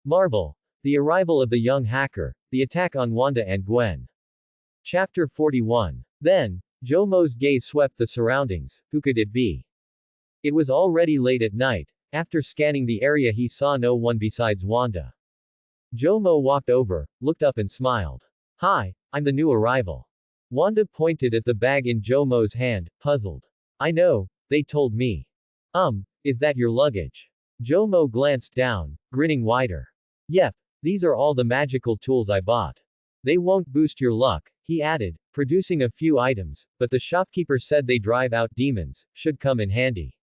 Marvel. The arrival of the young hacker, the attack on Wanda and Gwen. Chapter 41. Then, Jomo's gaze swept the surroundings. Who could it be? It was already late at night. After scanning the area, he saw no one besides Wanda. Jomo walked over, looked up and smiled. Hi, I'm the new arrival. Wanda pointed at the bag in Jomo's hand, puzzled. I know, they told me. Is that your luggage? Jomo glanced down, grinning wider. Yep, these are all the magical tools I bought. They won't boost your luck, he added, producing a few items, but the shopkeeper said they drive out demons, should come in handy.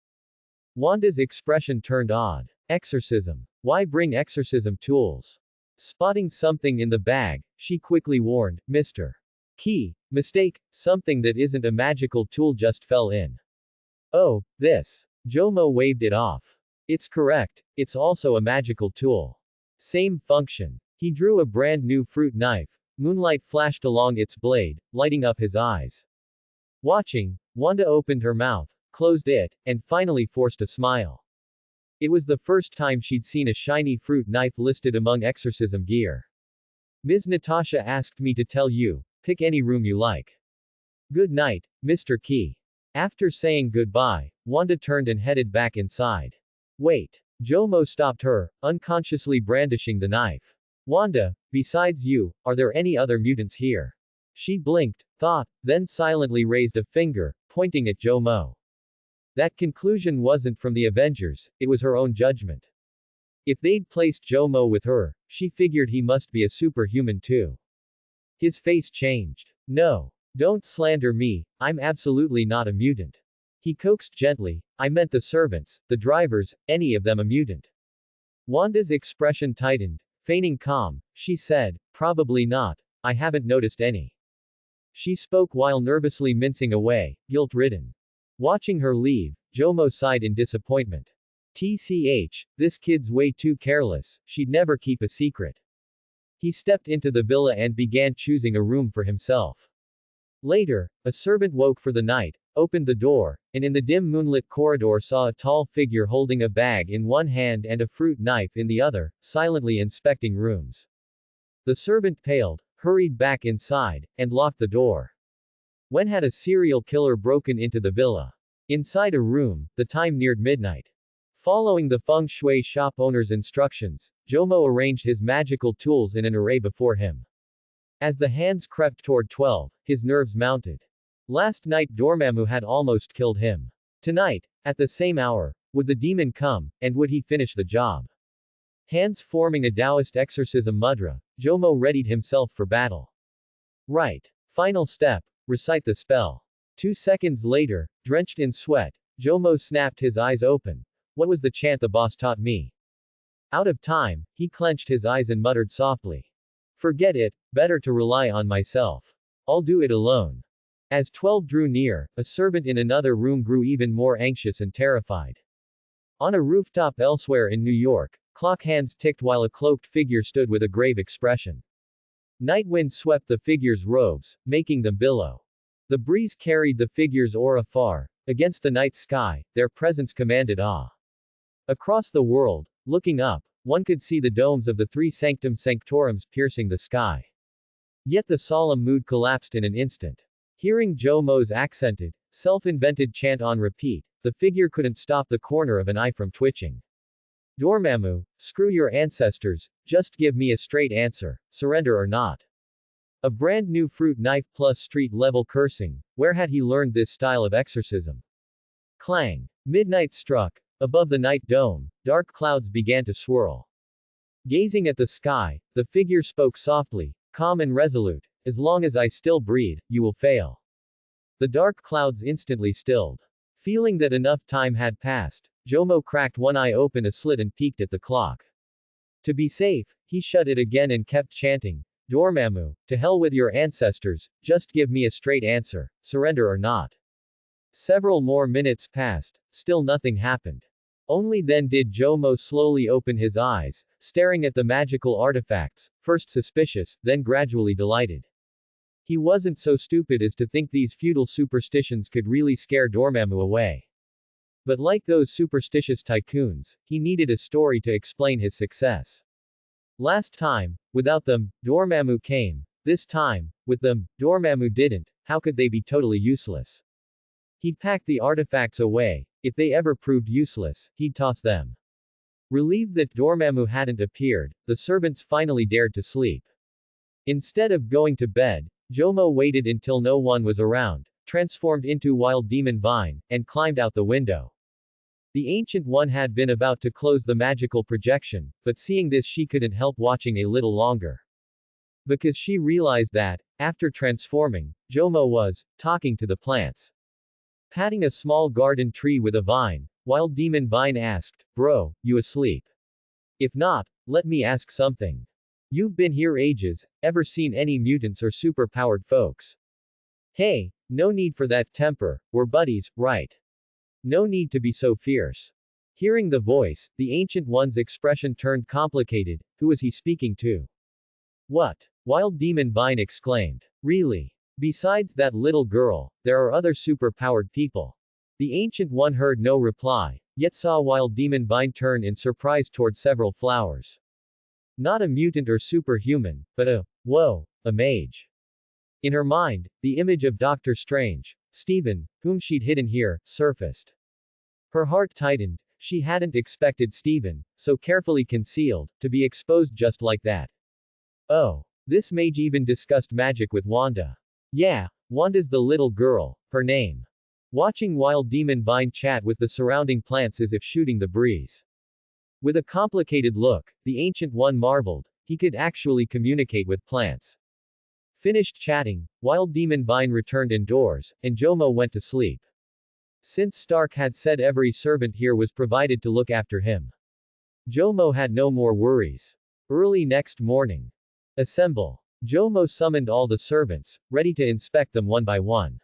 Wanda's expression turned odd. Exorcism. Why bring exorcism tools? Spotting something in the bag, she quickly warned, Mr. Key, mistake, something that isn't a magical tool just fell in. Oh, this. Jomo waved it off. It's correct, it's also a magical tool. Same function. He drew a brand new fruit knife. Moonlight flashed along its blade, lighting up his eyes. Watching, Wanda opened her mouth, closed it, and finally forced a smile. It was the first time she'd seen a shiny fruit knife listed among exorcism gear. Ms. Natasha asked me to tell you, pick any room you like. Good night, Mr. Key. After saying goodbye, Wanda turned and headed back inside. Wait. Jomo stopped her, unconsciously brandishing the knife. Wanda, besides you, are there any other mutants here? She blinked, thought, then silently raised a finger, pointing at Jomo. That conclusion wasn't from the Avengers, it was her own judgment. If they'd placed Jomo with her, she figured he must be a superhuman too. His face changed. No. Don't slander me, I'm absolutely not a mutant. He coaxed gently, I meant the servants, the drivers, any of them a mutant. Wanda's expression tightened. Feigning calm, she said, probably not, I haven't noticed any. She spoke while nervously mincing away, guilt-ridden. Watching her leave, Jomo sighed in disappointment. TCH, this kid's way too careless, she'd never keep a secret. He stepped into the villa and began choosing a room for himself. Later, a servant woke for the night, opened the door, and in the dim moonlit corridor saw a tall figure holding a bag in one hand and a fruit knife in the other, silently inspecting rooms. The servant paled, hurried back inside, and locked the door. When had a serial killer broken into the villa? Inside a room, the time neared midnight. Following the feng shui shop owner's instructions, Jomo arranged his magical tools in an array before him. As the hands crept toward 12, his nerves mounted. Last night Dormammu had almost killed him. Tonight, at the same hour, would the demon come, and would he finish the job? Hands forming a Taoist exorcism mudra, Jomo readied himself for battle. Right. Final step, recite the spell. 2 seconds later, drenched in sweat, Jomo snapped his eyes open. What was the chant the boss taught me? Out of time, he clenched his eyes and muttered softly. Forget it, better to rely on myself. I'll do it alone. As 12 drew near, a servant in another room grew even more anxious and terrified. On a rooftop elsewhere in New York, clock hands ticked while a cloaked figure stood with a grave expression. Night wind swept the figure's robes, making them billow. The breeze carried the figure's aura far. Against the night sky, their presence commanded awe. Across the world, looking up, one could see the domes of the 3 sanctum sanctorums piercing the sky. Yet the solemn mood collapsed in an instant. Hearing Jomo's accented, self-invented chant on repeat, the figure couldn't stop the corner of an eye from twitching. Dormammu, screw your ancestors, just give me a straight answer, surrender or not. A brand new fruit knife plus street-level cursing, where had he learned this style of exorcism? Clang. Midnight struck. Above the night dome, dark clouds began to swirl. Gazing at the sky, the figure spoke softly, calm and resolute, as long as I still breathe, you will fail. The dark clouds instantly stilled. Feeling that enough time had passed, Jomo cracked one eye open a slit and peeked at the clock. To be safe, he shut it again and kept chanting, Dormammu, to hell with your ancestors, just give me a straight answer, surrender or not. Several more minutes passed, still nothing happened. Only then did Jomo slowly open his eyes, staring at the magical artifacts, first suspicious, then gradually delighted. He wasn't so stupid as to think these feudal superstitions could really scare Dormammu away. But like those superstitious tycoons, he needed a story to explain his success. Last time, without them, Dormammu came. This time, with them, Dormammu didn't. How could they be totally useless? He'd pack the artifacts away. If they ever proved useless, he'd toss them. Relieved that Dormammu hadn't appeared, the servants finally dared to sleep. Instead of going to bed, Jomo waited until no one was around, transformed into Wild Demon Vine, and climbed out the window. The Ancient One had been about to close the magical projection, but seeing this she couldn't help watching a little longer. Because she realized that, after transforming, Jomo was talking to the plants. Patting a small garden tree with a vine, Wild Demon Vine asked, "Bro, you asleep? If not, let me ask something. You've been here ages, ever seen any mutants or super-powered folks?" "Hey, no need for that temper, we're buddies, right? No need to be so fierce." Hearing the voice, the Ancient One's expression turned complicated. Who was he speaking to? "What?" Wild Demon Vine exclaimed. "Really? Besides that little girl, there are other super-powered people." The Ancient One heard no reply, yet saw Wild Demon Vine turn in surprise toward several flowers. Not a mutant or superhuman, but a mage. In her mind, the image of Doctor Strange, Stephen, whom she'd hidden here, surfaced. Her heart tightened. She hadn't expected Stephen, so carefully concealed, to be exposed just like that. Oh. This mage even discussed magic with Wanda. Yeah, Wanda's the little girl, her name. Watching Wild Demon Vine chat with the surrounding plants as if shooting the breeze. With a complicated look, the Ancient One marveled, he could actually communicate with plants. Finished chatting, Wild Demon Vine returned indoors, and Jomo went to sleep. Since Stark had said every servant here was provided to look after him, Jomo had no more worries. Early next morning. Assemble. Jomo summoned all the servants, ready to inspect them one by one.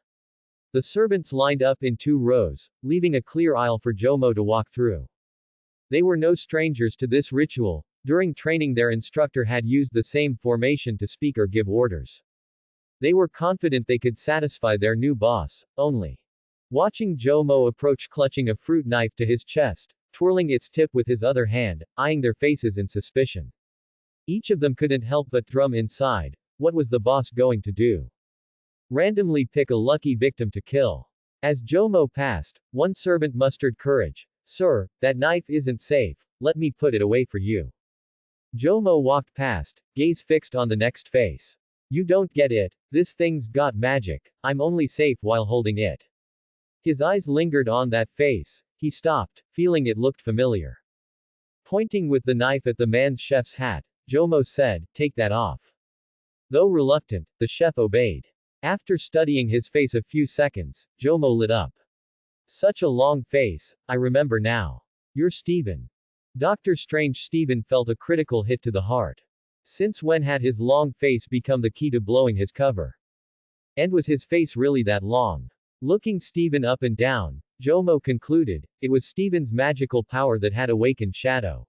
The servants lined up in 2 rows, leaving a clear aisle for Jomo to walk through. They were no strangers to this ritual. During training their instructor had used the same formation to speak or give orders. They were confident they could satisfy their new boss, only. Watching Jomo approach clutching a fruit knife to his chest, twirling its tip with his other hand, eyeing their faces in suspicion. Each of them couldn't help but drum inside. What was the boss going to do? Randomly pick a lucky victim to kill. As Jomo passed, one servant mustered courage. "Sir, that knife isn't safe, let me put it away for you." Jomo walked past, gaze fixed on the next face. "You don't get it, this thing's got magic, I'm only safe while holding it." His eyes lingered on that face. He stopped, feeling it looked familiar. Pointing with the knife at the man's chef's hat, Jomo said, "Take that off." Though reluctant, the chef obeyed. After studying his face a few seconds, Jomo lit up. "Such a long face, I remember now. You're Stephen." Doctor Strange. Stephen felt a critical hit to the heart. Since when had his long face become the key to blowing his cover? And was his face really that long? Looking Stephen up and down, Jomo concluded, it was Stephen's magical power that had awakened Shadow.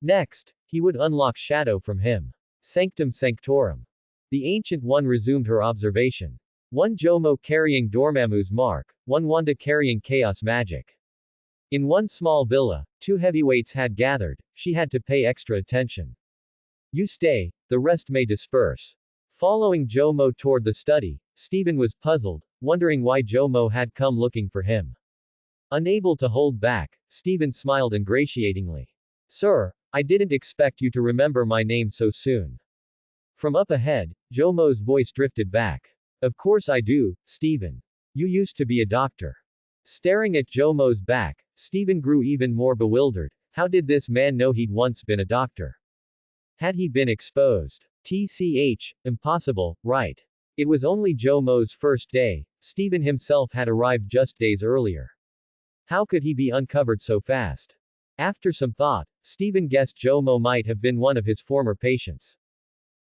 Next, he would unlock Shadow from him. Sanctum Sanctorum. The Ancient One resumed her observation. One Jomo carrying Dormammu's mark, one Wanda carrying chaos magic. In one small villa, 2 heavyweights had gathered, she had to pay extra attention. "You stay, the rest may disperse." Following Jomo toward the study, Stephen was puzzled, wondering why Jomo had come looking for him. Unable to hold back, Stephen smiled ingratiatingly. "Sir, I didn't expect you to remember my name so soon." From up ahead, Jomo's voice drifted back. "Of course I do, Stephen. You used to be a doctor." Staring at Jomo's back, Stephen grew even more bewildered. How did this man know he'd once been a doctor? Had he been exposed? Impossible, right? It was only Jomo's first day. Stephen himself had arrived just days earlier. How could he be uncovered so fast? After some thought, Stephen guessed Jomo might have been one of his former patients.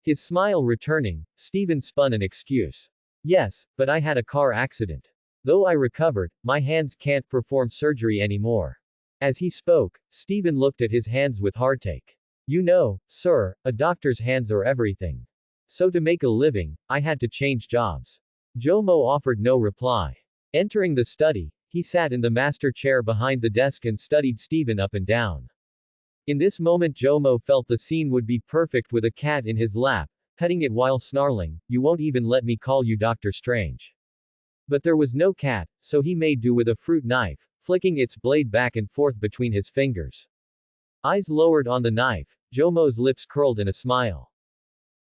His smile returning, Stephen spun an excuse. "Yes, but I had a car accident. Though I recovered, my hands can't perform surgery anymore." As he spoke, Stephen looked at his hands with heartache. "You know, sir, a doctor's hands are everything. So to make a living, I had to change jobs." Jomo offered no reply. Entering the study, he sat in the master chair behind the desk and studied Stephen up and down. In this moment Jomo felt the scene would be perfect with a cat in his lap, petting it while snarling, "You won't even let me call you Doctor Strange." But there was no cat, so he made do with a fruit knife, flicking its blade back and forth between his fingers. Eyes lowered on the knife, Jomo's lips curled in a smile.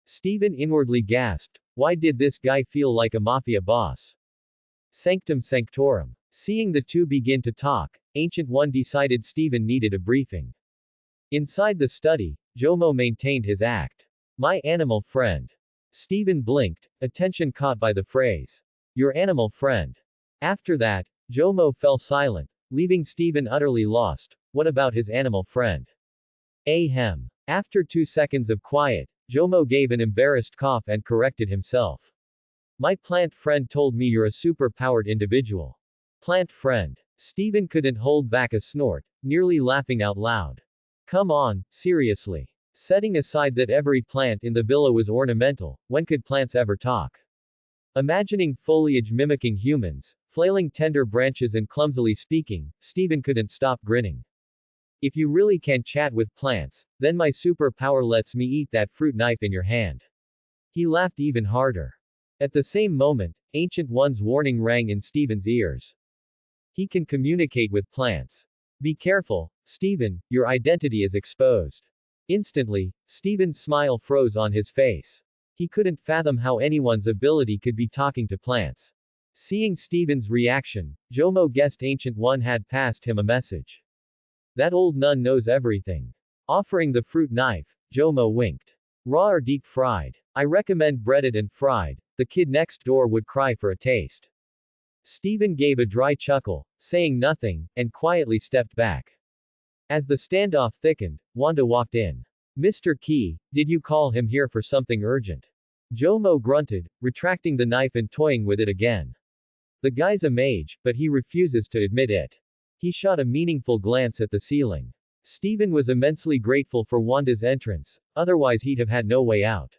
Stephen inwardly gasped, why did this guy feel like a mafia boss? Sanctum sanctorum. Seeing the two begin to talk, Ancient One decided Stephen needed a briefing. Inside the study, Jomo maintained his act. My animal friend. Stephen blinked, attention caught by the phrase. Your animal friend. After that, Jomo fell silent, leaving Stephen utterly lost. What about his animal friend? Ahem. After 2 seconds of quiet, Jomo gave an embarrassed cough and corrected himself. My plant friend told me you're a super-powered individual. Plant friend. Stephen couldn't hold back a snort, nearly laughing out loud. Come on, seriously. Setting aside that every plant in the villa was ornamental, when could plants ever talk? Imagining foliage mimicking humans, flailing tender branches and clumsily speaking, Stephen couldn't stop grinning. If you really can chat with plants, then my superpower lets me eat that fruit knife in your hand. He laughed even harder. At the same moment, Ancient One's warning rang in Stephen's ears. He can communicate with plants. Be careful, Stephen, your identity is exposed. Instantly, Stephen's smile froze on his face. He couldn't fathom how anyone's ability could be talking to plants. Seeing Stephen's reaction, Jomo guessed Ancient One had passed him a message. That old nun knows everything. Offering the fruit knife, Jomo winked. Raw or deep fried? I recommend breaded and fried. The kid next door would cry for a taste. Stephen gave a dry chuckle, saying nothing, and quietly stepped back. As the standoff thickened, Wanda walked in. Mr. Key, did you call him here for something urgent? Jomo grunted, retracting the knife and toying with it again. The guy's a mage, but he refuses to admit it. He shot a meaningful glance at the ceiling. Stephen was immensely grateful for Wanda's entrance, otherwise he'd have had no way out.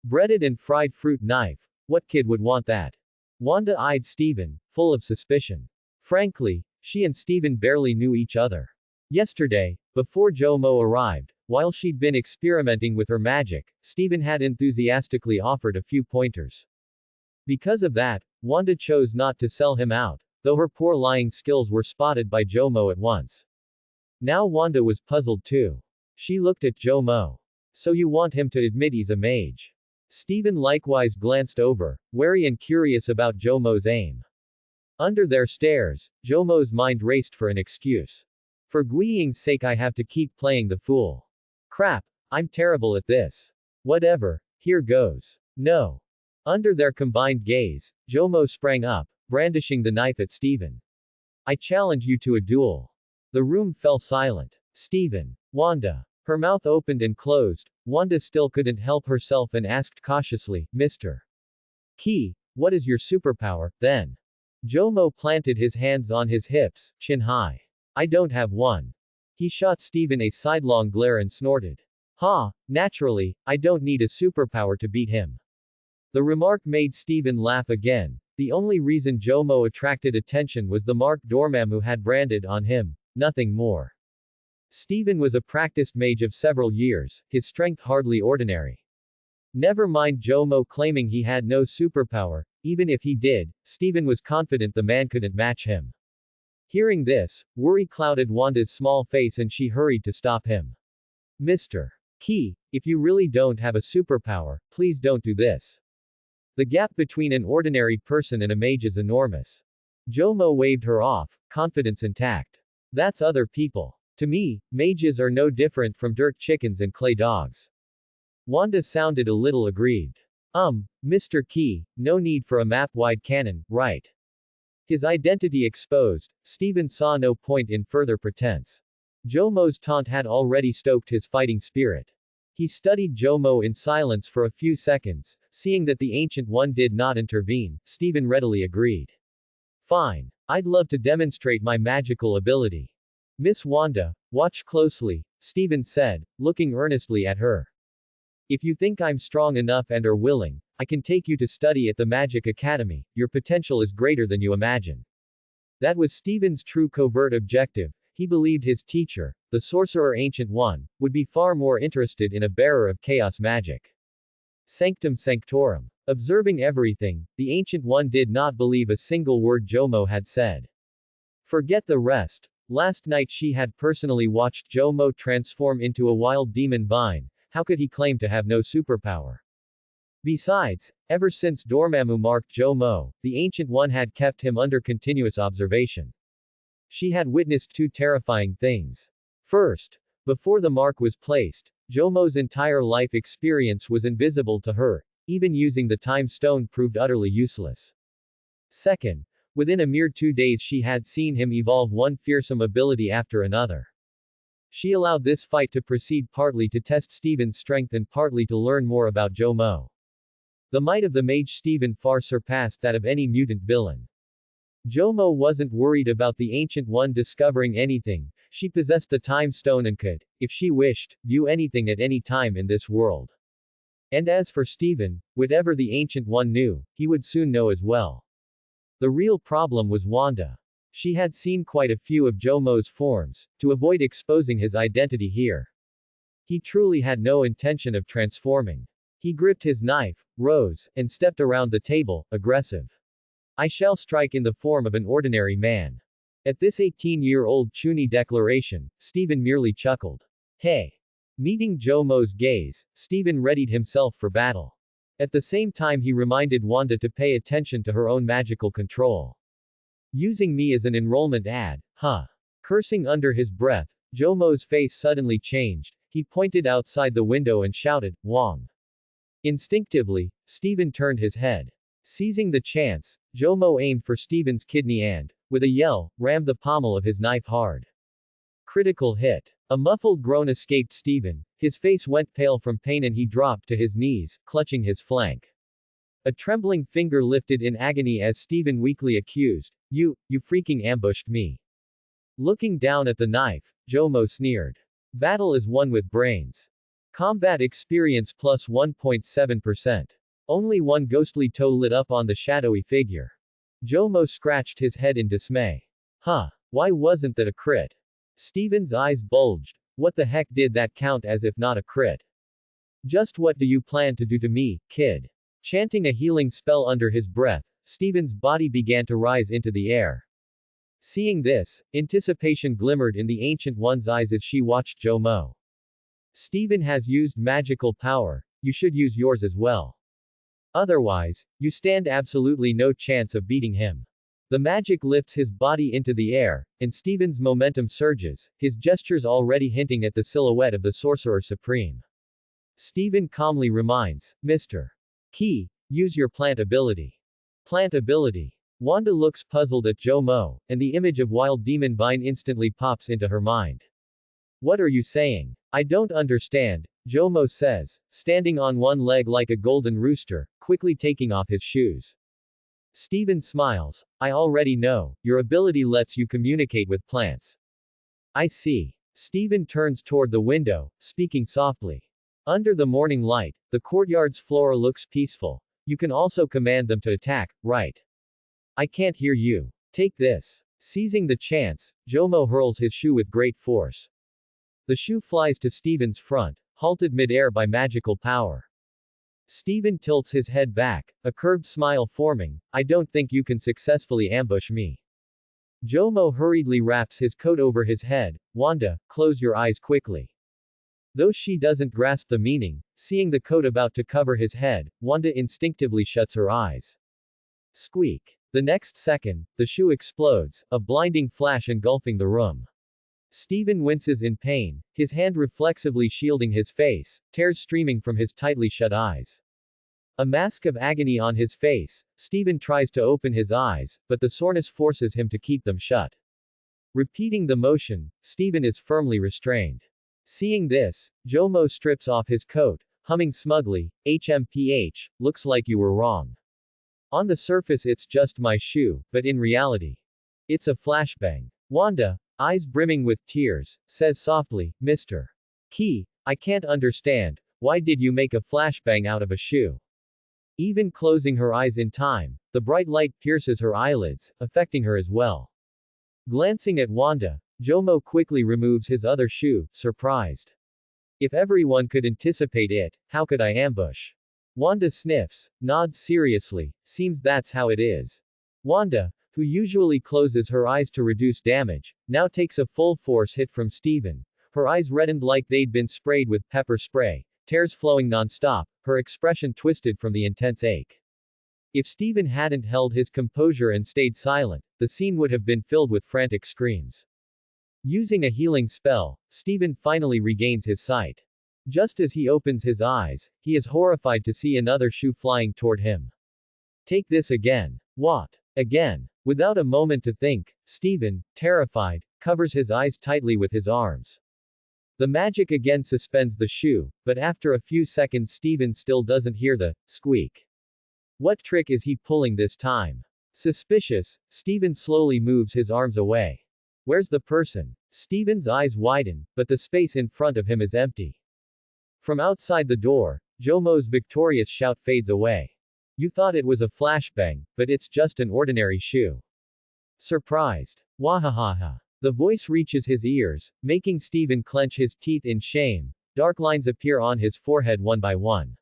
Breaded and fried fruit knife, what kid would want that? Wanda eyed Stephen, full of suspicion. Frankly, she and Stephen barely knew each other. Yesterday, before Jomo arrived, while she'd been experimenting with her magic, Stephen had enthusiastically offered a few pointers. Because of that, Wanda chose not to sell him out, though her poor lying skills were spotted by Jomo at once. Now Wanda was puzzled too. She looked at Jomo. So you want him to admit he's a mage? Stephen likewise glanced over, wary and curious about Jomo's aim. Under their stares, Jomo's mind raced for an excuse. For Guiying's sake I have to keep playing the fool. Crap, I'm terrible at this. Whatever, here goes. No. Under their combined gaze, Jomo sprang up, brandishing the knife at Stephen. I challenge you to a duel. The room fell silent. Stephen. Wanda. Her mouth opened and closed. Wanda still couldn't help herself and asked cautiously, Mr. Key, what is your superpower, then? Jomo planted his hands on his hips, chin high. I don't have one. He shot Stephen a sidelong glare and snorted. Ha, naturally, I don't need a superpower to beat him. The remark made Stephen laugh again. The only reason Jomo attracted attention was the mark Dormammu had branded on him, nothing more. Stephen was a practiced mage of several years, his strength hardly ordinary. Never mind Jomo claiming he had no superpower, even if he did, Stephen was confident the man couldn't match him. Hearing this, worry clouded Wanda's small face and she hurried to stop him. Mr. Key, if you really don't have a superpower, please don't do this. The gap between an ordinary person and a mage is enormous. Jomo waved her off, confidence intact. That's other people. To me, mages are no different from dirt chickens and clay dogs. Wanda sounded a little aggrieved. Mr. Key, no need for a map-wide cannon, right? His identity exposed, Stephen saw no point in further pretense. Jomo's taunt had already stoked his fighting spirit. He studied Jomo in silence for a few seconds, seeing that the Ancient One did not intervene, Stephen readily agreed. Fine. I'd love to demonstrate my magical ability. Miss Wanda, watch closely, Stephen said, looking earnestly at her. If you think I'm strong enough and are willing, I can take you to study at the Magic Academy, your potential is greater than you imagine. That was Stephen's true covert objective, He believed his teacher, the sorcerer Ancient One, would be far more interested in a bearer of chaos magic. Sanctum Sanctorum. Observing everything, the Ancient One did not believe a single word Jomo had said. Forget the rest. Last night she had personally watched Jomo transform into a wild demon vine. How could he claim to have no superpower? Besides, ever since Dormammu marked Jomo, the Ancient One had kept him under continuous observation. She had witnessed two terrifying things. First, before the mark was placed, Jomo's entire life experience was invisible to her, even using the time stone proved utterly useless. Second, within a mere 2 days she had seen him evolve one fearsome ability after another. She allowed this fight to proceed partly to test Steven's strength and partly to learn more about Jomo. The might of the mage Steven far surpassed that of any mutant villain. Jomo wasn't worried about the Ancient One discovering anything. She possessed the time stone and could, if she wished, view anything at any time in this world. And as for Steven, whatever the Ancient One knew, he would soon know as well. The real problem was Wanda. She had seen quite a few of Jomo's forms, to avoid exposing his identity here. He truly had no intention of transforming. He gripped his knife, rose, and stepped around the table, aggressive. I shall strike in the form of an ordinary man. At this 18-year-old chuny declaration, Steven merely chuckled. Hey! Meeting Jomo's gaze, Steven readied himself for battle. At the same time he reminded Wanda to pay attention to her own magical control. Using me as an enrollment ad, huh? Cursing under his breath, Jomo's face suddenly changed. He pointed outside the window and shouted, Wong. Instinctively, Steven turned his head. Seizing the chance, Jomo aimed for Steven's kidney and, with a yell, rammed the pommel of his knife hard. Critical hit. A muffled groan escaped Steven, his face went pale from pain and he dropped to his knees, clutching his flank. A trembling finger lifted in agony as Steven weakly accused, You freaking ambushed me. Looking down at the knife, Jomo sneered. Battle is won with brains. Combat experience plus 1.7%. Only one ghostly toe lit up on the shadowy figure. Jomo scratched his head in dismay. Huh, why wasn't that a crit? Steven's eyes bulged. What the heck did that count as if not a crit? Just what do you plan to do to me, kid? Chanting a healing spell under his breath, Steven's body began to rise into the air. Seeing this, anticipation glimmered in the Ancient One's eyes as she watched Jomo. Steven has used magical power, you should use yours as well. Otherwise, you stand absolutely no chance of beating him. The magic lifts his body into the air, and Steven's momentum surges, his gestures already hinting at the silhouette of the Sorcerer Supreme. Steven calmly reminds, Mr. Key, use your plant ability. Plant ability. Wanda looks puzzled at Jomo, and the image of Wild Demon Vine instantly pops into her mind. What are you saying? I don't understand, Jomo says, standing on one leg like a golden rooster, quickly taking off his shoes. Steven smiles. I already know, your ability lets you communicate with plants. I see. Steven turns toward the window, speaking softly. Under the morning light, the courtyard's flora looks peaceful. You can also command them to attack, right? I can't hear you. Take this. Seizing the chance, Jomo hurls his shoe with great force. The shoe flies to Steven's front, halted mid-air by magical power. Steven tilts his head back, a curved smile forming. I don't think you can successfully ambush me. Jomo hurriedly wraps his coat over his head. Wanda, close your eyes quickly. Though she doesn't grasp the meaning, seeing the coat about to cover his head, Wanda instinctively shuts her eyes. Squeak. The next second, the shoe explodes, a blinding flash engulfing the room. Steven winces in pain, his hand reflexively shielding his face, tears streaming from his tightly shut eyes. A mask of agony on his face, Steven tries to open his eyes, but the soreness forces him to keep them shut. Repeating the motion, Steven is firmly restrained. Seeing this, Jomo strips off his coat, humming smugly, HMPH, looks like you were wrong. On the surface it's just my shoe, but in reality, it's a flashbang. Wanda, eyes brimming with tears, says softly, Mr. Key, I can't understand, why did you make a flashbang out of a shoe? Even closing her eyes in time, the bright light pierces her eyelids, affecting her as well. Glancing at Wanda, Jomo quickly removes his other shoe, surprised. If everyone could anticipate it, how could I ambush? Wanda sniffs, nods seriously, seems that's how it is. Wanda, who usually closes her eyes to reduce damage, now takes a full force hit from Steven. Her eyes reddened like they'd been sprayed with pepper spray, tears flowing non-stop, her expression twisted from the intense ache. If Steven hadn't held his composure and stayed silent, the scene would have been filled with frantic screams. Using a healing spell, Steven finally regains his sight. Just as he opens his eyes, he is horrified to see another shoe flying toward him. Take this again. What? Again? Without a moment to think, Steven, terrified, covers his eyes tightly with his arms. The magic again suspends the shoe, but after a few seconds Steven still doesn't hear the squeak. What trick is he pulling this time? Suspicious, Steven slowly moves his arms away. Where's the person? Steven's eyes widen, but the space in front of him is empty. From outside the door, Jomo's victorious shout fades away. You thought it was a flashbang, but it's just an ordinary shoe. Surprised. Wahahaha. The voice reaches his ears, making Steven clench his teeth in shame. Dark lines appear on his forehead one by one.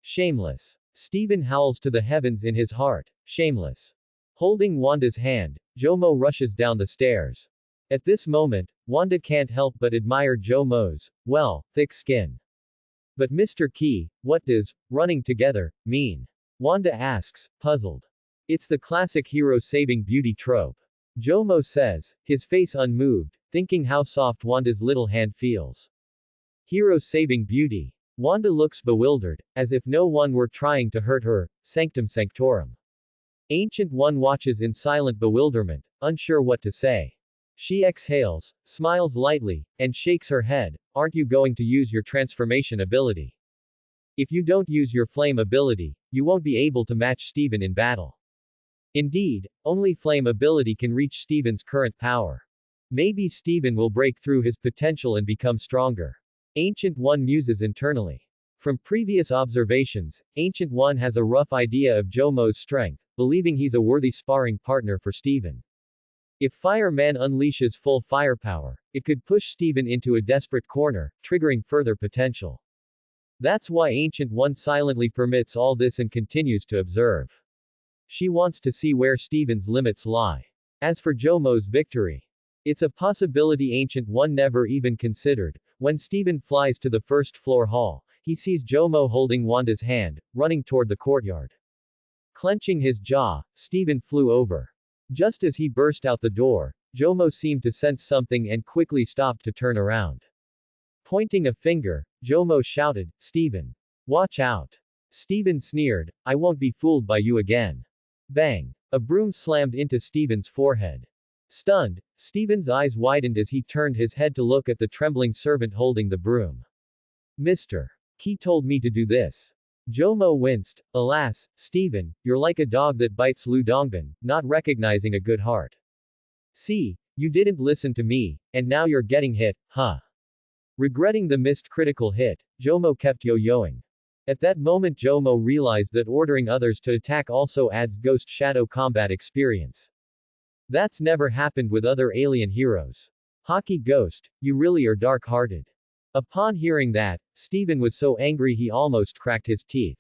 Shameless. Steven howls to the heavens in his heart. Shameless. Holding Wanda's hand, Jomo rushes down the stairs. At this moment, Wanda can't help but admire Jomo's, well, thick skin. But Mr. Key, what does running together mean? Wanda asks, puzzled. It's the classic hero saving beauty trope. Jomo says, his face unmoved, thinking how soft Wanda's little hand feels. Hero saving beauty. Wanda looks bewildered, as if no one were trying to hurt her. Sanctum Sanctorum. Ancient One watches in silent bewilderment, unsure what to say. She exhales, smiles lightly, and shakes her head. Aren't you going to use your transformation ability? If you don't use your flame ability, you won't be able to match Steven in battle. Indeed, only flame ability can reach Steven's current power. Maybe Steven will break through his potential and become stronger. Ancient One muses internally. From previous observations, Ancient One has a rough idea of Jomo's strength, believing he's a worthy sparring partner for Steven. If Fireman unleashes full firepower, it could push Steven into a desperate corner, triggering further potential. That's why Ancient One silently permits all this and continues to observe. She wants to see where Steven's limits lie. As for Jomo's victory, it's a possibility Ancient One never even considered. When Steven flies to the first floor hall, he sees Jomo holding Wanda's hand, running toward the courtyard. Clenching his jaw, Steven flew over. Just as he burst out the door, Jomo seemed to sense something and quickly stopped to turn around. Pointing a finger, Jomo shouted, Steven. Watch out. Steven sneered, I won't be fooled by you again. Bang. A broom slammed into Steven's forehead. Stunned, Steven's eyes widened as he turned his head to look at the trembling servant holding the broom. Mr. Key told me to do this. Jomo winced. Alas, Steven, you're like a dog that bites Lu Dongbin, not recognizing a good heart. See, you didn't listen to me, and now you're getting hit, huh? Regretting the missed critical hit, Jomo kept yo-yoing. At that moment Jomo realized that ordering others to attack also adds ghost shadow combat experience. That's never happened with other alien heroes. Hockey Ghost, you really are dark-hearted. Upon hearing that, Steven was so angry he almost cracked his teeth.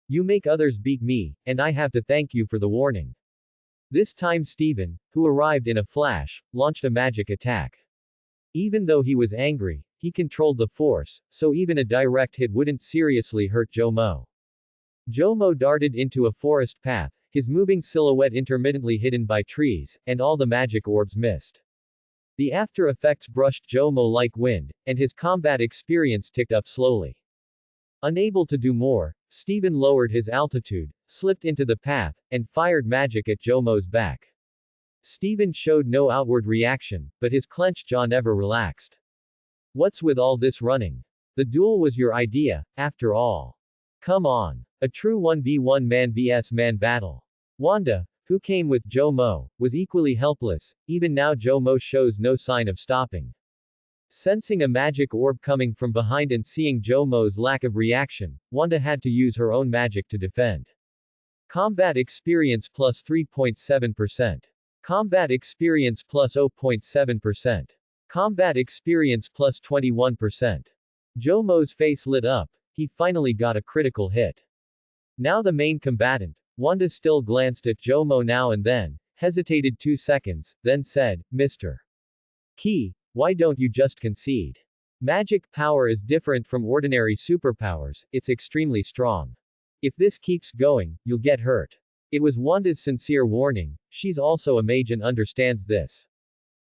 You make others beat me, and I have to thank you for the warning. This time Steven, who arrived in a flash, launched a magic attack. Even though he was angry, he controlled the force, so even a direct hit wouldn't seriously hurt Jomo. Jomo darted into a forest path, his moving silhouette intermittently hidden by trees, and all the magic orbs missed. The after effects brushed Jomo like wind, and his combat experience ticked up slowly. Unable to do more, Steven lowered his altitude, slipped into the path, and fired magic at Jomo's back. Steven showed no outward reaction, but his clenched jaw never relaxed. What's with all this running? The duel was your idea, after all. Come on. A true 1v1 man vs man battle. Wanda, who came with Jomo, was equally helpless. Even now Jomo shows no sign of stopping. Sensing a magic orb coming from behind and seeing Jomo's lack of reaction, Wanda had to use her own magic to defend. Combat experience plus 3.7%. Combat experience plus 0.7%. Combat experience plus 21%. Jomo's face lit up. He finally got a critical hit. Now the main combatant, Wanda, still glanced at Jomo now and then, hesitated 2 seconds, then said, Mr. Key, why don't you just concede? Magic power is different from ordinary superpowers, it's extremely strong. If this keeps going, you'll get hurt. It was Wanda's sincere warning, she's also a mage and understands this.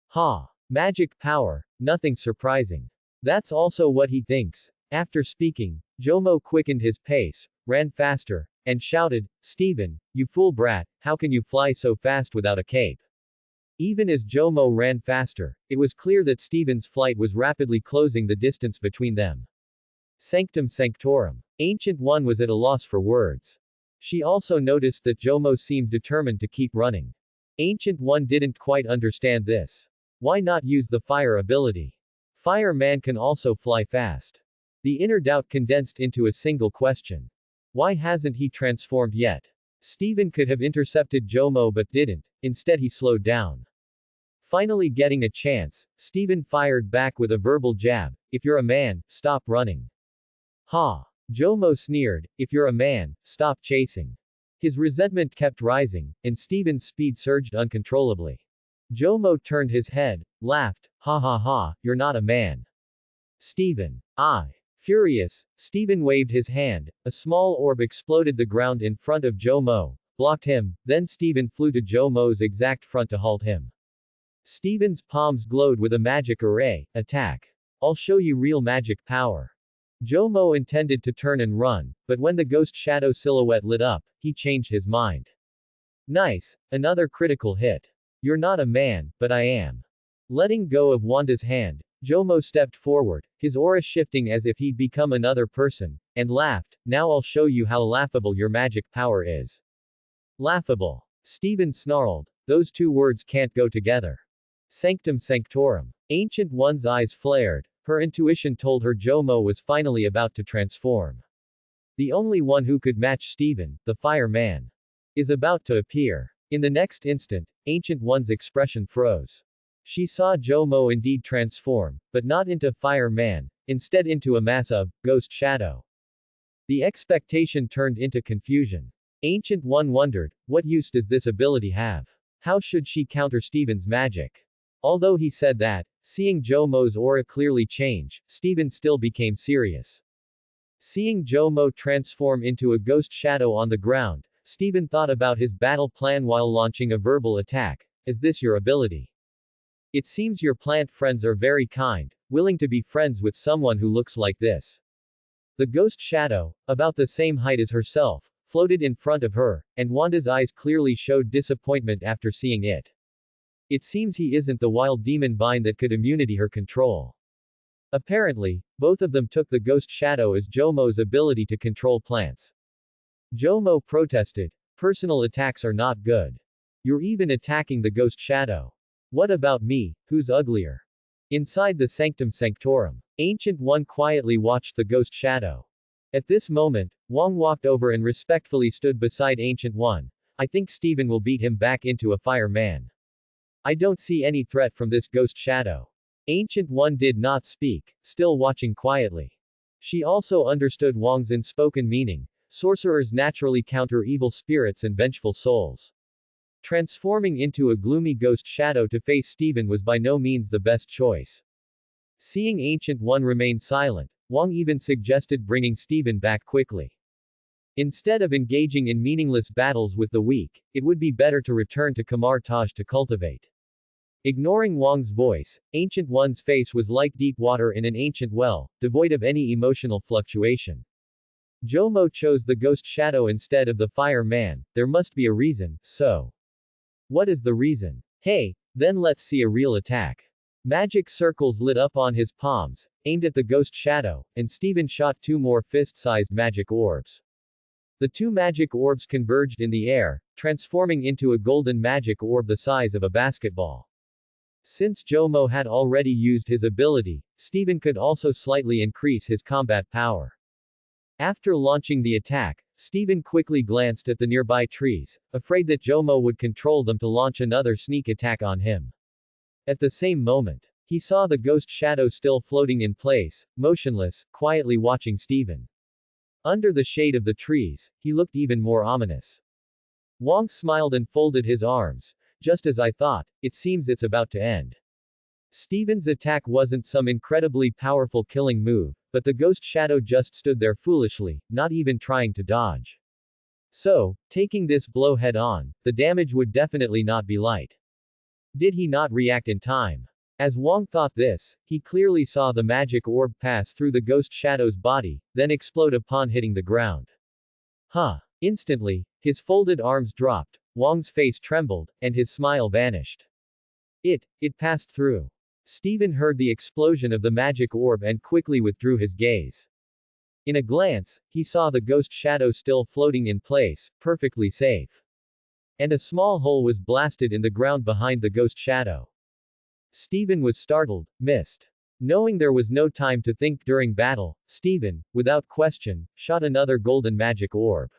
Ha! Magic power, nothing surprising. That's also what he thinks. After speaking, Jomo quickened his pace, ran faster, and shouted, Steven, you fool brat, how can you fly so fast without a cape? Even as Jomo ran faster, it was clear that Steven's flight was rapidly closing the distance between them. Sanctum Sanctorum. Ancient One was at a loss for words. She also noticed that Jomo seemed determined to keep running. Ancient One didn't quite understand this. Why not use the fire ability? Fire Man can also fly fast. The inner doubt condensed into a single question. Why hasn't he transformed yet? Steven could have intercepted Jomo but didn't, instead he slowed down. Finally getting a chance, Steven fired back with a verbal jab, if you're a man, stop running. Ha! Jomo sneered, if you're a man, stop chasing. His resentment kept rising, and Steven's speed surged uncontrollably. Jomo turned his head, laughed, ha ha ha, you're not a man. Steven. Furious, Steven waved his hand, a small orb exploded the ground in front of Jomo, blocked him, then Steven flew to Jomo's exact front to halt him. Steven's palms glowed with a magic array, attack. I'll show you real magic power. Jomo intended to turn and run, but when the ghost shadow silhouette lit up, he changed his mind. Nice, another critical hit. You're not a man, but I am. Letting go of Wanda's hand, Jomo stepped forward, his aura shifting as if he'd become another person, and laughed, now I'll show you how laughable your magic power is. Laughable. Steven snarled, those two words can't go together. Sanctum Sanctorum. Ancient One's eyes flared, her intuition told her Jomo was finally about to transform. The only one who could match Steven, the Fire Man, is about to appear. In the next instant, Ancient One's expression froze. She saw Jomo indeed transform, but not into Fire Man, instead into a mass of ghost shadow. The expectation turned into confusion. Ancient One wondered, what use does this ability have? How should she counter Steven's magic? Although he said that, seeing Jomo's aura clearly change, Steven still became serious. Seeing Jomo transform into a ghost shadow on the ground, Steven thought about his battle plan while launching a verbal attack. Is this your ability? It seems your plant friends are very kind, willing to be friends with someone who looks like this. The ghost shadow, about the same height as herself, floated in front of her, and Wanda's eyes clearly showed disappointment after seeing it. It seems he isn't the wild demon vine that could immunity her control. Apparently, both of them took the ghost shadow as Jomo's ability to control plants. Jomo protested, personal attacks are not good. You're even attacking the ghost shadow. What about me, who's uglier? Inside the Sanctum Sanctorum, Ancient One quietly watched the ghost shadow. At this moment, Wong walked over and respectfully stood beside Ancient One. I think Steven will beat him back into a Fire Man. I don't see any threat from this ghost shadow. Ancient One did not speak, still watching quietly. She also understood Wong's unspoken meaning. Sorcerers naturally counter evil spirits and vengeful souls. Transforming into a gloomy ghost shadow to face Steven was by no means the best choice. Seeing Ancient One remain silent, Wong even suggested bringing Steven back quickly. Instead of engaging in meaningless battles with the weak, it would be better to return to Kamar Taj to cultivate. Ignoring Wong's voice, Ancient One's face was like deep water in an ancient well, devoid of any emotional fluctuation. Jomo chose the ghost shadow instead of the Fire Man, there must be a reason, so. What is the reason? Hey, then let's see a real attack. Magic circles lit up on his palms, aimed at the ghost shadow, and Steven shot 2 more fist-sized magic orbs. The 2 magic orbs converged in the air, transforming into a golden magic orb the size of a basketball. Since Jomo had already used his ability, Steven could also slightly increase his combat power. After launching the attack, Steven quickly glanced at the nearby trees, afraid that Jomo would control them to launch another sneak attack on him. At the same moment, he saw the ghost shadow still floating in place, motionless, quietly watching Steven. Under the shade of the trees, he looked even more ominous. Wang smiled and folded his arms. Just as I thought, it seems it's about to end. Steven's attack wasn't some incredibly powerful killing move, but the ghost shadow just stood there foolishly, not even trying to dodge. So, taking this blow head on, the damage would definitely not be light. Did he not react in time? As Wang thought this, he clearly saw the magic orb pass through the ghost shadow's body, then explode upon hitting the ground. Huh! Instantly, his folded arms dropped, Wang's face trembled, and his smile vanished. It passed through. Steven heard the explosion of the magic orb and quickly withdrew his gaze. In a glance, he saw the ghost shadow still floating in place, perfectly safe. And a small hole was blasted in the ground behind the ghost shadow. Steven was startled, missed. Knowing there was no time to think during battle, Steven, without question, shot another golden magic orb.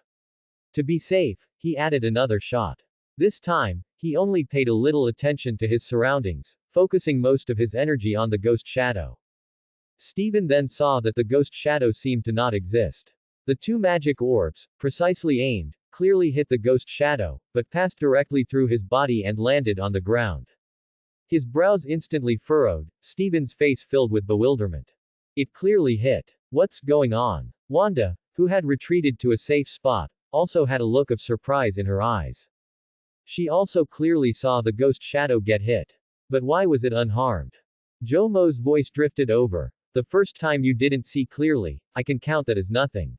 To be safe, he added another shot. This time, he only paid a little attention to his surroundings, focusing most of his energy on the ghost shadow. Steven then saw that the ghost shadow seemed to not exist. The two magic orbs, precisely aimed, clearly hit the ghost shadow, but passed directly through his body and landed on the ground. His brows instantly furrowed, Steven's face filled with bewilderment. It clearly hit. What's going on? Wanda, who had retreated to a safe spot, also had a look of surprise in her eyes. She also clearly saw the ghost shadow get hit. But why was it unharmed? Jomo's voice drifted over. The first time you didn't see clearly, I can count that as nothing.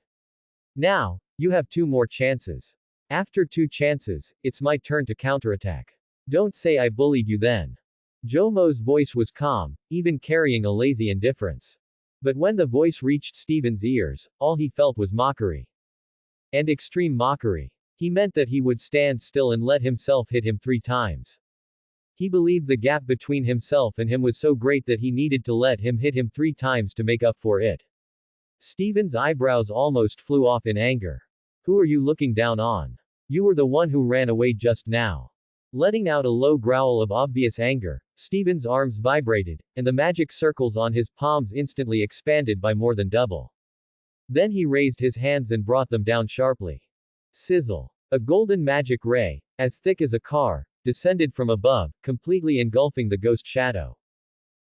Now, you have 2 more chances. After 2 chances, it's my turn to counterattack. Don't say I bullied you then. Jomo's voice was calm, even carrying a lazy indifference. But when the voice reached Steven's ears, all he felt was mockery. And extreme mockery. He meant that he would stand still and let himself hit him 3 times. He believed the gap between himself and him was so great that he needed to let him hit him 3 times to make up for it. Steven's eyebrows almost flew off in anger. Who are you looking down on? You were the one who ran away just now. Letting out a low growl of obvious anger, Steven's arms vibrated, and the magic circles on his palms instantly expanded by more than double. Then he raised his hands and brought them down sharply. Sizzle. A golden magic ray, as thick as a car, descended from above, completely engulfing the ghost shadow.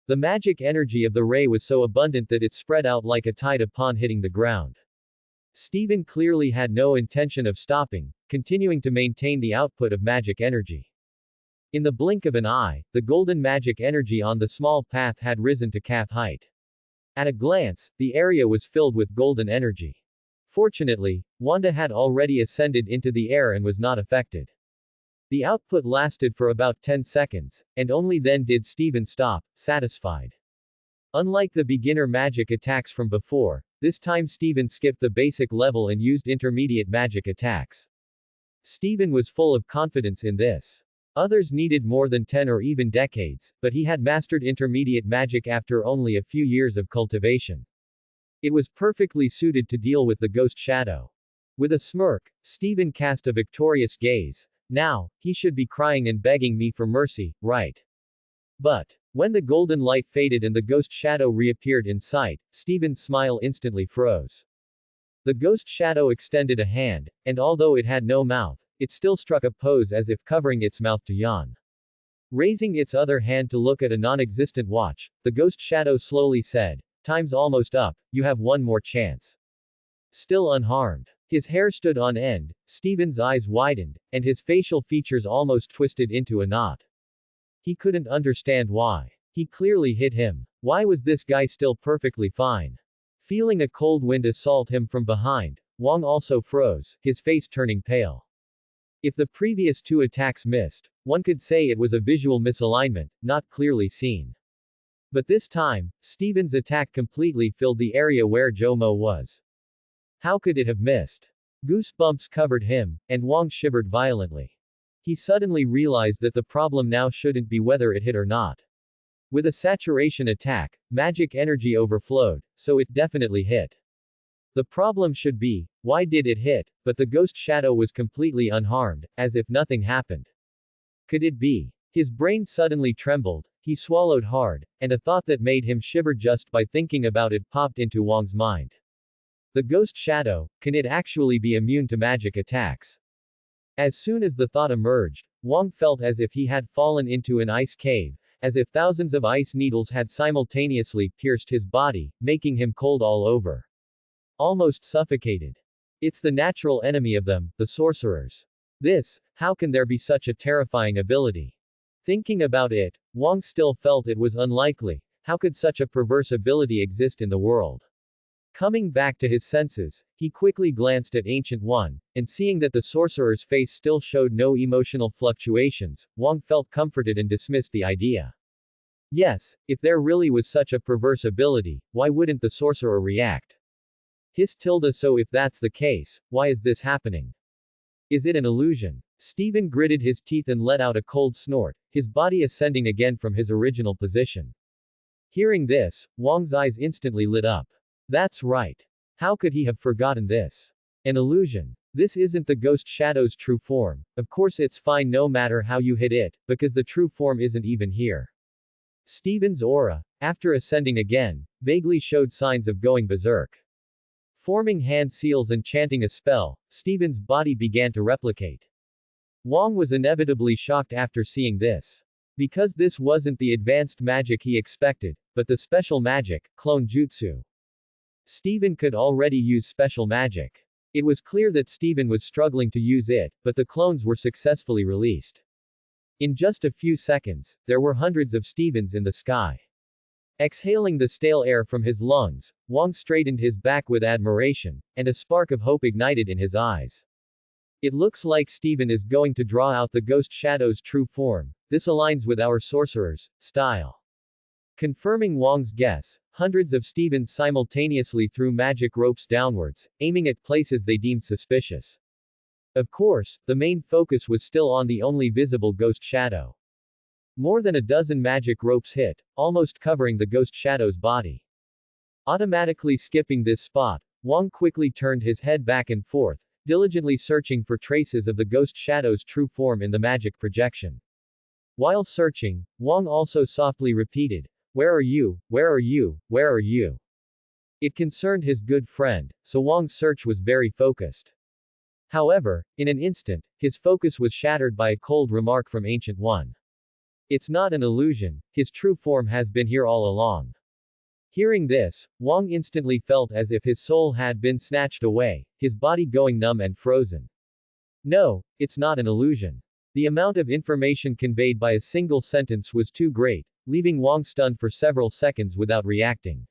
The magic energy of the ray was so abundant that it spread out like a tide upon hitting the ground. Steven clearly had no intention of stopping, continuing to maintain the output of magic energy. In the blink of an eye, the golden magic energy on the small path had risen to calf height. At a glance, the area was filled with golden energy. Fortunately, Wanda had already ascended into the air and was not affected. The output lasted for about 10 seconds, and only then did Steven stop, satisfied. Unlike the beginner magic attacks from before, this time Steven skipped the basic level and used intermediate magic attacks. Steven was full of confidence in this. Others needed more than 10 or even decades, but he had mastered intermediate magic after only a few years of cultivation. It was perfectly suited to deal with the ghost shadow. With a smirk, Steven cast a victorious gaze. Now, he should be crying and begging me for mercy, right? But, when the golden light faded and the ghost shadow reappeared in sight, Steven's smile instantly froze. The ghost shadow extended a hand, and although it had no mouth, it still struck a pose as if covering its mouth to yawn. Raising its other hand to look at a non-existent watch, the ghost shadow slowly said, "Time's almost up, you have 1 more chance." Still unharmed. His hair stood on end, Steven's eyes widened, and his facial features almost twisted into a knot. He couldn't understand why. He clearly hit him. Why was this guy still perfectly fine? Feeling a cold wind assault him from behind, Wang also froze, his face turning pale. If the previous 2 attacks missed, one could say it was a visual misalignment, not clearly seen. But this time, Steven's attack completely filled the area where Jomo was. How could it have missed? Goosebumps covered him, and Wang shivered violently. He suddenly realized that the problem now shouldn't be whether it hit or not. With a saturation attack, magic energy overflowed, so it definitely hit. The problem should be, why did it hit? But the ghost shadow was completely unharmed, as if nothing happened. Could it be? His brain suddenly trembled, he swallowed hard, and a thought that made him shiver just by thinking about it popped into Wang's mind. The ghost shadow, can it actually be immune to magic attacks? As soon as the thought emerged, Wang felt as if he had fallen into an ice cave, as if thousands of ice needles had simultaneously pierced his body, making him cold all over. Almost suffocated. It's the natural enemy of them, the sorcerers. How can there be such a terrifying ability? Thinking about it, Wang still felt it was unlikely. How could such a perverse ability exist in the world? Coming back to his senses, he quickly glanced at Ancient One, and seeing that the sorcerer's face still showed no emotional fluctuations, Wang felt comforted and dismissed the idea. Yes, if there really was such a perverse ability, why wouldn't the sorcerer react? So if that's the case, why is this happening? Is it an illusion? Stephen gritted his teeth and let out a cold snort, his body ascending again from his original position. Hearing this, Wang's eyes instantly lit up. That's right. How could he have forgotten this? An illusion. This isn't the ghost shadow's true form. Of course it's fine no matter how you hit it, because the true form isn't even here. Stephen's aura, after ascending again, vaguely showed signs of going berserk. Forming hand seals and chanting a spell, Stephen's body began to replicate. Wang was inevitably shocked after seeing this. Because this wasn't the advanced magic he expected, but the special magic, clone jutsu. Stephen could already use special magic. It was clear that Stephen was struggling to use it, but the clones were successfully released. In just a few seconds, there were hundreds of Stephens in the sky. Exhaling the stale air from his lungs, Wang straightened his back with admiration, and a spark of hope ignited in his eyes. It looks like Stephen is going to draw out the ghost shadow's true form. This aligns with our sorcerer's style. Confirming Wang's guess, hundreds of Stephens simultaneously threw magic ropes downwards, aiming at places they deemed suspicious. Of course, the main focus was still on the only visible ghost shadow. More than a dozen magic ropes hit, almost covering the ghost shadow's body. Automatically skipping this spot, Wang quickly turned his head back and forth, diligently searching for traces of the ghost shadow's true form in the magic projection. While searching, Wang also softly repeated, "Where are you? Where are you? Where are you?" It concerned his good friend, so Wang's search was very focused. However, in an instant, his focus was shattered by a cold remark from Ancient One. It's not an illusion, his true form has been here all along. Hearing this, Wang instantly felt as if his soul had been snatched away, his body going numb and frozen. No, it's not an illusion. The amount of information conveyed by a single sentence was too great, leaving Wang stunned for several seconds without reacting.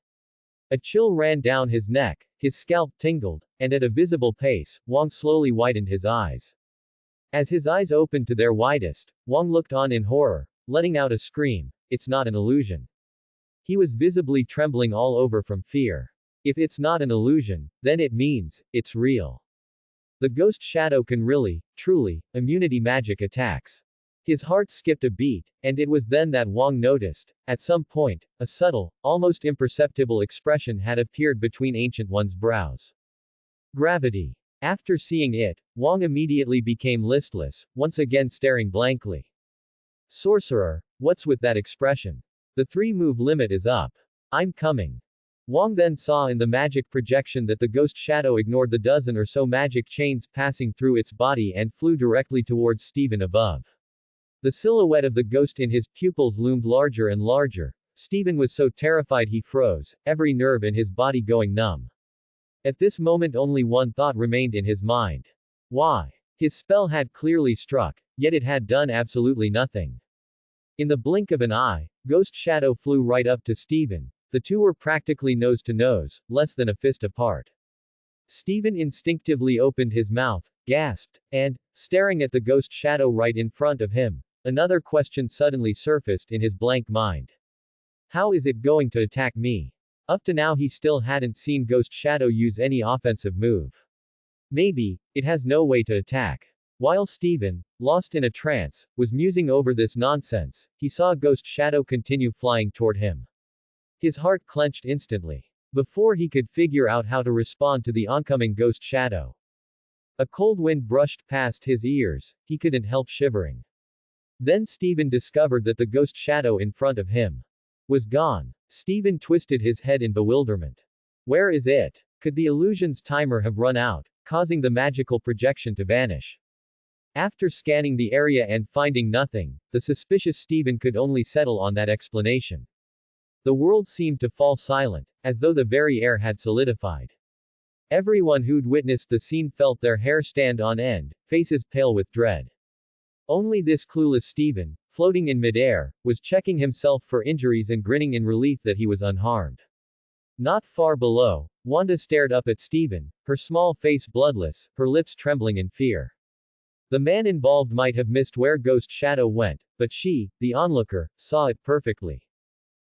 A chill ran down his neck, his scalp tingled, and at a visible pace, Wang slowly widened his eyes. As his eyes opened to their widest, Wang looked on in horror, letting out a scream. It's not an illusion. He was visibly trembling all over from fear. If it's not an illusion, then it means, it's real. The ghost shadow can really, truly, immunity magic attacks. His heart skipped a beat, and it was then that Wang noticed, at some point, a subtle, almost imperceptible expression had appeared between Ancient One's brows. Gravity. After seeing it, Wang immediately became listless, once again staring blankly. Sorcerer, what's with that expression? The 3-move limit is up. I'm coming. Wang then saw in the magic projection that the ghost shadow ignored the dozen or so magic chains passing through its body and flew directly towards Stephen above. The silhouette of the ghost in his pupils loomed larger and larger. Stephen was so terrified he froze, every nerve in his body going numb. At this moment only one thought remained in his mind. Why? His spell had clearly struck, yet it had done absolutely nothing. In the blink of an eye, Ghost Shadow flew right up to Stephen. The two were practically nose to nose, less than a fist apart. Stephen instinctively opened his mouth, gasped, and, staring at the Ghost Shadow right in front of him, another question suddenly surfaced in his blank mind. How is it going to attack me? Up to now he still hadn't seen Ghost Shadow use any offensive move. Maybe, it has no way to attack. While Stephen, lost in a trance, was musing over this nonsense, he saw Ghost Shadow continue flying toward him. His heart clenched instantly. before he could figure out how to respond to the oncoming ghost shadow. A cold wind brushed past his ears, he couldn't help shivering. Then Stephen discovered that the ghost shadow in front of him was gone. Stephen twisted his head in bewilderment. Where is it? Could the illusion's timer have run out, causing the magical projection to vanish? After scanning the area and finding nothing, the suspicious Stephen could only settle on that explanation. The world seemed to fall silent, as though the very air had solidified. Everyone who'd witnessed the scene felt their hair stand on end, faces pale with dread. Only this clueless Stephen, floating in midair, was checking himself for injuries and grinning in relief that he was unharmed. Not far below, Wanda stared up at Stephen, her small face bloodless, her lips trembling in fear. The man involved might have missed where Ghost Shadow went, but she, the onlooker, saw it perfectly.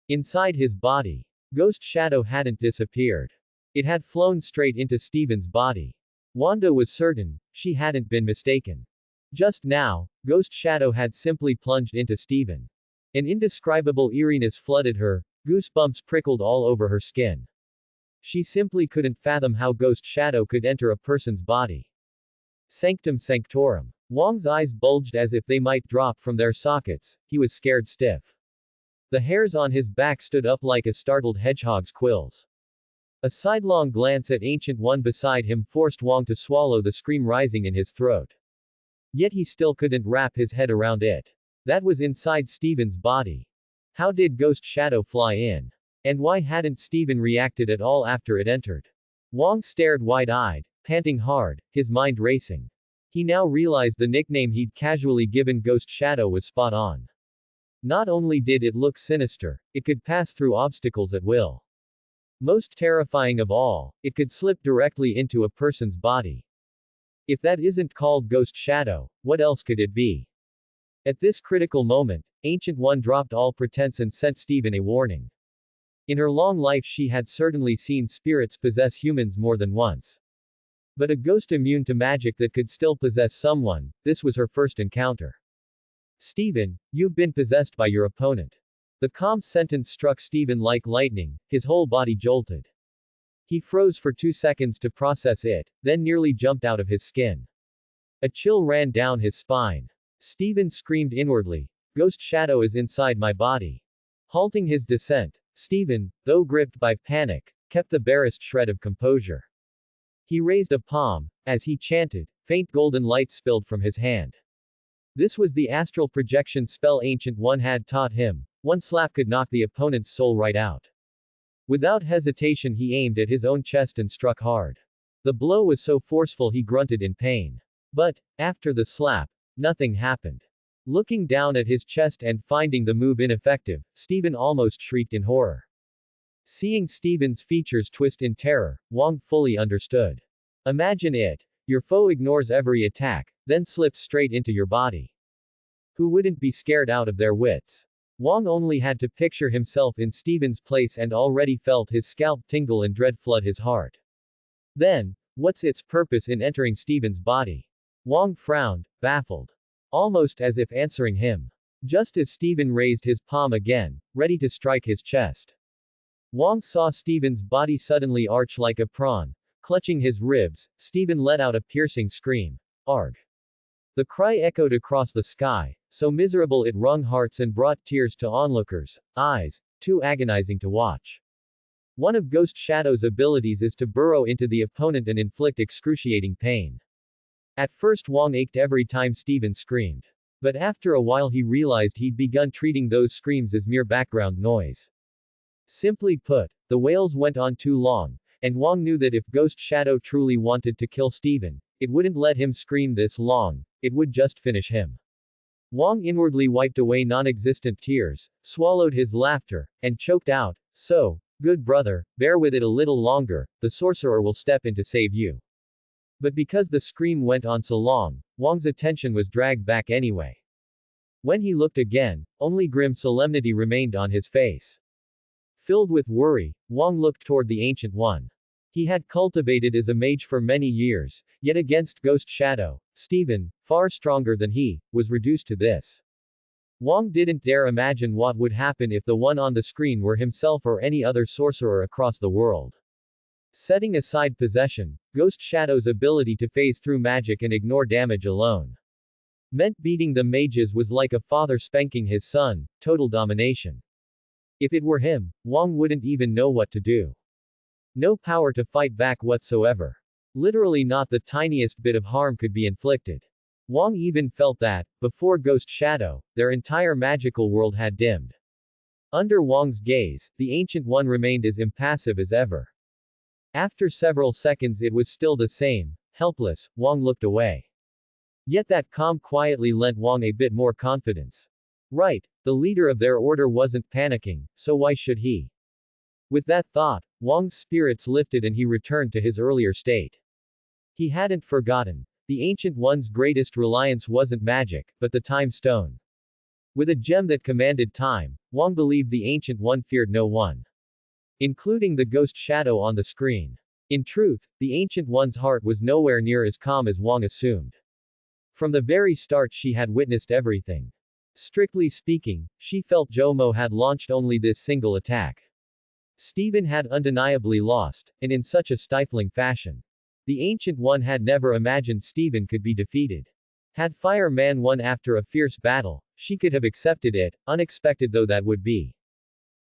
Inside his body, Ghost Shadow hadn't disappeared. It had flown straight into Stephen's body. Wanda was certain, she hadn't been mistaken. Just now, Ghost Shadow had simply plunged into Stephen. An indescribable eeriness flooded her, goosebumps prickled all over her skin. She simply couldn't fathom how Ghost Shadow could enter a person's body. Sanctum sanctorum. Wong's eyes bulged as if they might drop from their sockets, he was scared stiff. The hairs on his back stood up like a startled hedgehog's quills. A sidelong glance at Ancient One beside him forced Wong to swallow the scream rising in his throat. Yet he still couldn't wrap his head around it. That was inside Stephen's body. How did Ghost Shadow fly in? And why hadn't Stephen reacted at all after it entered? Wong stared wide-eyed, panting hard, his mind racing. He now realized the nickname he'd casually given Ghost Shadow was spot on. Not only did it look sinister, it could pass through obstacles at will. Most terrifying of all, it could slip directly into a person's body. If that isn't called Ghost Shadow, what else could it be? At this critical moment, Ancient One dropped all pretense and sent Stephen a warning. In her long life she had certainly seen spirits possess humans more than once. But a ghost immune to magic that could still possess someone, this was her first encounter. Stephen, you've been possessed by your opponent. The calm sentence struck Stephen like lightning, his whole body jolted. He froze for 2 seconds to process it, then nearly jumped out of his skin. A chill ran down his spine. Stephen screamed inwardly, Ghost Shadow is inside my body. Halting his descent, Stephen, though gripped by panic, kept the barest shred of composure. He raised a palm. As he chanted, faint golden light spilled from his hand. This was the astral projection spell Ancient One had taught him. One slap could knock the opponent's soul right out. Without hesitation he aimed at his own chest and struck hard. The blow was so forceful he grunted in pain. But, after the slap, nothing happened. Looking down at his chest and finding the move ineffective, Stephen almost shrieked in horror. Seeing Stephen's features twist in terror, Wong fully understood. Imagine it. Your foe ignores every attack, then slips straight into your body. Who wouldn't be scared out of their wits? Wong only had to picture himself in Stephen's place and already felt his scalp tingle and dread flood his heart. Then, what's its purpose in entering Stephen's body? Wong frowned, baffled. Almost as if answering him. Just as Stephen raised his palm again, ready to strike his chest. Wong saw Stephen's body suddenly arch like a prawn. Clutching his ribs, Stephen let out a piercing scream. Arg. The cry echoed across the sky, so miserable it wrung hearts and brought tears to onlookers' eyes, too agonizing to watch. One of Ghost Shadow's abilities is to burrow into the opponent and inflict excruciating pain. At first Wong ached every time Stephen screamed. But after a while he realized he'd begun treating those screams as mere background noise. Simply put, the wails went on too long, and Wong knew that if Ghost Shadow truly wanted to kill Stephen, it wouldn't let him scream this long, it would just finish him. Wong inwardly wiped away non-existent tears, swallowed his laughter, and choked out, so, good brother, bear with it a little longer, the sorcerer will step in to save you. But because the scream went on so long, Wong's attention was dragged back anyway. When he looked again, only grim solemnity remained on his face. Filled with worry, Wong looked toward the Ancient One. He had cultivated as a mage for many years, yet against Ghost Shadow, Stephen, far stronger than he, was reduced to this. Wang didn't dare imagine what would happen if the one on the screen were himself or any other sorcerer across the world. Setting aside possession, Ghost Shadow's ability to phase through magic and ignore damage alone meant beating the mages was like a father spanking his son, total domination. If it were him, Wang wouldn't even know what to do. No power to fight back whatsoever. Literally not the tiniest bit of harm could be inflicted. Wang even felt that, before Ghost Shadow, their entire magical world had dimmed. Under Wang's gaze, the Ancient One remained as impassive as ever. After several seconds it was still the same, helpless. Wang looked away. Yet that calm quietly lent Wang a bit more confidence. Right, the leader of their order wasn't panicking, so why should he? With that thought, Wang's spirits lifted and he returned to his earlier state. He hadn't forgotten. The Ancient One's greatest reliance wasn't magic, but the Time Stone. With a gem that commanded time, Wang believed the Ancient One feared no one, including the Ghost Shadow on the screen. In truth, the Ancient One's heart was nowhere near as calm as Wang assumed. From the very start she had witnessed everything. Strictly speaking, she felt Jomo had launched only this single attack. Stephen had undeniably lost, and in such a stifling fashion. The Ancient One had never imagined Stephen could be defeated. Had Fire Man won after a fierce battle, she could have accepted it, unexpected though that would be.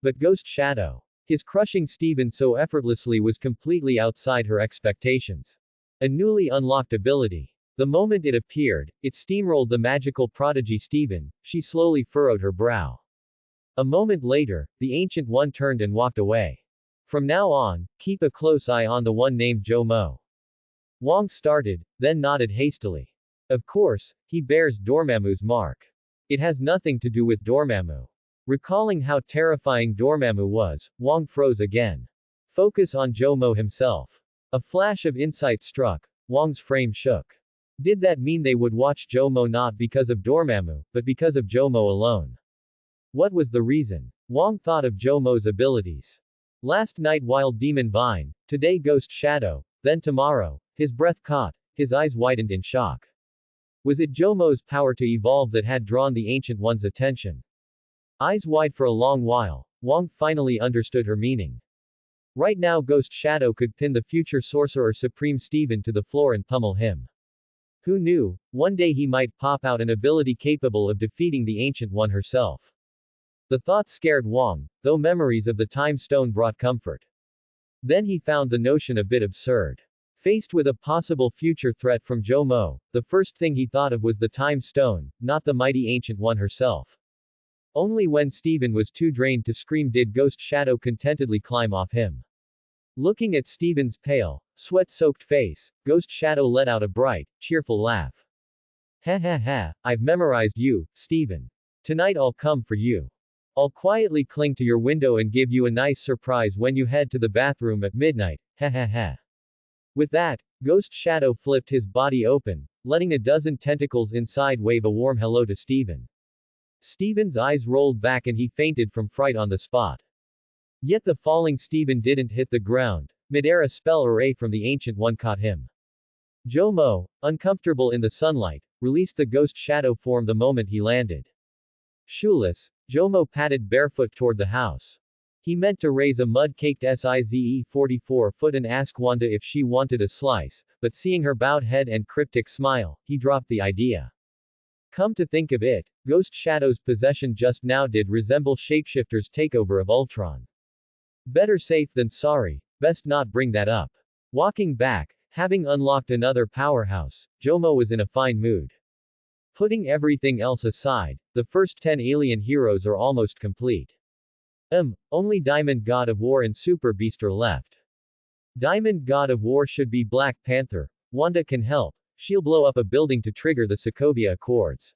But Ghost Shadow, his crushing Stephen so effortlessly, was completely outside her expectations. A newly unlocked ability. The moment it appeared, it steamrolled the magical prodigy Stephen. She slowly furrowed her brow. A moment later, the Ancient One turned and walked away. From now on, keep a close eye on the one named Jomo. Wang started, then nodded hastily. Of course, he bears Dormammu's mark. It has nothing to do with Dormammu. Recalling how terrifying Dormammu was, Wang froze again. Focus on Jomo himself. A flash of insight struck. Wang's frame shook. Did that mean they would watch Jomo not because of Dormammu, but because of Jomo alone? What was the reason? Wang thought of Jomo's abilities. Last night Wild Demon Vine, today Ghost Shadow, then tomorrow. His breath caught, his eyes widened in shock. Was it Jomo's power to evolve that had drawn the Ancient One's attention? Eyes wide for a long while, Wang finally understood her meaning. Right now Ghost Shadow could pin the future Sorcerer Supreme Stephen to the floor and pummel him. Who knew, one day he might pop out an ability capable of defeating the Ancient One herself. The thought scared Wang, though memories of the Time Stone brought comfort. Then he found the notion a bit absurd. Faced with a possible future threat from Jomo, the first thing he thought of was the Time Stone, not the mighty Ancient One herself. Only when Stephen was too drained to scream did Ghost Shadow contentedly climb off him. Looking at Stephen's pale, sweat-soaked face, Ghost Shadow let out a bright, cheerful laugh. Ha ha ha, I've memorized you, Stephen. Tonight I'll come for you. I'll quietly cling to your window and give you a nice surprise when you head to the bathroom at midnight, ha ha ha. With that, Ghost Shadow flipped his body open, letting a dozen tentacles inside wave a warm hello to Stephen. Stephen's eyes rolled back and he fainted from fright on the spot. Yet the falling Stephen didn't hit the ground. Mid-air a spell array from the Ancient One caught him. Jomo, uncomfortable in the sunlight, released the Ghost Shadow form the moment he landed. Shoeless, Jomo padded barefoot toward the house. He meant to raise a mud-caked Size 44 foot and ask Wanda if she wanted a slice, but seeing her bowed head and cryptic smile, he dropped the idea. Come to think of it, Ghost Shadow's possession just now did resemble Shapeshifter's takeover of Ultron. Better safe than sorry, best not bring that up. Walking back, having unlocked another powerhouse, Jomo was in a fine mood. Putting everything else aside, the first 10 alien heroes are almost complete. Only Diamond God of War and Super Beast are left. Diamond God of War should be Black Panther. Wanda can help. She'll blow up a building to trigger the Sokovia Accords.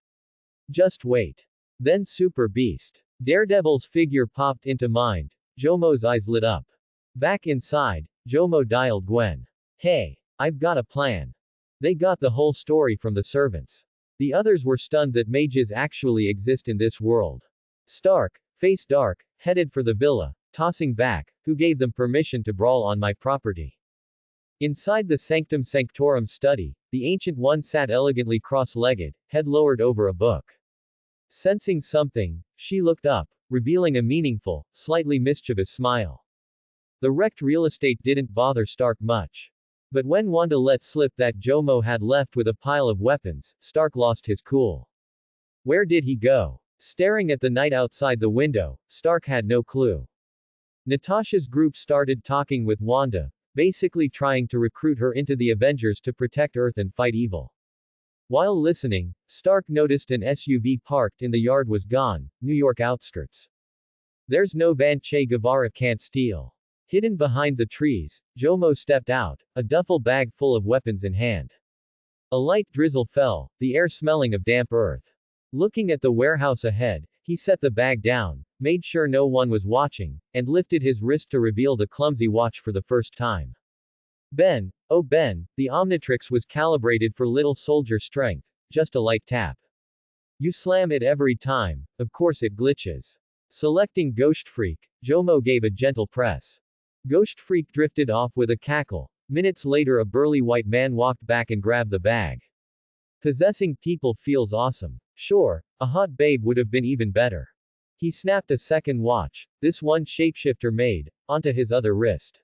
Just wait. Then Super Beast. Daredevil's figure popped into mind. Jomo's eyes lit up. Back inside, Jomo dialed Gwen. Hey, I've got a plan. They got the whole story from the servants. The others were stunned that mages actually exist in this world. Stark, face dark, headed for the villa, tossing back, who gave them permission to brawl on my property. Inside the Sanctum Sanctorum study, the Ancient One sat elegantly cross-legged, head lowered over a book. Sensing something, she looked up, revealing a meaningful, slightly mischievous smile. The wrecked real estate didn't bother Stark much. But when Wanda let slip that Jomo had left with a pile of weapons, Stark lost his cool. Where did he go? Staring at the night outside the window, Stark had no clue. Natasha's group started talking with Wanda, basically trying to recruit her into the Avengers to protect Earth and fight evil. While listening, Stark noticed an SUV parked in the yard was gone, New York outskirts. There's no van Che Guevara can't steal. Hidden behind the trees, Jomo stepped out, a duffel bag full of weapons in hand. A light drizzle fell, the air smelling of damp earth. Looking at the warehouse ahead, he set the bag down, made sure no one was watching, and lifted his wrist to reveal the clumsy watch for the first time. Ben, oh Ben, the Omnitrix was calibrated for little soldier strength, just a light tap. You slam it every time, of course it glitches. Selecting Ghost Freak, Jomo gave a gentle press. Ghost Freak drifted off with a cackle. Minutes later a burly white man walked back and grabbed the bag. Possessing people feels awesome. Sure, a hot babe would have been even better. He snapped a second watch, this one shapeshifter made, onto his other wrist.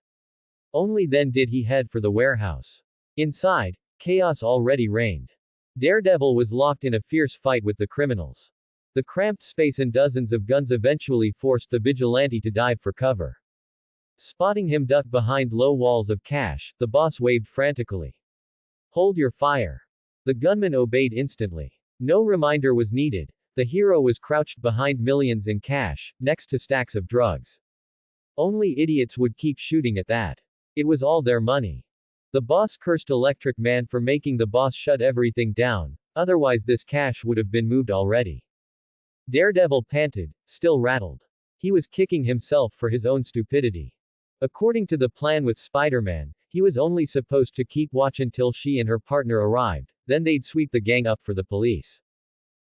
Only then did he head for the warehouse. Inside, chaos already reigned. Daredevil was locked in a fierce fight with the criminals. The cramped space and dozens of guns eventually forced the vigilante to dive for cover. Spotting him duck behind low walls of cash, the boss waved frantically. Hold your fire. The gunman obeyed instantly. No reminder was needed. The hero was crouched behind millions in cash, next to stacks of drugs. Only idiots would keep shooting at that. It was all their money. The boss cursed Electric Man for making the boss shut everything down, otherwise this cash would have been moved already. Daredevil panted, still rattled. He was kicking himself for his own stupidity. According to the plan with Spider-Man, he was only supposed to keep watch until she and her partner arrived, then they'd sweep the gang up for the police.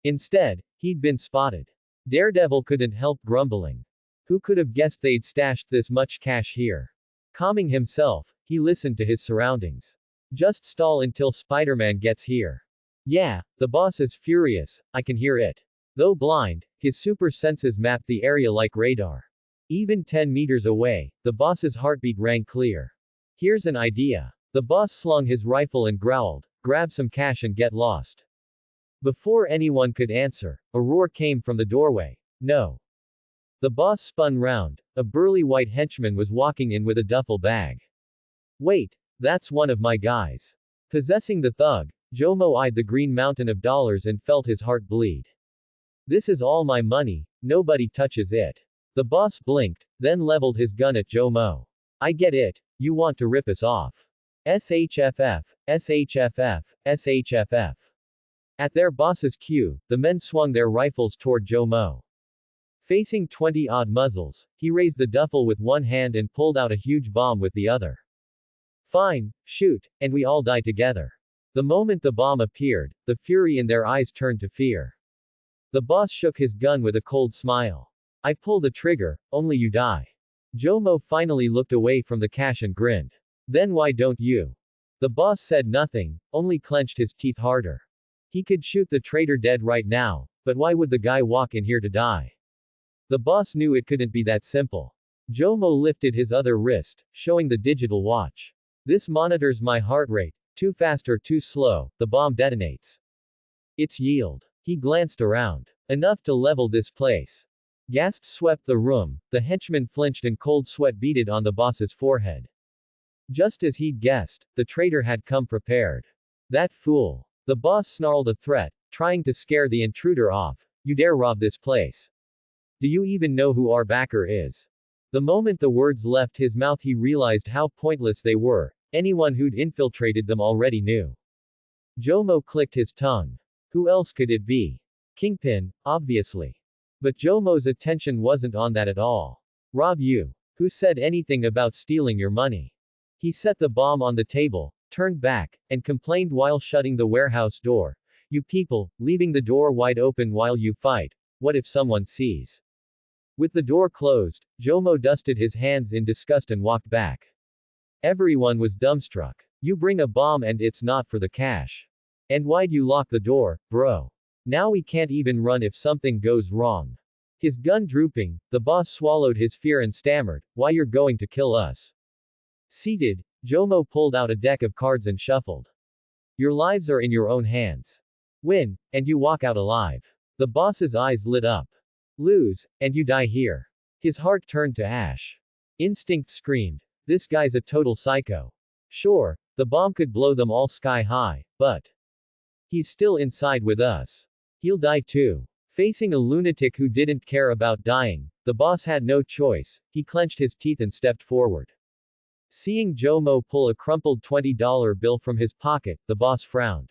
Instead, he'd been spotted. Daredevil couldn't help grumbling. Who could have guessed they'd stashed this much cash here? Calming himself, he listened to his surroundings. Just stall until Spider-Man gets here. Yeah, the boss is furious, I can hear it. Though blind, his super senses mapped the area like radar. Even 10 meters away, the boss's heartbeat rang clear. Here's an idea. The boss slung his rifle and growled, grab some cash and get lost. Before anyone could answer, a roar came from the doorway. No. The boss spun round. A burly white henchman was walking in with a duffel bag. Wait, that's one of my guys. Possessing the thug, Jomo eyed the green mountain of dollars and felt his heart bleed. This is all my money, nobody touches it. The boss blinked, then leveled his gun at Jomo. I get it, you want to rip us off. SHFF, SHFF, SHFF. At their boss's cue, the men swung their rifles toward Jomo. Facing 20-odd muzzles, he raised the duffel with one hand and pulled out a huge bomb with the other. Fine, shoot, and we all die together. The moment the bomb appeared, the fury in their eyes turned to fear. The boss shook his gun with a cold smile. I pull the trigger, only you die. Jomo finally looked away from the cash and grinned. Then why don't you? The boss said nothing, only clenched his teeth harder. He could shoot the traitor dead right now, but why would the guy walk in here to die? The boss knew it couldn't be that simple. Jomo lifted his other wrist, showing the digital watch. This monitors my heart rate, too fast or too slow, the bomb detonates. Its yield. He glanced around. Enough to level this place. Gasps swept the room, the henchman flinched and cold sweat beaded on the boss's forehead. Just as he'd guessed, the traitor had come prepared. That fool. The boss snarled a threat, trying to scare the intruder off. You dare rob this place. Do you even know who our backer is? The moment the words left his mouth he realized how pointless they were. Anyone who'd infiltrated them already knew. Jomo clicked his tongue. Who else could it be? Kingpin, obviously. But Jomo's attention wasn't on that at all. Rob you. Who said anything about stealing your money? He set the bomb on the table, turned back, and complained while shutting the warehouse door. You people, leaving the door wide open while you fight. What if someone sees? With the door closed, Jomo dusted his hands in disgust and walked back. Everyone was dumbstruck. You bring a bomb and it's not for the cash. And why'd you lock the door, bro? Now we can't even run if something goes wrong. His gun drooping, the boss swallowed his fear and stammered, "Why you're going to kill us?" Seated, Jomo pulled out a deck of cards and shuffled. "Your lives are in your own hands. Win, and you walk out alive." The boss's eyes lit up. "Lose, and you die here." His heart turned to ash. Instinct screamed, "This guy's a total psycho. Sure, the bomb could blow them all sky high, but he's still inside with us. He'll die too." Facing a lunatic who didn't care about dying, the boss had no choice. He clenched his teeth and stepped forward. Seeing Jomo pull a crumpled $20 bill from his pocket, the boss frowned.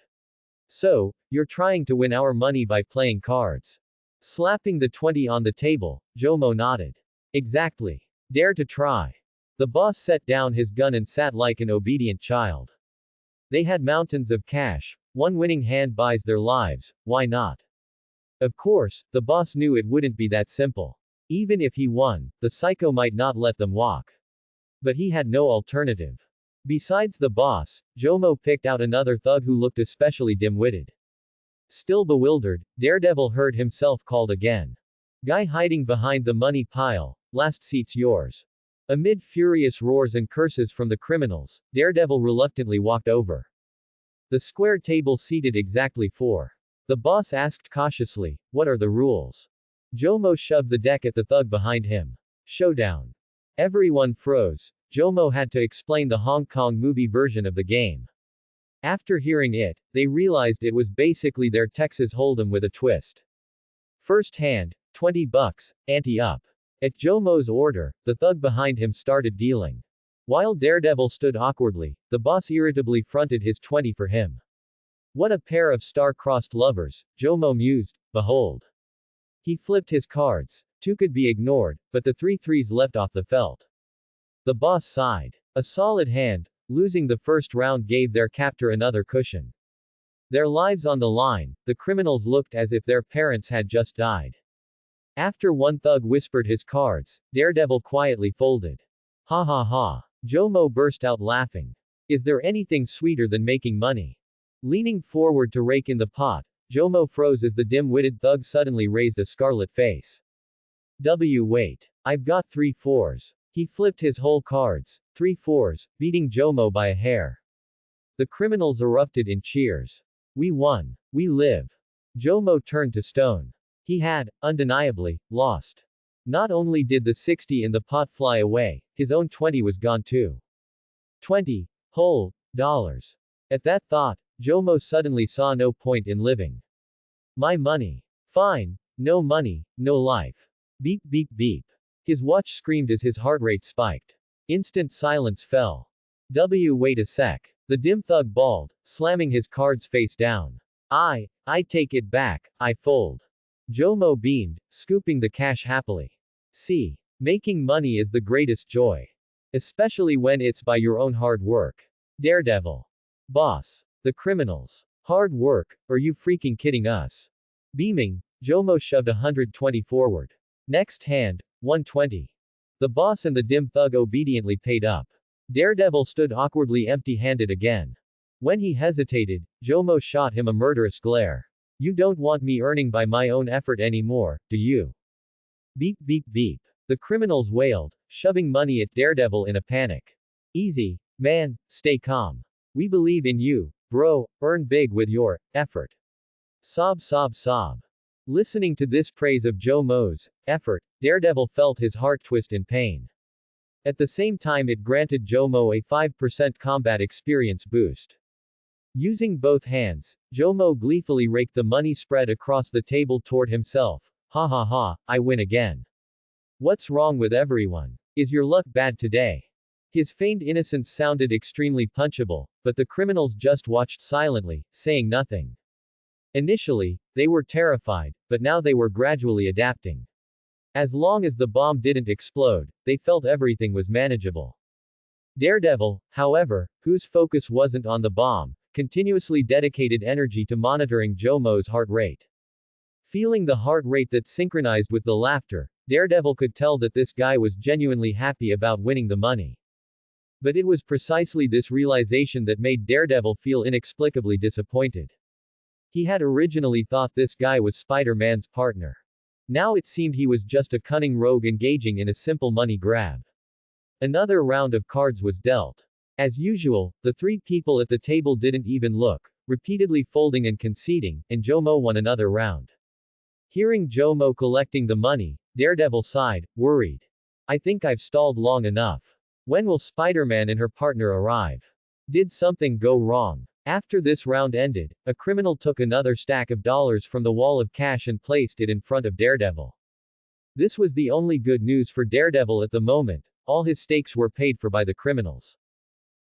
"So, you're trying to win our money by playing cards?" Slapping the 20 on the table, Jomo nodded. "Exactly. Dare to try." The boss set down his gun and sat like an obedient child. They had mountains of cash. One winning hand buys their lives, why not? Of course, the boss knew it wouldn't be that simple. Even if he won, the psycho might not let them walk. But he had no alternative. Besides the boss, Jomo picked out another thug who looked especially dim-witted. Still bewildered, Daredevil heard himself called again. "Guy hiding behind the money pile, last seat's yours." Amid furious roars and curses from the criminals, Daredevil reluctantly walked over. The square table seated exactly 4. The boss asked cautiously, "What are the rules?" Jomo shoved the deck at the thug behind him. "Showdown." Everyone froze. Jomo had to explain the Hong Kong movie version of the game. After hearing it, they realized it was basically their Texas Hold'em with a twist. First hand, $20, ante up. At Jomo's order, the thug behind him started dealing. While Daredevil stood awkwardly, the boss irritably fronted his 20 for him. What a pair of star-crossed lovers, Jomo mused, behold. He flipped his cards. 2 could be ignored, but the 3 threes leapt off the felt. The boss sighed. A solid hand, losing the first round gave their captor another cushion. Their lives on the line, the criminals looked as if their parents had just died. After one thug whispered his cards, Daredevil quietly folded. "Ha ha ha." Jomo burst out laughing. "Is there anything sweeter than making money?" Leaning forward to rake in the pot, Jomo froze as the dim-witted thug suddenly raised a scarlet face. Wait. I've got 3 fours. He flipped his whole cards, 3 fours, beating Jomo by a hair. The criminals erupted in cheers. "We won. We live." Jomo turned to stone. He had, undeniably, lost. Not only did the 60 in the pot fly away, his own 20 was gone too. 20 whole dollars. At that thought, Jomo suddenly saw no point in living. My money. Fine. No money, no life. Beep beep beep. His watch screamed as his heart rate spiked. Instant silence fell. Wait a sec. The dim thug bawled, slamming his cards face down. I take it back, I fold. Jomo beamed, scooping the cash happily. See, making money is the greatest joy. Especially when it's by your own hard work. Daredevil. Boss. The criminals. Hard work, or you freaking kidding us? Beaming, Jomo shoved 120 forward. Next hand, 120. The boss and the dim thug obediently paid up. Daredevil stood awkwardly empty-handed again. When he hesitated, Jomo shot him a murderous glare. You don't want me earning by my own effort anymore, do you? Beep beep beep. The criminals wailed, shoving money at Daredevil in a panic. Easy, man, stay calm. We believe in you, bro, earn big with your effort. Sob sob sob. Listening to this praise of Jomo's effort, Daredevil felt his heart twist in pain. At the same time it granted Jomo a 5% combat experience boost. Using both hands, Jomo gleefully raked the money spread across the table toward himself. Ha ha ha, I win again. What's wrong with everyone? Is your luck bad today? His feigned innocence sounded extremely punchable, but the criminals just watched silently, saying nothing. Initially, they were terrified, but now they were gradually adapting. As long as the bomb didn't explode, they felt everything was manageable. Daredevil, however, whose focus wasn't on the bomb, continuously dedicated energy to monitoring Jomo's heart rate. Feeling the heart rate that synchronized with the laughter, Daredevil could tell that this guy was genuinely happy about winning the money. But it was precisely this realization that made Daredevil feel inexplicably disappointed. He had originally thought this guy was Spider-Man's partner. Now it seemed he was just a cunning rogue engaging in a simple money grab. Another round of cards was dealt. As usual, the three people at the table didn't even look, repeatedly folding and conceding, and Jomo won another round. Hearing Jomo collecting the money, Daredevil sighed, worried. I think I've stalled long enough. When will Spider-Man and her partner arrive? Did something go wrong? After this round ended, a criminal took another stack of dollars from the wall of cash and placed it in front of Daredevil. This was the only good news for Daredevil at the moment. All his stakes were paid for by the criminals.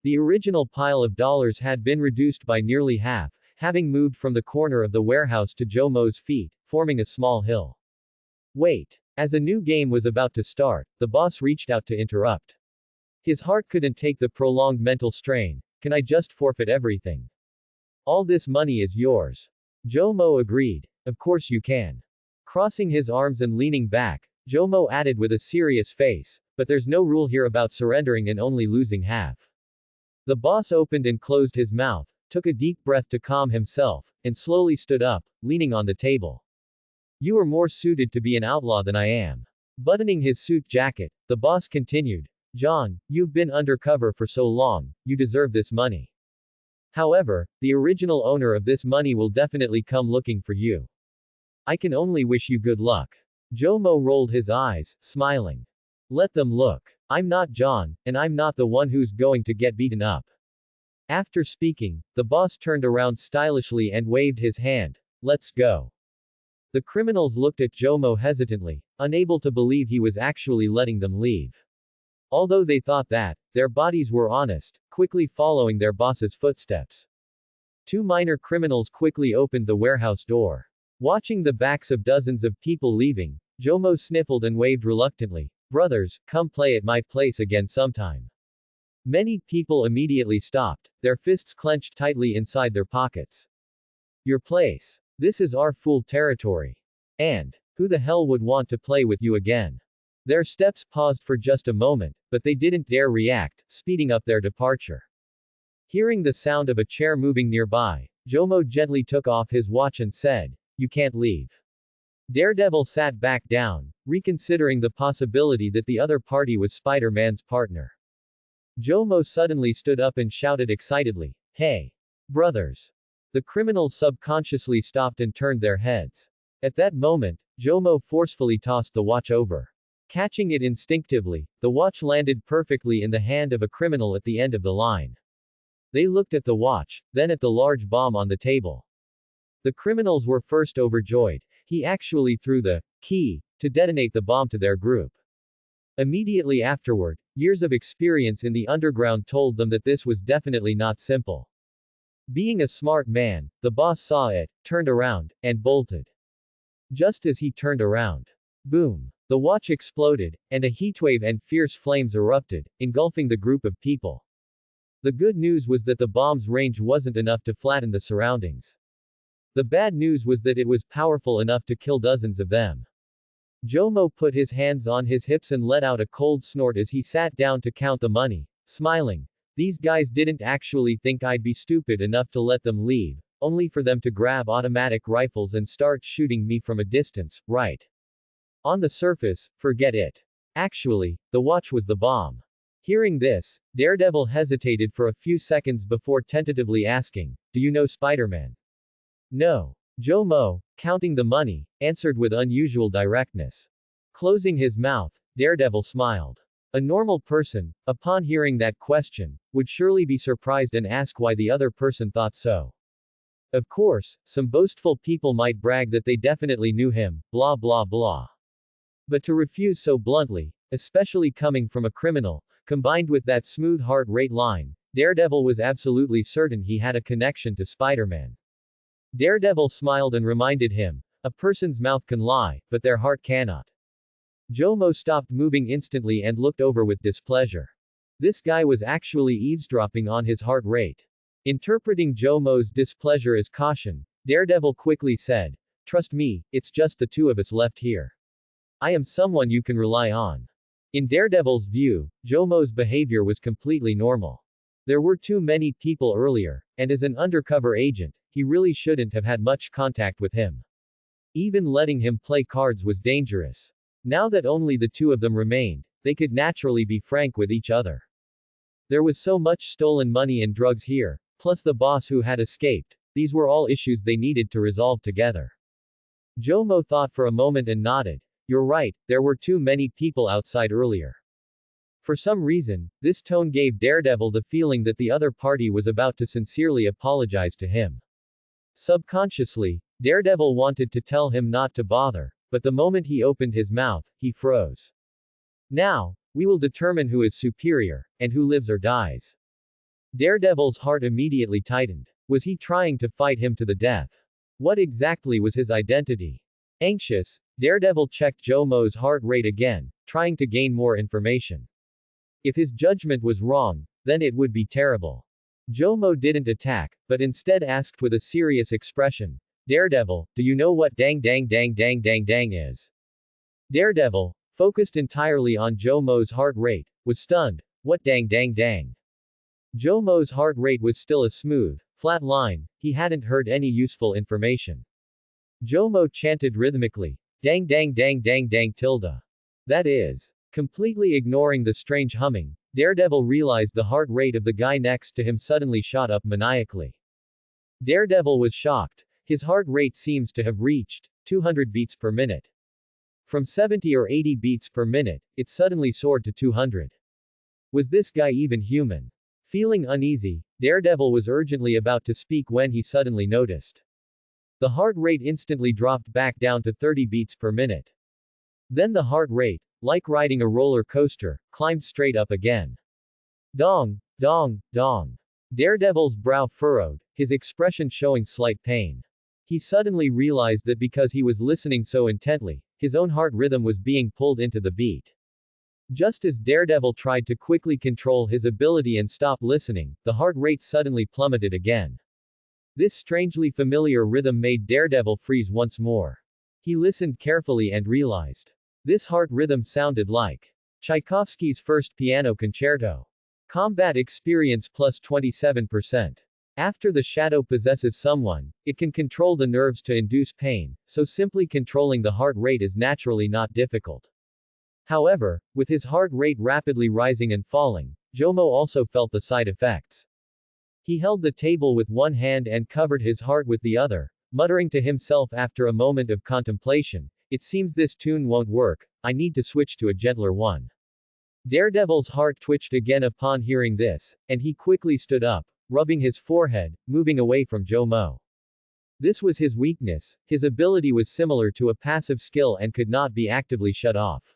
The original pile of dollars had been reduced by nearly half, having moved from the corner of the warehouse to Jomo's feet, forming a small hill. Wait. As a new game was about to start, the boss reached out to interrupt. His heart couldn't take the prolonged mental strain. Can I just forfeit everything? All this money is yours. Jomo agreed. Of course you can. Crossing his arms and leaning back, Jomo added with a serious face, but there's no rule here about surrendering and only losing half. The boss opened and closed his mouth, took a deep breath to calm himself, and slowly stood up, leaning on the table. You are more suited to be an outlaw than I am. Buttoning his suit jacket, the boss continued, John, you've been undercover for so long, you deserve this money. However, the original owner of this money will definitely come looking for you. I can only wish you good luck. Jomo rolled his eyes, smiling. Let them look. I'm not John, and I'm not the one who's going to get beaten up. After speaking, the boss turned around stylishly and waved his hand. Let's go. The criminals looked at Jomo hesitantly, unable to believe he was actually letting them leave. Although they thought that, their bodies were honest, quickly following their boss's footsteps. Two minor criminals quickly opened the warehouse door. Watching the backs of dozens of people leaving, Jomo sniffled and waved reluctantly. Brothers, come play at my place again sometime. Many people immediately stopped, their fists clenched tightly inside their pockets. Your place. This is our fool territory. And, who the hell would want to play with you again? Their steps paused for just a moment, but they didn't dare react, speeding up their departure. Hearing the sound of a chair moving nearby, Jomo gently took off his watch and said, You can't leave. Daredevil sat back down, reconsidering the possibility that the other party was Spider-Man's partner. Jomo suddenly stood up and shouted excitedly, Hey! Brothers! The criminals subconsciously stopped and turned their heads. At that moment, Jomo forcefully tossed the watch over. Catching it instinctively, the watch landed perfectly in the hand of a criminal at the end of the line. They looked at the watch, then at the large bomb on the table. The criminals were first overjoyed. He actually threw the key to detonate the bomb to their group. Immediately afterward, years of experience in the underground told them that this was definitely not simple. Being a smart man, the boss saw it, turned around, and bolted. Just as he turned around, boom! The watch exploded, and a heatwave and fierce flames erupted, engulfing the group of people. The good news was that the bomb's range wasn't enough to flatten the surroundings. The bad news was that it was powerful enough to kill dozens of them. Jomo put his hands on his hips and let out a cold snort as he sat down to count the money, smiling. These guys didn't actually think I'd be stupid enough to let them leave, only for them to grab automatic rifles and start shooting me from a distance, right? On the surface, forget it. Actually, the watch was the bomb. Hearing this, Daredevil hesitated for a few seconds before tentatively asking, Do you know Spider-Man? No. Jomo, counting the money, answered with unusual directness. Closing his mouth, Daredevil smiled. A normal person, upon hearing that question, would surely be surprised and ask why the other person thought so. Of course, some boastful people might brag that they definitely knew him, blah blah blah. But to refuse so bluntly, especially coming from a criminal, combined with that smooth heart rate line, Daredevil was absolutely certain he had a connection to Spider-Man. Daredevil smiled and reminded him, a person's mouth can lie, but their heart cannot. Jomo stopped moving instantly and looked over with displeasure. This guy was actually eavesdropping on his heart rate. Interpreting Jomo's displeasure as caution, Daredevil quickly said, Trust me, it's just the two of us left here. I am someone you can rely on. In Daredevil's view, Jomo's behavior was completely normal. There were too many people earlier, and as an undercover agent, he really shouldn't have had much contact with him. Even letting him play cards was dangerous. Now that only the two of them remained, they could naturally be frank with each other. There was so much stolen money and drugs here, plus the boss who had escaped. These were all issues they needed to resolve together. Jomo thought for a moment and nodded. You're right, there were too many people outside earlier. For some reason, this tone gave Daredevil the feeling that the other party was about to sincerely apologize to him. Subconsciously, Daredevil wanted to tell him not to bother, but the moment he opened his mouth, he froze. Now, we will determine who is superior, and who lives or dies. Daredevil's heart immediately tightened. Was he trying to fight him to the death? What exactly was his identity? Anxious, Daredevil checked Jomo's heart rate again, trying to gain more information. If his judgment was wrong, then it would be terrible. Jomo didn't attack, but instead asked with a serious expression, Daredevil, do you know what dang dang dang dang dang dang is? Daredevil, focused entirely on Jomo's heart rate, was stunned. What dang dang dang? Jomo's heart rate was still a smooth, flat line, he hadn't heard any useful information. Jomo chanted rhythmically, dang dang dang dang dang tilde. That is. Completely ignoring the strange humming, Daredevil realized the heart rate of the guy next to him suddenly shot up maniacally. Daredevil was shocked. His heart rate seems to have reached 200 beats per minute. From 70 or 80 beats per minute, it suddenly soared to 200. Was this guy even human? Feeling uneasy, Daredevil was urgently about to speak when he suddenly noticed. The heart rate instantly dropped back down to 30 beats per minute. Then the heart rate, like riding a roller coaster, climbed straight up again. Dong, dong, dong. Daredevil's brow furrowed, his expression showing slight pain. He suddenly realized that because he was listening so intently, his own heart rhythm was being pulled into the beat. Just as Daredevil tried to quickly control his ability and stop listening, the heart rate suddenly plummeted again. This strangely familiar rhythm made Daredevil freeze once more. He listened carefully and realized. This heart rhythm sounded like Tchaikovsky's first piano concerto. Combat experience plus 27%. After the shadow possesses someone, it can control the nerves to induce pain, so simply controlling the heart rate is naturally not difficult. However, with his heart rate rapidly rising and falling, Jomo also felt the side effects. He held the table with one hand and covered his heart with the other, muttering to himself after a moment of contemplation, it seems this tune won't work, I need to switch to a gentler one. Daredevil's heart twitched again upon hearing this, and he quickly stood up, rubbing his forehead, moving away from Jomo. This was his weakness, his ability was similar to a passive skill and could not be actively shut off.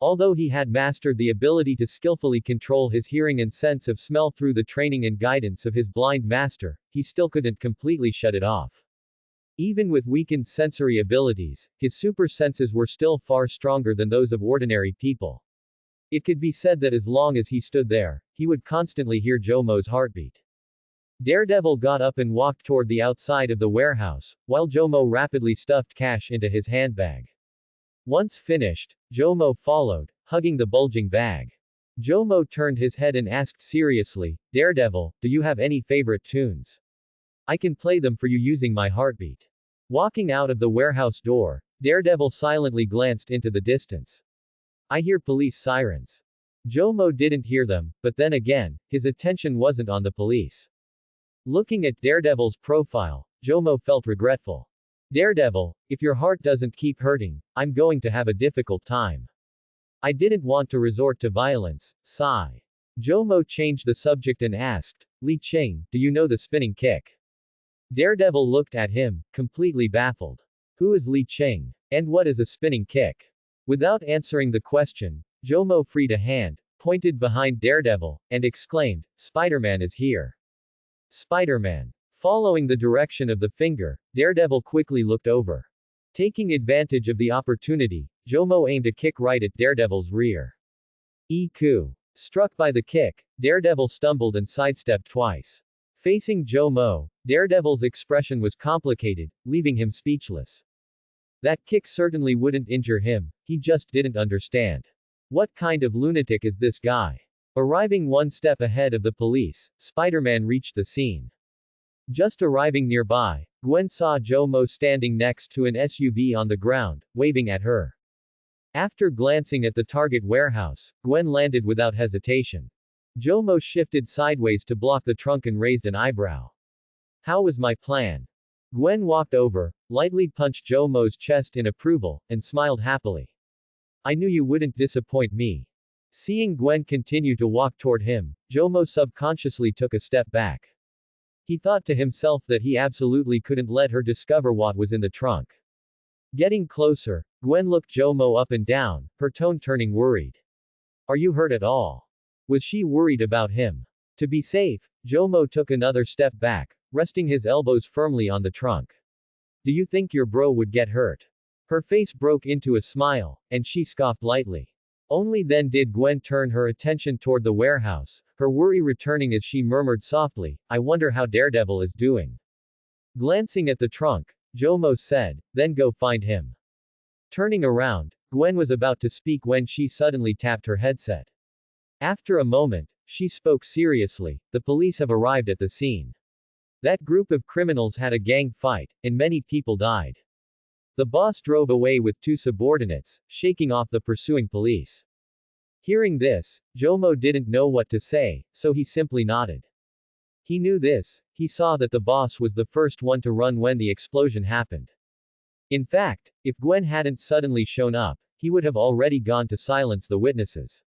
Although he had mastered the ability to skillfully control his hearing and sense of smell through the training and guidance of his blind master, he still couldn't completely shut it off. Even with weakened sensory abilities, his super senses were still far stronger than those of ordinary people. It could be said that as long as he stood there, he would constantly hear Jomo's heartbeat. Daredevil got up and walked toward the outside of the warehouse, while Jomo rapidly stuffed cash into his handbag. Once finished, Jomo followed, hugging the bulging bag. Jomo turned his head and asked seriously, Daredevil, do you have any favorite tunes? I can play them for you using my heartbeat. Walking out of the warehouse door, Daredevil silently glanced into the distance. I hear police sirens. Jomo didn't hear them, but then again, his attention wasn't on the police. Looking at Daredevil's profile, Jomo felt regretful. Daredevil, if your heart doesn't keep hurting, I'm going to have a difficult time. I didn't want to resort to violence, sigh. Jomo changed the subject and asked, Li Qing, do you know the spinning kick? Daredevil looked at him, completely baffled. Who is Li Qing? And what is a spinning kick? Without answering the question, Jomo freed a hand, pointed behind Daredevil, and exclaimed, Spider-Man is here. Spider-Man. Following the direction of the finger, Daredevil quickly looked over. Taking advantage of the opportunity, Jomo aimed a kick right at Daredevil's rear. Eku. Struck by the kick, Daredevil stumbled and sidestepped twice. Facing Jomo, Daredevil's expression was complicated, leaving him speechless. That kick certainly wouldn't injure him, he just didn't understand. What kind of lunatic is this guy? Arriving one step ahead of the police, Spider-Man reached the scene. Just arriving nearby, Gwen saw Jomo standing next to an SUV on the ground, waving at her. After glancing at the target warehouse, Gwen landed without hesitation. Jomo shifted sideways to block the trunk and raised an eyebrow. How was my plan? Gwen walked over, lightly punched Jomo's chest in approval, and smiled happily. I knew you wouldn't disappoint me. Seeing Gwen continue to walk toward him, Jomo subconsciously took a step back. He thought to himself that he absolutely couldn't let her discover what was in the trunk. Getting closer, Gwen looked Jomo up and down, her tone turning worried. Are you hurt at all? Was she worried about him? To be safe, Jomo took another step back, resting his elbows firmly on the trunk. Do you think your bro would get hurt? Her face broke into a smile, and she scoffed lightly. Only then did Gwen turn her attention toward the warehouse, her worry returning as she murmured softly, I wonder how Daredevil is doing. Glancing at the trunk, Jomo said, then go find him. Turning around, Gwen was about to speak when she suddenly tapped her headset. After a moment, she spoke seriously, the police have arrived at the scene. That group of criminals had a gang fight, and many people died. The boss drove away with two subordinates, shaking off the pursuing police. Hearing this, Jomo didn't know what to say, so he simply nodded. He knew this, he saw that the boss was the first one to run when the explosion happened. In fact, if Gwen hadn't suddenly shown up, he would have already gone to silence the witnesses.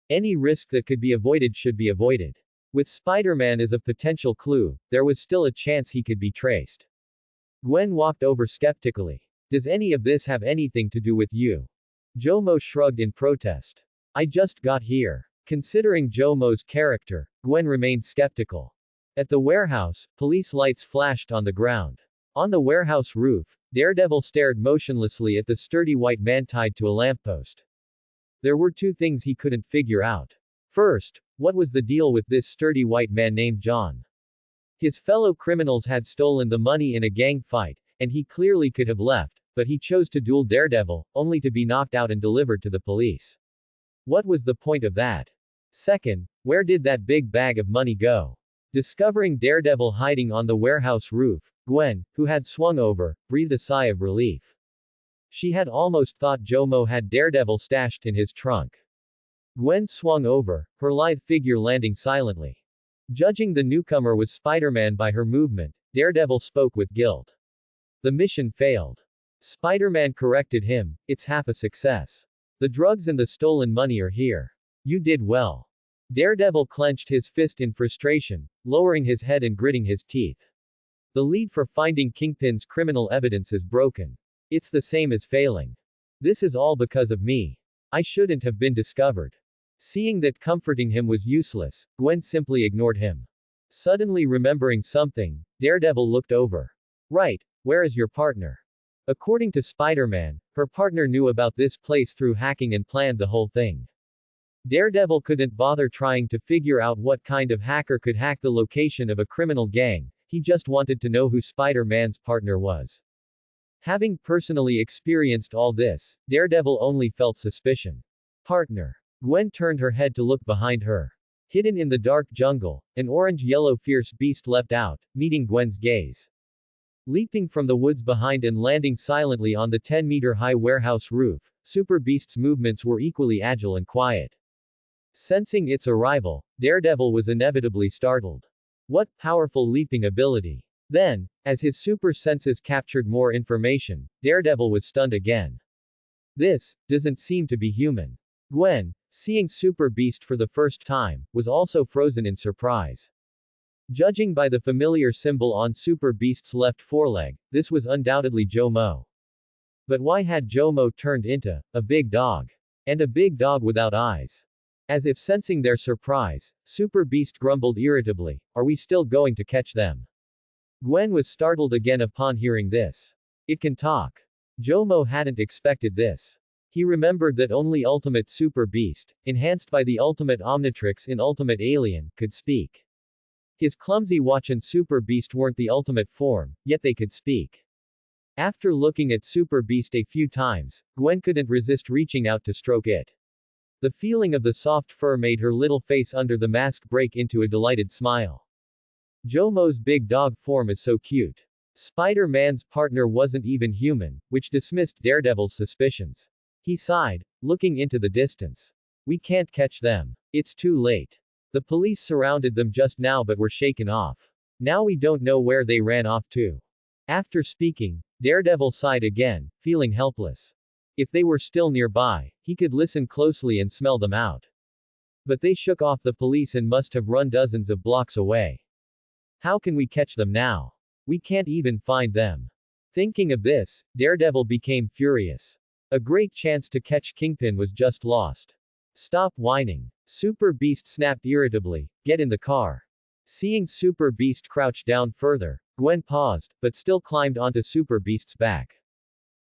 Any risk that could be avoided should be avoided. With Spider-Man as a potential clue, there was still a chance he could be traced. Gwen walked over skeptically. Does any of this have anything to do with you? Jomo shrugged in protest. I just got here. Considering Jomo's character, Gwen remained skeptical. At the warehouse, police lights flashed on the ground. On the warehouse roof, Daredevil stared motionlessly at the sturdy white man tied to a lamppost. There were two things he couldn't figure out. First, what was the deal with this sturdy white man named John? His fellow criminals had stolen the money in a gang fight, and he clearly could have left, but he chose to duel Daredevil, only to be knocked out and delivered to the police. What was the point of that? Second, where did that big bag of money go? Discovering Daredevil hiding on the warehouse roof, Gwen, who had swung over, breathed a sigh of relief. She had almost thought Jomo had Daredevil stashed in his trunk. Gwen swung over, her lithe figure landing silently. Judging the newcomer was Spider-Man by her movement, Daredevil spoke with guilt. The mission failed. Spider-Man corrected him, it's half a success. The drugs and the stolen money are here. You did well. Daredevil clenched his fist in frustration, lowering his head and gritting his teeth. The lead for finding Kingpin's criminal evidence is broken. It's the same as failing. This is all because of me. I shouldn't have been discovered. Seeing that comforting him was useless, Gwen simply ignored him. Suddenly remembering something, Daredevil looked over. Right, where is your partner? According to Spider-Man, her partner knew about this place through hacking and planned the whole thing. Daredevil couldn't bother trying to figure out what kind of hacker could hack the location of a criminal gang, he just wanted to know who Spider-Man's partner was. Having personally experienced all this, Daredevil only felt suspicion. Partner. Gwen turned her head to look behind her. Hidden in the dark jungle, an orange-yellow fierce beast leapt out, meeting Gwen's gaze. Leaping from the woods behind and landing silently on the 10-meter-high warehouse roof, Super Beast's movements were equally agile and quiet. Sensing its arrival, Daredevil was inevitably startled. What powerful leaping ability! Then, as his super senses captured more information, Daredevil was stunned again. This doesn't seem to be human. Gwen, seeing Super Beast for the first time, was also frozen in surprise. Judging by the familiar symbol on Super Beast's left foreleg, this was undoubtedly Jomo. But why had Jomo turned into a big dog? And a big dog without eyes? As if sensing their surprise, Super Beast grumbled irritably, are we still going to catch them? Gwen was startled again upon hearing this. It can talk. Jomo hadn't expected this. He remembered that only Ultimate Super Beast, enhanced by the Ultimate Omnitrix in Ultimate Alien, could speak. His clumsy watch and Super Beast weren't the ultimate form, yet they could speak. After looking at Super Beast a few times, Gwen couldn't resist reaching out to stroke it. The feeling of the soft fur made her little face under the mask break into a delighted smile. Jomo's big dog form is so cute. Spider-Man's partner wasn't even human, which dismissed Daredevil's suspicions. He sighed, looking into the distance. We can't catch them. It's too late. The police surrounded them just now but were shaken off. Now we don't know where they ran off to. After speaking, Daredevil sighed again, feeling helpless. If they were still nearby, he could listen closely and smell them out. But they shook off the police and must have run dozens of blocks away. How can we catch them now? We can't even find them. Thinking of this, Daredevil became furious. A great chance to catch Kingpin was just lost. Stop whining. Super Beast snapped irritably. Get in the car. Seeing Super Beast crouch down further, Gwen paused, but still climbed onto Super Beast's back.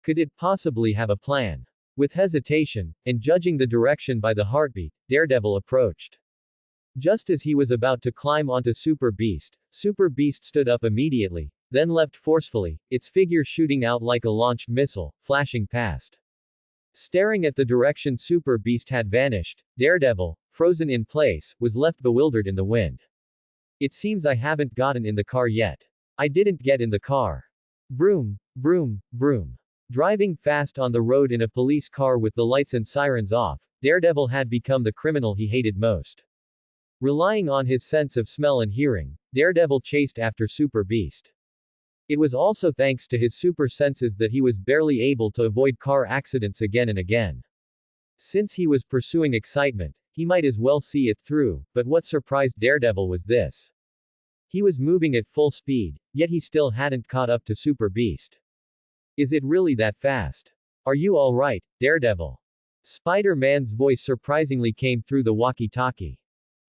Could it possibly have a plan? With hesitation, and judging the direction by the heartbeat, Daredevil approached. Just as he was about to climb onto Super Beast stood up immediately, then leapt forcefully, its figure shooting out like a launched missile, flashing past. Staring at the direction Super Beast had vanished, Daredevil, frozen in place, was left bewildered in the wind. It seems I haven't gotten in the car yet. I didn't get in the car. Vroom, vroom, vroom. Driving fast on the road in a police car with the lights and sirens off, Daredevil had become the criminal he hated most. Relying on his sense of smell and hearing, Daredevil chased after Super Beast. It was also thanks to his super senses that he was barely able to avoid car accidents again and again. Since he was pursuing excitement, he might as well see it through, but what surprised Daredevil was this. He was moving at full speed, yet he still hadn't caught up to Super Beast. Is it really that fast? Are you alright, Daredevil? Spider-Man's voice surprisingly came through the walkie-talkie.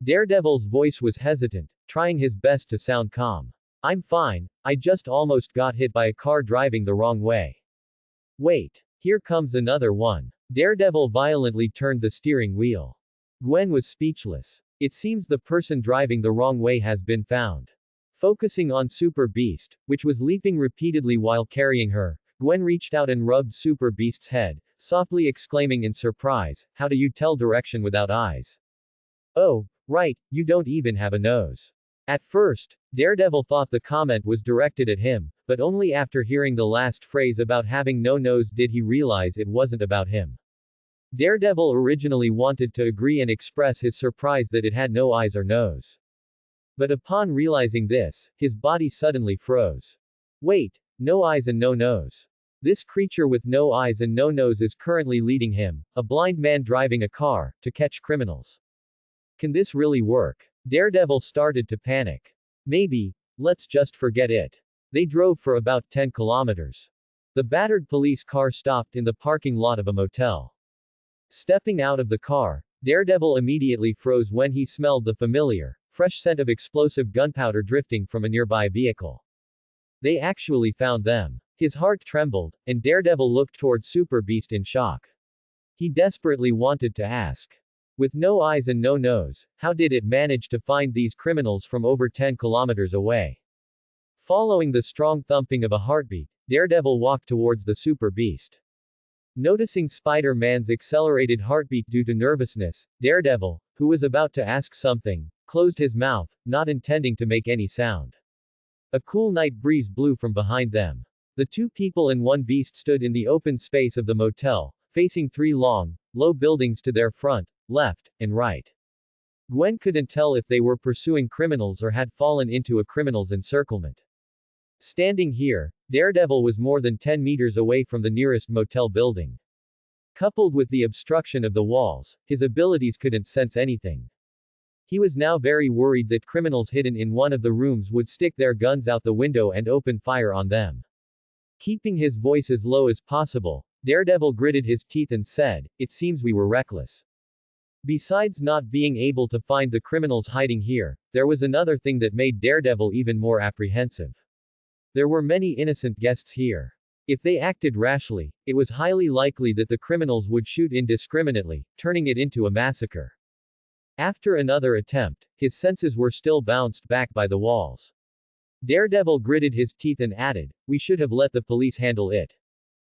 Daredevil's voice was hesitant, trying his best to sound calm. I'm fine, I just almost got hit by a car driving the wrong way. Wait, here comes another one. Daredevil violently turned the steering wheel. Gwen was speechless. It seems the person driving the wrong way has been found. Focusing on Super Beast, which was leaping repeatedly while carrying her, Gwen reached out and rubbed Super Beast's head, softly exclaiming in surprise, "How do you tell direction without eyes?" Oh, right, you don't even have a nose. At first, Daredevil thought the comment was directed at him, but only after hearing the last phrase about having no nose did he realize it wasn't about him. Daredevil originally wanted to agree and express his surprise that it had no eyes or nose. But upon realizing this, his body suddenly froze. Wait, no eyes and no nose. This creature with no eyes and no nose is currently leading him, a blind man driving a car, to catch criminals. Can this really work? Daredevil started to panic. Maybe, let's just forget it. They drove for about 10 kilometers. The battered police car stopped in the parking lot of a motel. Stepping out of the car, Daredevil immediately froze when he smelled the familiar, fresh scent of explosive gunpowder drifting from a nearby vehicle. They actually found them. His heart trembled, and Daredevil looked toward Super Beast in shock. He desperately wanted to ask. With no eyes and no nose, how did it manage to find these criminals from over 10 kilometers away? Following the strong thumping of a heartbeat, Daredevil walked towards the Super Beast. Noticing Spider-Man's accelerated heartbeat due to nervousness, Daredevil, who was about to ask something, closed his mouth, not intending to make any sound. A cool night breeze blew from behind them. The two people and one beast stood in the open space of the motel, facing three long, low buildings to their front, left, and right. Gwen couldn't tell if they were pursuing criminals or had fallen into a criminal's encirclement. Standing here, Daredevil was more than 10 meters away from the nearest motel building. Coupled with the obstruction of the walls, his abilities couldn't sense anything. He was now very worried that criminals hidden in one of the rooms would stick their guns out the window and open fire on them. Keeping his voice as low as possible, Daredevil gritted his teeth and said, "It seems we were reckless." Besides not being able to find the criminals hiding here, there was another thing that made Daredevil even more apprehensive. There were many innocent guests here. If they acted rashly, it was highly likely that the criminals would shoot indiscriminately, turning it into a massacre. After another attempt, his senses were still bounced back by the walls. Daredevil gritted his teeth and added, "We should have let the police handle it.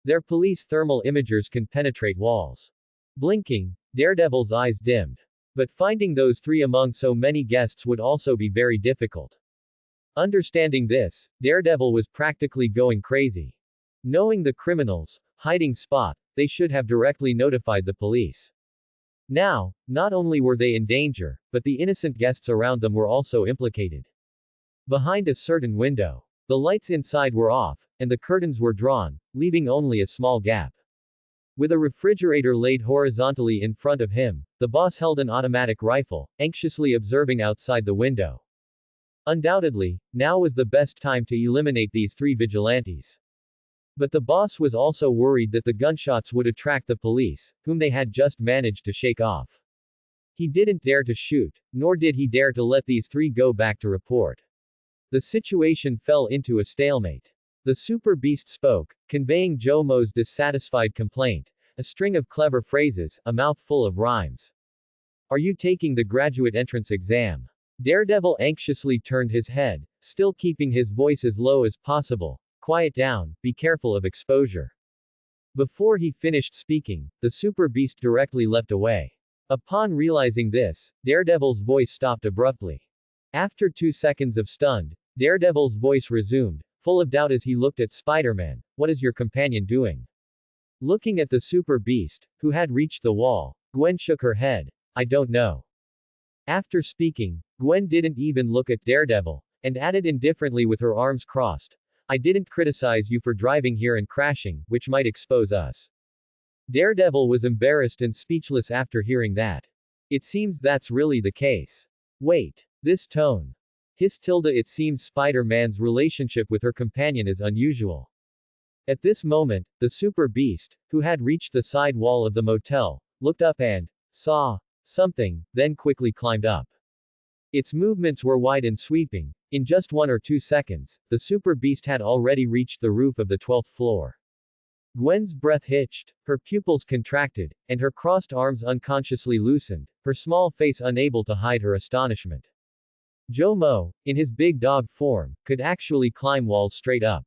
Their police thermal imagers can penetrate walls." Blinking, Daredevil's eyes dimmed. But finding those three among so many guests would also be very difficult. Understanding this, Daredevil was practically going crazy. Knowing the criminals' hiding spot, they should have directly notified the police. Now, not only were they in danger, but the innocent guests around them were also implicated. Behind a certain window, the lights inside were off, and the curtains were drawn, leaving only a small gap. With a refrigerator laid horizontally in front of him, the boss held an automatic rifle, anxiously observing outside the window. Undoubtedly, now was the best time to eliminate these three vigilantes. But the boss was also worried that the gunshots would attract the police, whom they had just managed to shake off. He didn't dare to shoot, nor did he dare to let these three go back to report. The situation fell into a stalemate. The Super Beast spoke, conveying Jomo's dissatisfied complaint, a string of clever phrases, a mouthful of rhymes. Are you taking the graduate entrance exam? Daredevil anxiously turned his head, still keeping his voice as low as possible. Quiet down, be careful of exposure. Before he finished speaking, the Super Beast directly leapt away. Upon realizing this, Daredevil's voice stopped abruptly. After 2 seconds of stunned, Daredevil's voice resumed, full of doubt as he looked at Spider-Man. What is your companion doing? Looking at the Super Beast, who had reached the wall, Gwen shook her head. I don't know. After speaking, Gwen didn't even look at Daredevil, and added indifferently with her arms crossed. I didn't criticize you for driving here and crashing, which might expose us. Daredevil was embarrassed and speechless after hearing that. It seems that's really the case. Wait. This tone. It seems Spider-Man's relationship with her companion is unusual. At this moment, the Super Beast, who had reached the side wall of the motel, looked up and saw something, then quickly climbed up. Its movements were wide and sweeping. In just 1 or 2 seconds, the Super Beast had already reached the roof of the 12th floor. Gwen's breath hitched, her pupils contracted, and her crossed arms unconsciously loosened, her small face unable to hide her astonishment. Jomo, in his big dog form, could actually climb walls straight up.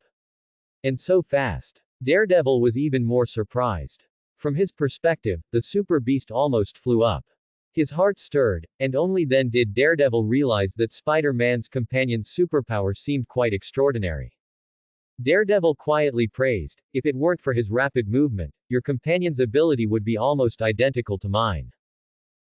And so fast. Daredevil was even more surprised. From his perspective, the Super Beast almost flew up. His heart stirred, and only then did Daredevil realize that Spider-Man's companion's superpower seemed quite extraordinary. Daredevil quietly praised, if it weren't for his rapid movement, your companion's ability would be almost identical to mine.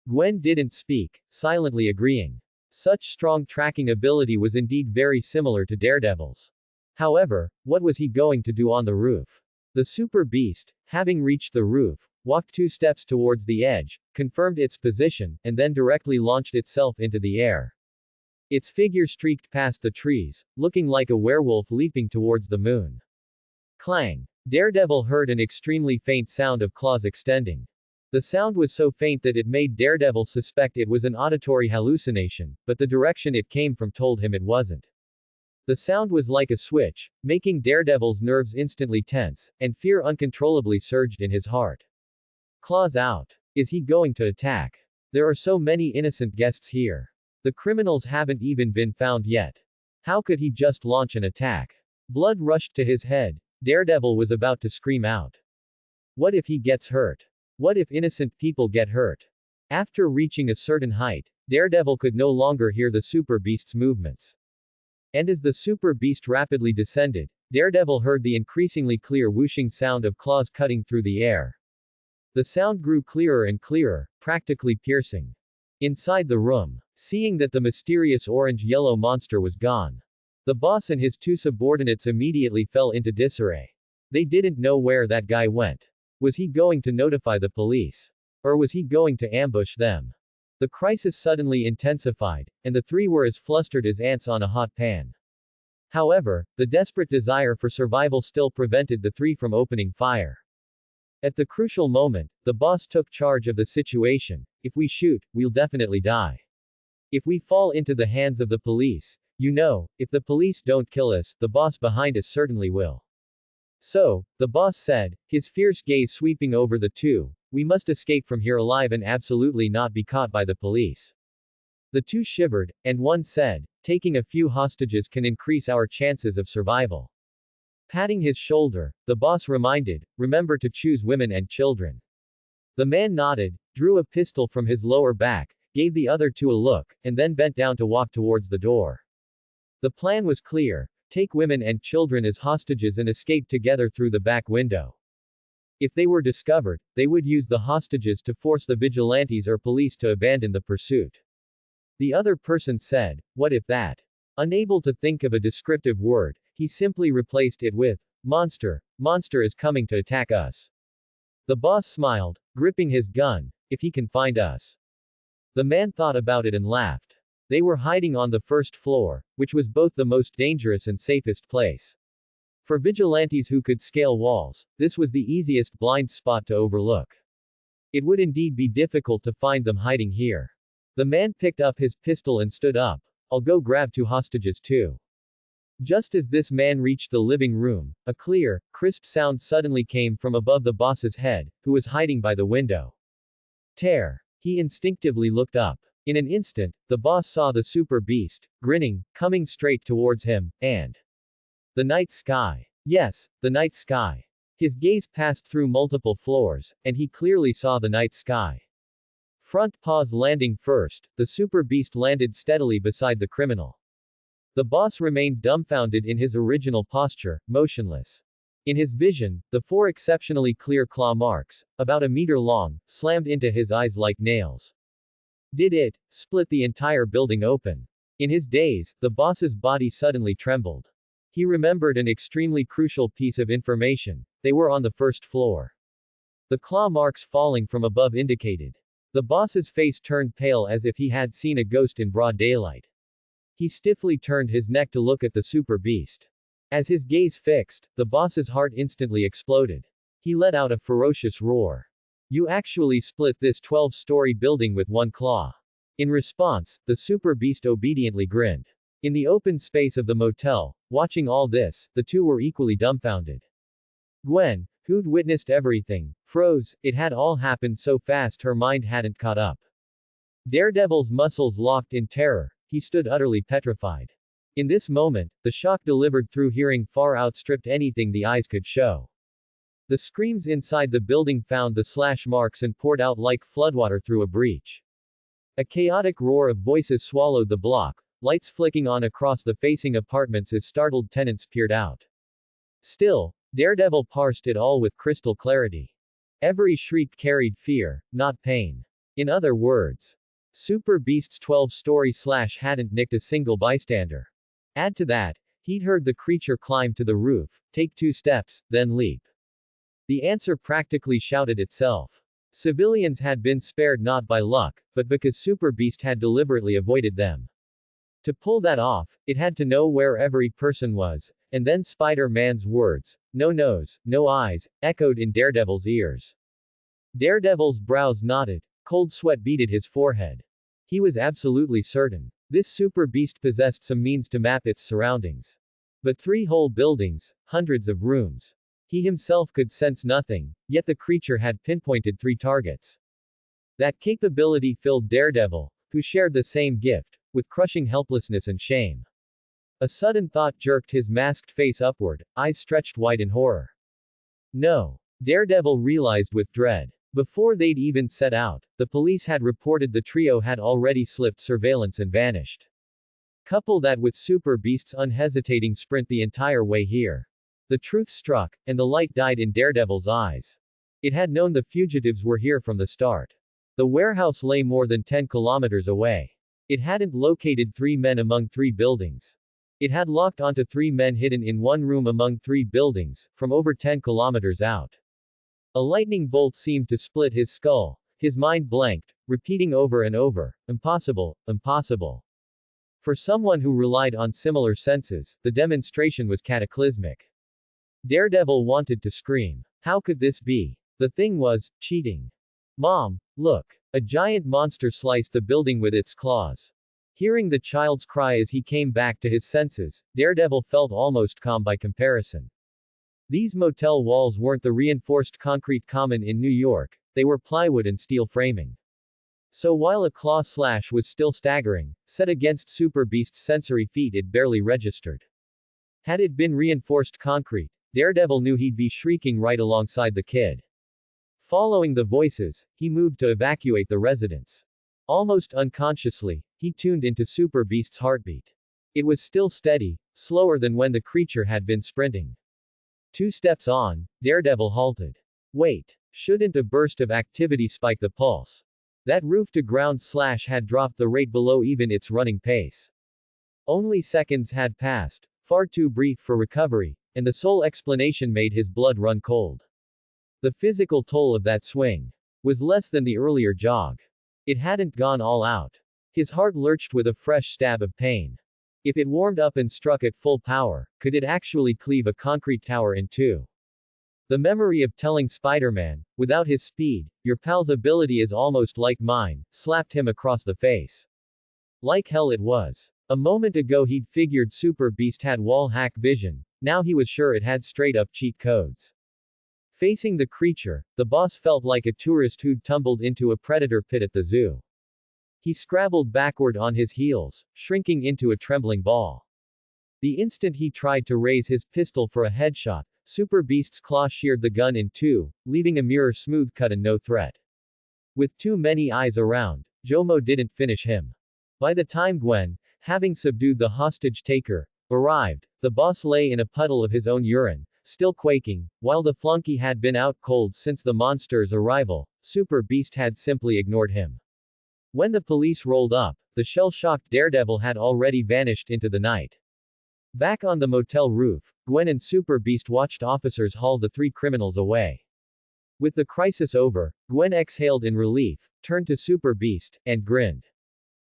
Gwen didn't speak, silently agreeing. Such strong tracking ability was indeed very similar to Daredevil's. However, what was he going to do on the roof? The Super Beast, having reached the roof, walked 2 steps towards the edge, confirmed its position, and then directly launched itself into the air. Its figure streaked past the trees, looking like a werewolf leaping towards the moon. Clang! Daredevil heard an extremely faint sound of claws extending. The sound was so faint that it made Daredevil suspect it was an auditory hallucination, but the direction it came from told him it wasn't. The sound was like a switch, making Daredevil's nerves instantly tense, and fear uncontrollably surged in his heart. Claws out. Is he going to attack? There are so many innocent guests here. The criminals haven't even been found yet. How could he just launch an attack? Blood rushed to his head. Daredevil was about to scream out. What if he gets hurt? What if innocent people get hurt? After reaching a certain height, Daredevil could no longer hear the Super Beast's movements. And as the Super Beast rapidly descended, Daredevil heard the increasingly clear whooshing sound of claws cutting through the air. The sound grew clearer and clearer, practically piercing. Inside the room, seeing that the mysterious orange-yellow monster was gone, the boss and his 2 subordinates immediately fell into disarray. They didn't know where that guy went. Was he going to notify the police? Or was he going to ambush them? The crisis suddenly intensified, and the 3 were as flustered as ants on a hot pan. However, the desperate desire for survival still prevented the 3 from opening fire. At the crucial moment, the boss took charge of the situation. If we shoot, we'll definitely die. If we fall into the hands of the police, if the police don't kill us, the boss behind us certainly will. So, the boss said, his fierce gaze sweeping over the 2, we must escape from here alive and absolutely not be caught by the police. The 2 shivered, and one said, taking a few hostages can increase our chances of survival. Patting his shoulder, the boss reminded, remember to choose women and children. The man nodded, drew a pistol from his lower back, gave the other 2 a look, and then bent down to walk towards the door. The plan was clear: take women and children as hostages and escape together through the back window. If they were discovered, they would use the hostages to force the vigilantes or police to abandon the pursuit. The other person said, "What if that?" Unable to think of a descriptive word, he simply replaced it with, "Monster. Monster is coming to attack us." The boss smiled, gripping his gun. "If he can find us." The man thought about it and laughed. They were hiding on the first floor, which was both the most dangerous and safest place. For vigilantes who could scale walls, this was the easiest blind spot to overlook. It would indeed be difficult to find them hiding here. The man picked up his pistol and stood up. "I'll go grab 2 hostages too." Just as this man reached the living room, a clear, crisp sound suddenly came from above the boss's head, who was hiding by the window. Tear. He instinctively looked up. In an instant, the boss saw the super beast, grinning, coming straight towards him, and the night sky. Yes, the night sky. His gaze passed through multiple floors, and he clearly saw the night sky. Front paws landing first, the super beast landed steadily beside the criminal. The boss remained dumbfounded in his original posture, motionless. In his vision, the 4 exceptionally clear claw marks, about a meter long, slammed into his eyes like nails. Did it split the entire building open? In his daze, the boss's body suddenly trembled. He remembered an extremely crucial piece of information: they were on the first floor. The claw marks falling from above indicated. The boss's face turned pale as if he had seen a ghost in broad daylight. He stiffly turned his neck to look at the super beast. As his gaze fixed, the boss's heart instantly exploded. He let out a ferocious roar. "You actually split this 12-story building with 1 claw." In response, the super beast obediently grinned. In the open space of the motel, watching all this, the 2 were equally dumbfounded. Gwen, who'd witnessed everything, froze. It had all happened so fast her mind hadn't caught up. Daredevil's muscles locked in terror. He stood utterly petrified. In this moment, the shock delivered through hearing far outstripped anything the eyes could show. The screams inside the building found the slash marks and poured out like floodwater through a breach. A chaotic roar of voices swallowed the block, lights flicking on across the facing apartments as startled tenants peered out. Still, Daredevil parsed it all with crystal clarity. Every shriek carried fear, not pain. In other words, Super Beast's 12-story slash hadn't nicked a single bystander. Add to that, he'd heard the creature climb to the roof, take 2 steps, then leap. The answer practically shouted itself. Civilians had been spared not by luck, but because Super Beast had deliberately avoided them. To pull that off, it had to know where every person was, and then Spider-Man's words, "No nose, no eyes," echoed in Daredevil's ears. Daredevil's brows knotted, cold sweat beaded his forehead. He was absolutely certain. This super beast possessed some means to map its surroundings. But 3 whole buildings, hundreds of rooms. He himself could sense nothing, yet the creature had pinpointed 3 targets. That capability filled Daredevil, who shared the same gift, with crushing helplessness and shame. A sudden thought jerked his masked face upward, eyes stretched wide in horror. No. Daredevil realized with dread. Before they'd even set out, the police had reported the trio had already slipped surveillance and vanished. Couple that with Super Beast's unhesitating sprint the entire way here. The truth struck, and the light died in Daredevil's eyes. It had known the fugitives were here from the start. The warehouse lay more than 10 kilometers away. It hadn't located 3 men among 3 buildings. It had locked onto 3 men hidden in 1 room among 3 buildings, from over 10 kilometers out. A lightning bolt seemed to split his skull. His mind blanked, repeating over and over, "Impossible, impossible." For someone who relied on similar senses, the demonstration was cataclysmic. Daredevil wanted to scream. How could this be? The thing was cheating. "Mom, look." A giant monster sliced the building with its claws. Hearing the child's cry as he came back to his senses, Daredevil felt almost calm by comparison. These motel walls weren't the reinforced concrete common in New York, they were plywood and steel framing. So while a claw slash was still staggering, set against Super Beast's sensory feat it barely registered. Had it been reinforced concrete, Daredevil knew he'd be shrieking right alongside the kid. Following the voices, he moved to evacuate the residence. Almost unconsciously, he tuned into Super Beast's heartbeat. It was still steady, slower than when the creature had been sprinting. 2 steps on, Daredevil halted. Wait. Shouldn't a burst of activity spike the pulse? That roof-to-ground slash had dropped the rate below even its running pace. Only seconds had passed, far too brief for recovery, and the sole explanation made his blood run cold. The physical toll of that swing was less than the earlier jog. It hadn't gone all out. His heart lurched with a fresh stab of pain. If it warmed up and struck at full power, could it actually cleave a concrete tower in two? The memory of telling Spider-Man, without his speed, your pal's ability is almost like mine, slapped him across the face. Like hell it was. A moment ago he'd figured Super Beast had wall hack vision, now he was sure it had straight-up cheat codes. Facing the creature, the boss felt like a tourist who'd tumbled into a predator pit at the zoo. He scrabbled backward on his heels, shrinking into a trembling ball. The instant he tried to raise his pistol for a headshot, Super Beast's claw sheared the gun in two, leaving a mirror smooth cut and no threat. With too many eyes around, Jomo didn't finish him. By the time Gwen, having subdued the hostage-taker, arrived, the boss lay in a puddle of his own urine, still quaking. While the flunky had been out cold since the monster's arrival, Super Beast had simply ignored him. When the police rolled up, the shell-shocked Daredevil had already vanished into the night. Back on the motel roof, Gwen and Super Beast watched officers haul the 3 criminals away. With the crisis over, Gwen exhaled in relief, turned to Super Beast, and grinned.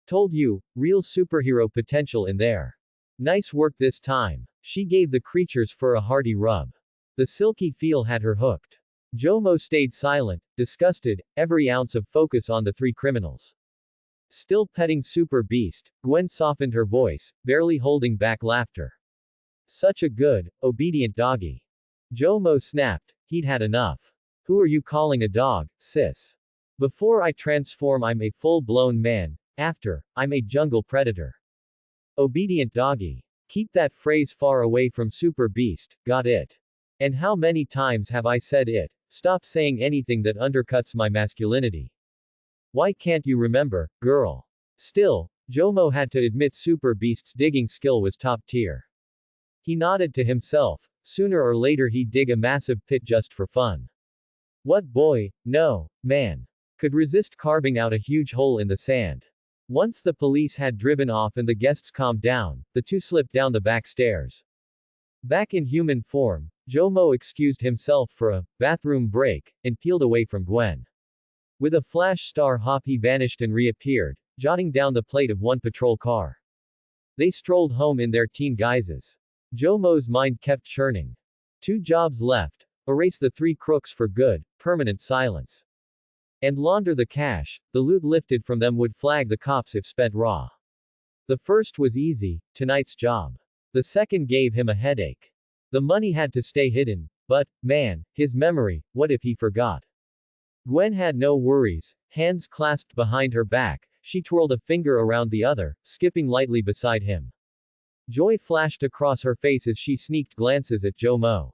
Told you, real superhero potential in there. Nice work this time. She gave the creature's fur a hearty rub. The silky feel had her hooked. Jomo stayed silent, disgusted, every ounce of focus on the 3 criminals. Still petting Super Beast, Gwen softened her voice, barely holding back laughter. Such a good, obedient doggy. Jomo snapped. He'd had enough. Who are you calling a dog, sis? Before I transform I'm a full-blown man, after, I'm a jungle predator. Obedient doggy. Keep that phrase far away from Super Beast, got it? And how many times have I said it? Stop saying anything that undercuts my masculinity. Why can't you remember, girl? Still, Jomo had to admit Super Beast's digging skill was top tier. He nodded to himself. Sooner or later he'd dig a massive pit just for fun. What boy, no, man, could resist carving out a huge hole in the sand? Once the police had driven off and the guests calmed down, the two slipped down the back stairs. Back in human form, Jomo excused himself for a bathroom break and peeled away from Gwen. With a flash star hop he vanished and reappeared, jotting down the plate of one patrol car. They strolled home in their teen guises. Jomo's mind kept churning. 2 jobs left: erase the 3 crooks for good, permanent silence. And launder the cash. The loot lifted from them would flag the cops if spent raw. The first was easy, tonight's job. The second gave him a headache. The money had to stay hidden, but, man, his memory, what if he forgot? Gwen had no worries. Hands clasped behind her back, she twirled a finger around the other, skipping lightly beside him. Joy flashed across her face as she sneaked glances at Jomo.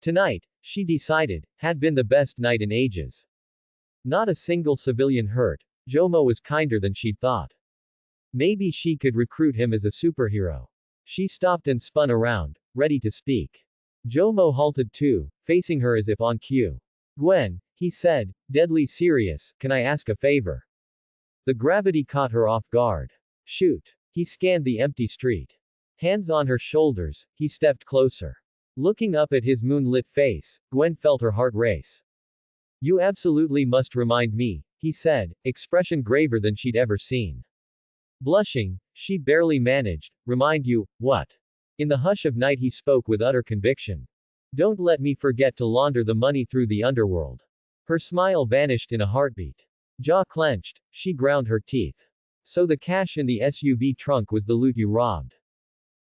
Tonight, she decided, had been the best night in ages. Not a single civilian hurt. Jomo was kinder than she'd thought. Maybe she could recruit him as a superhero. She stopped and spun around, ready to speak. Jomo halted too, facing her as if on cue. Gwen, he said, deadly serious, can I ask a favor? The gravity caught her off guard. Shoot. He scanned the empty street. Hands on her shoulders, he stepped closer. Looking up at his moonlit face, Gwen felt her heart race. You absolutely must remind me, he said, expression graver than she'd ever seen. Blushing, she barely managed, remind you, what? In the hush of night he spoke with utter conviction. Don't let me forget to launder the money through the underworld. Her smile vanished in a heartbeat. Jaw clenched, she ground her teeth. So the cash in the SUV trunk was the loot you robbed.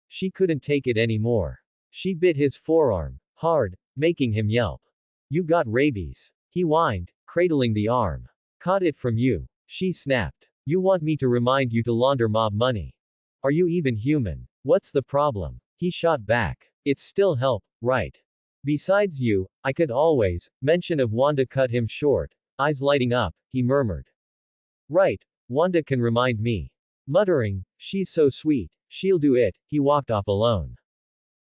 She couldn't take it anymore. She bit his forearm, hard, making him yelp. You got rabies. He whined, cradling the arm. Caught it from you. She snapped. You want me to remind you to launder mob money? Are you even human? What's the problem? He shot back. It's still help, right? Besides you, I could always. Mention of Wanda cut him short. Eyes lighting up, he murmured. Right, Wanda can remind me. Muttering, she's so sweet. She'll do it. He walked off alone.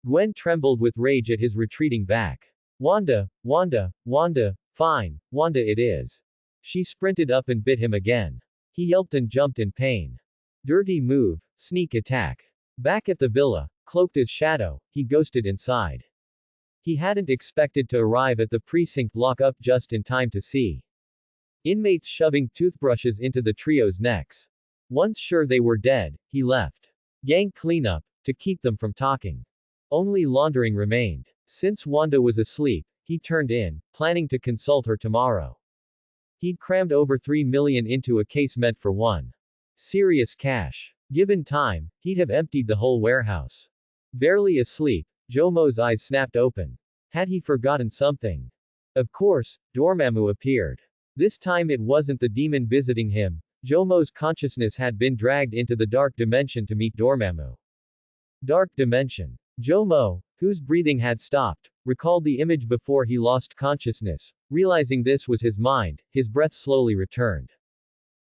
Gwen trembled with rage at his retreating back. Wanda, Wanda, Wanda, fine, Wanda it is. She sprinted up and bit him again. He yelped and jumped in pain. Dirty move, sneak attack. Back at the villa, cloaked as shadow, he ghosted inside. He hadn't expected to arrive at the precinct lock-up just in time to see inmates shoving toothbrushes into the trio's necks. Once sure they were dead, he left. Gang cleanup, to keep them from talking. Only laundering remained. Since Wanda was asleep, he turned in, planning to consult her tomorrow. He'd crammed over 3 million into a case meant for one. Serious cash. Given time, he'd have emptied the whole warehouse. Barely asleep, Jomo's eyes snapped open. Had he forgotten something? Of course, Dormammu appeared. This time it wasn't the demon visiting him. Jomo's consciousness had been dragged into the dark dimension to meet Dormammu. Dark dimension. Jomo, whose breathing had stopped, recalled the image before he lost consciousness. Realizing this was his mind, his breath slowly returned.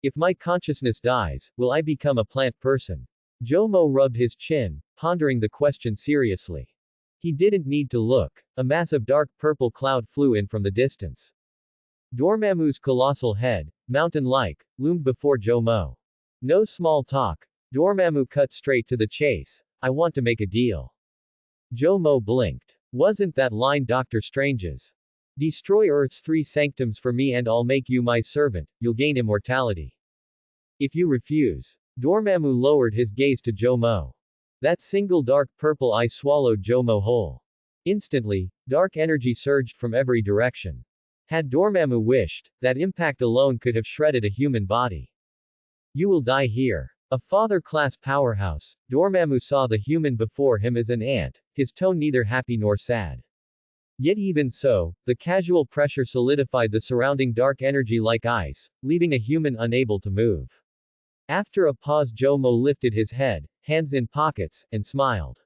If my consciousness dies, will I become a plant person? Jomo rubbed his chin, pondering the question seriously. He didn't need to look. A mass of dark purple cloud flew in from the distance. Dormammu's colossal head, mountain-like, loomed before Jomo. No small talk. Dormammu cut straight to the chase. I want to make a deal. Jomo blinked. Wasn't that line Doctor Strange's? Destroy Earth's 3 sanctums for me and I'll make you my servant, you'll gain immortality. If you refuse. Dormammu lowered his gaze to Jomo. That single dark purple eye swallowed Jomo whole. Instantly, dark energy surged from every direction. Had Dormammu wished, that impact alone could have shredded a human body. You will die here. A father-class powerhouse, Dormammu saw the human before him as an ant, his tone neither happy nor sad. Yet even so, the casual pressure solidified the surrounding dark energy like ice, leaving a human unable to move. After a pause Jomo lifted his head, hands in pockets, and smiled.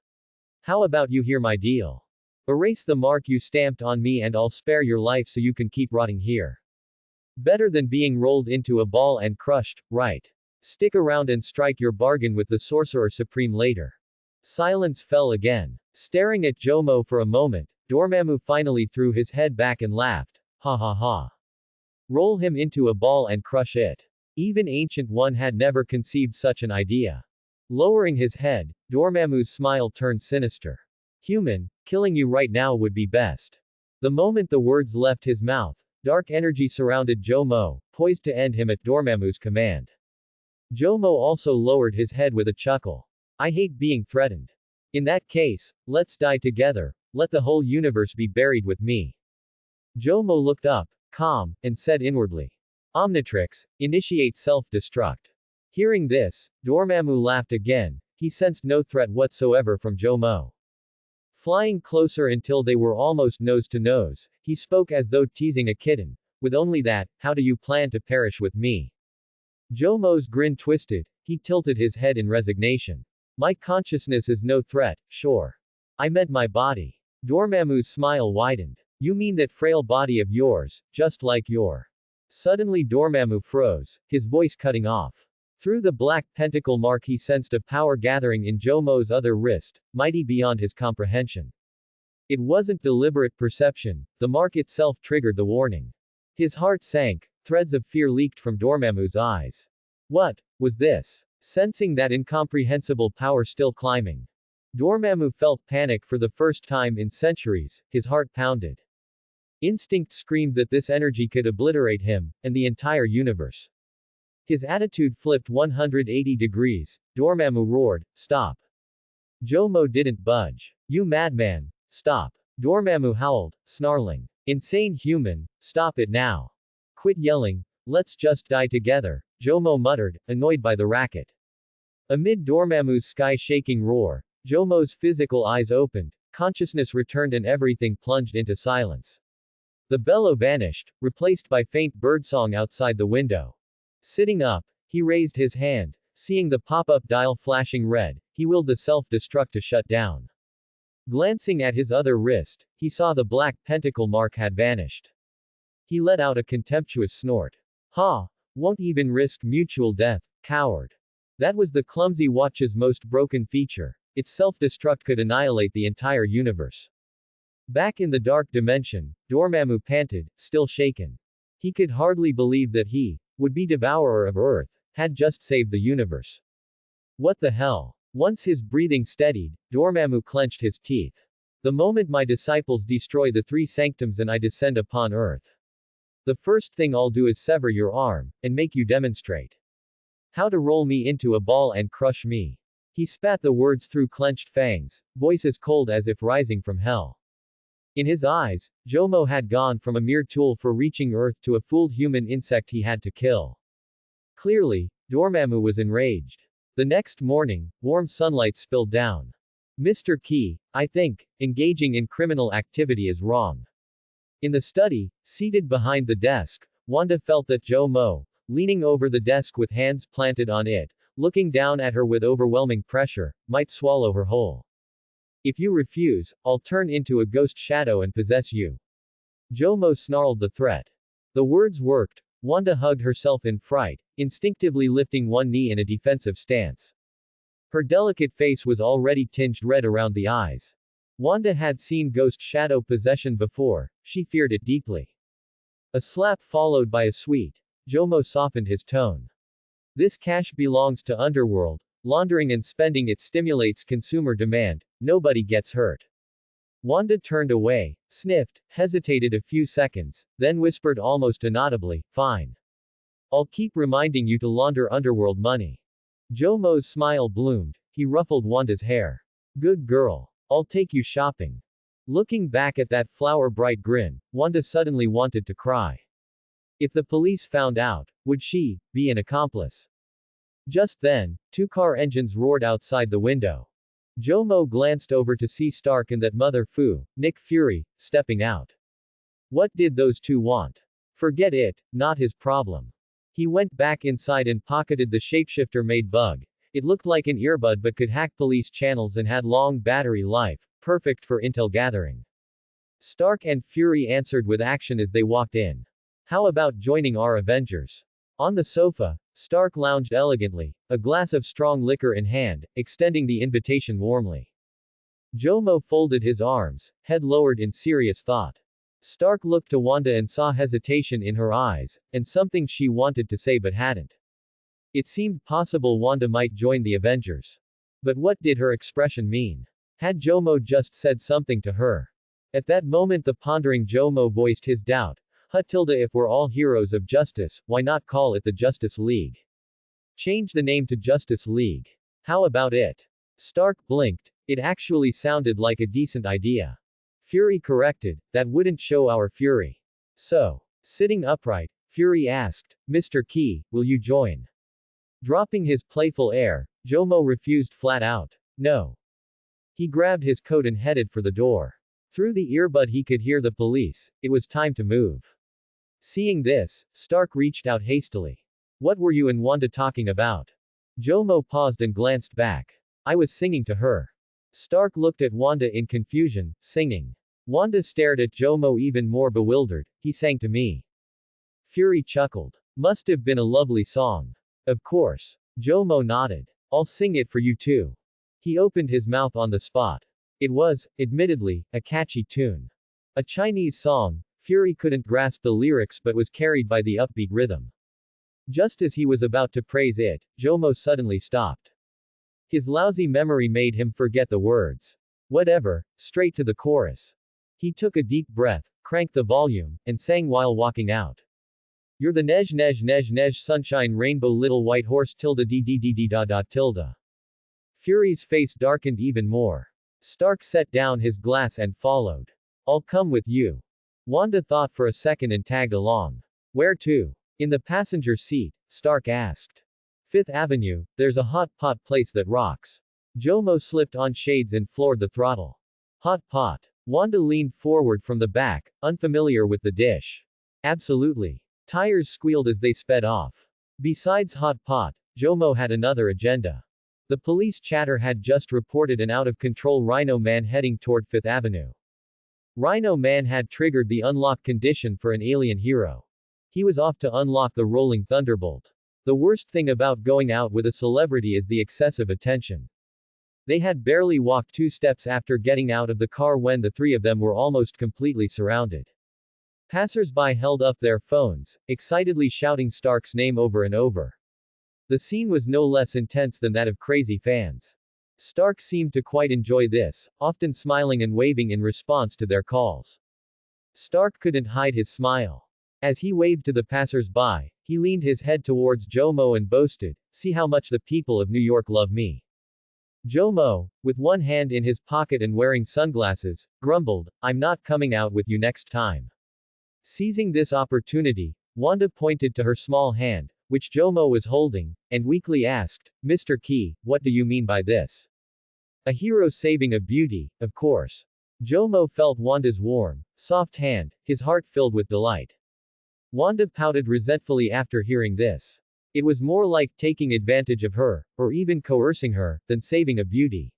How about you hear my deal? Erase the mark you stamped on me and I'll spare your life so you can keep rotting here. Better than being rolled into a ball and crushed, right? Stick around and strike your bargain with the Sorcerer Supreme later. Silence fell again. Staring at Jomo for a moment, Dormammu finally threw his head back and laughed. Ha ha ha. Roll him into a ball and crush it. Even Ancient One had never conceived such an idea. Lowering his head, Dormammu's smile turned sinister. Human, killing you right now would be best. The moment the words left his mouth, dark energy surrounded Jomo, poised to end him at Dormammu's command. Jomo also lowered his head with a chuckle. I hate being threatened. In that case, let's die together, let the whole universe be buried with me. Jomo looked up, calm, and said inwardly. Omnitrix, initiate self-destruct. Hearing this, Dormammu laughed again. He sensed no threat whatsoever from Jomo. Flying closer until they were almost nose to nose, he spoke as though teasing a kitten. With only that, how do you plan to perish with me? Jomo's grin twisted. He tilted his head in resignation. My consciousness is no threat, sure. I meant my body. Dormammu's smile widened. You mean that frail body of yours, just like your. Suddenly Dormammu froze, his voice cutting off. Through the black pentacle mark he sensed a power gathering in Jomo's other wrist, mighty beyond his comprehension. It wasn't deliberate perception, the mark itself triggered the warning. His heart sank, threads of fear leaked from Dormammu's eyes. What was this? Sensing that incomprehensible power still climbing. Dormammu felt panic for the first time in centuries, his heart pounded. Instinct screamed that this energy could obliterate him, and the entire universe. His attitude flipped 180 degrees. Dormammu roared, stop. Jomo didn't budge. You madman, stop. Dormammu howled, snarling. Insane human, stop it now. Quit yelling, let's just die together, Jomo muttered, annoyed by the racket. Amid Dormammu's sky-shaking roar, Jomo's physical eyes opened, consciousness returned and everything plunged into silence. The bellow vanished, replaced by faint birdsong outside the window. Sitting up, he raised his hand. Seeing the pop-up dial flashing red, he willed the self-destruct to shut down. Glancing at his other wrist, he saw the black pentacle mark had vanished. He let out a contemptuous snort. Ha! Won't even risk mutual death, coward. That was the clumsy watch's most broken feature. Its self-destruct could annihilate the entire universe. Back in the dark dimension, Dormammu panted, still shaken. He could hardly believe that he, would-be devourer of Earth, had just saved the universe. What the hell? Once his breathing steadied, Dormammu clenched his teeth. The moment my disciples destroy the three sanctums and I descend upon Earth, the first thing I'll do is sever your arm, and make you demonstrate how to roll me into a ball and crush me. He spat the words through clenched fangs, voice as cold as if rising from hell. In his eyes, Jomo had gone from a mere tool for reaching Earth to a fooled human insect he had to kill. Clearly, Dormammu was enraged. The next morning, warm sunlight spilled down. Mr. Key, I think, engaging in criminal activity is wrong. In the study, seated behind the desk, Wanda felt that Jomo, leaning over the desk with hands planted on it, looking down at her with overwhelming pressure, might swallow her whole. If you refuse, I'll turn into a ghost shadow and possess you. Jomo snarled the threat. The words worked. Wanda hugged herself in fright, instinctively lifting one knee in a defensive stance. Her delicate face was already tinged red around the eyes. Wanda had seen ghost shadow possession before, she feared it deeply. A slap followed by a sweet. Jomo softened his tone. This cash belongs to Underworld. Laundering and spending it stimulates consumer demand. Nobody gets hurt. Wanda turned away, sniffed, hesitated a few seconds, then whispered almost inaudibly, fine. I'll keep reminding you to launder Underworld money. Jomo's smile bloomed. He ruffled Wanda's hair. Good girl. I'll take you shopping. Looking back at that flower-bright grin, Wanda suddenly wanted to cry. If the police found out, would she be an accomplice? Just then, two car engines roared outside the window. Jomo glanced over to see Stark and that mother Fu, Nick Fury, stepping out. What did those two want? Forget it, not his problem. He went back inside and pocketed the shapeshifter-made bug. It looked like an earbud but could hack police channels and had long battery life, perfect for intel gathering. Stark and Fury answered with action as they walked in. How about joining our Avengers? On the sofa, Stark lounged elegantly, a glass of strong liquor in hand, extending the invitation warmly. Jomo folded his arms, head lowered in serious thought. Stark looked to Wanda and saw hesitation in her eyes, and something she wanted to say but hadn't. It seemed possible Wanda might join the Avengers. But what did her expression mean? Had Jomo just said something to her? At that moment the pondering Jomo voiced his doubt. If we're all heroes of justice, why not call it the Justice League? Change the name to Justice League. How about it? Stark blinked. It actually sounded like a decent idea. Fury corrected, that wouldn't show our fury. So, sitting upright, Fury asked, Mr. Key, will you join? Dropping his playful air, Jomo refused flat out. No. He grabbed his coat and headed for the door. Through the earbud he could hear the police. It was time to move. Seeing this, Stark reached out hastily. What were you and Wanda talking about? Jomo paused and glanced back. I was singing to her. Stark looked at Wanda in confusion, singing. Wanda stared at Jomo even more bewildered. He sang to me. Fury chuckled. Must have been a lovely song. Of course. Jomo nodded. I'll sing it for you too. He opened his mouth on the spot. It was, admittedly, a catchy tune. A Chinese song. Fury couldn't grasp the lyrics but was carried by the upbeat rhythm. Just as he was about to praise it, Jomo suddenly stopped. His lousy memory made him forget the words. Whatever, straight to the chorus. He took a deep breath, cranked the volume, and sang while walking out. You're the nej nej nej nej sunshine rainbow little white horse tilde d d d d da da tilde. Fury's face darkened even more. Stark set down his glass and followed. I'll come with you. Wanda thought for a second and tagged along. Where to? In the passenger seat, Stark asked. Fifth Avenue, there's a hot pot place that rocks. Jomo slipped on shades and floored the throttle. Hot pot. Wanda leaned forward from the back, unfamiliar with the dish. Absolutely. Tires squealed as they sped off. Besides hot pot, Jomo had another agenda. The police chatter had just reported an out-of-control Rhino Man heading toward Fifth Avenue. Rhino Man had triggered the unlock condition for an alien hero. He was off to unlock the rolling thunderbolt. The worst thing about going out with a celebrity is the excessive attention. They had barely walked 2 steps after getting out of the car when the three of them were almost completely surrounded. Passers-by held up their phones, excitedly shouting Stark's name over and over. The scene was no less intense than that of crazy fans. Stark seemed to quite enjoy this, often smiling and waving in response to their calls. Stark couldn't hide his smile. As he waved to the passers-by, he leaned his head towards Jomo and boasted, "See how much the people of New York love me." Jomo, with one hand in his pocket and wearing sunglasses, grumbled, "I'm not coming out with you next time." Seizing this opportunity, Wanda pointed to her small hand, which Jomo was holding, and weakly asked, "Mr. Key, what do you mean by this?" "A hero saving a beauty, of course." Jomo felt Wanda's warm, soft hand, his heart filled with delight. Wanda pouted resentfully after hearing this. It was more like taking advantage of her, or even coercing her, than saving a beauty.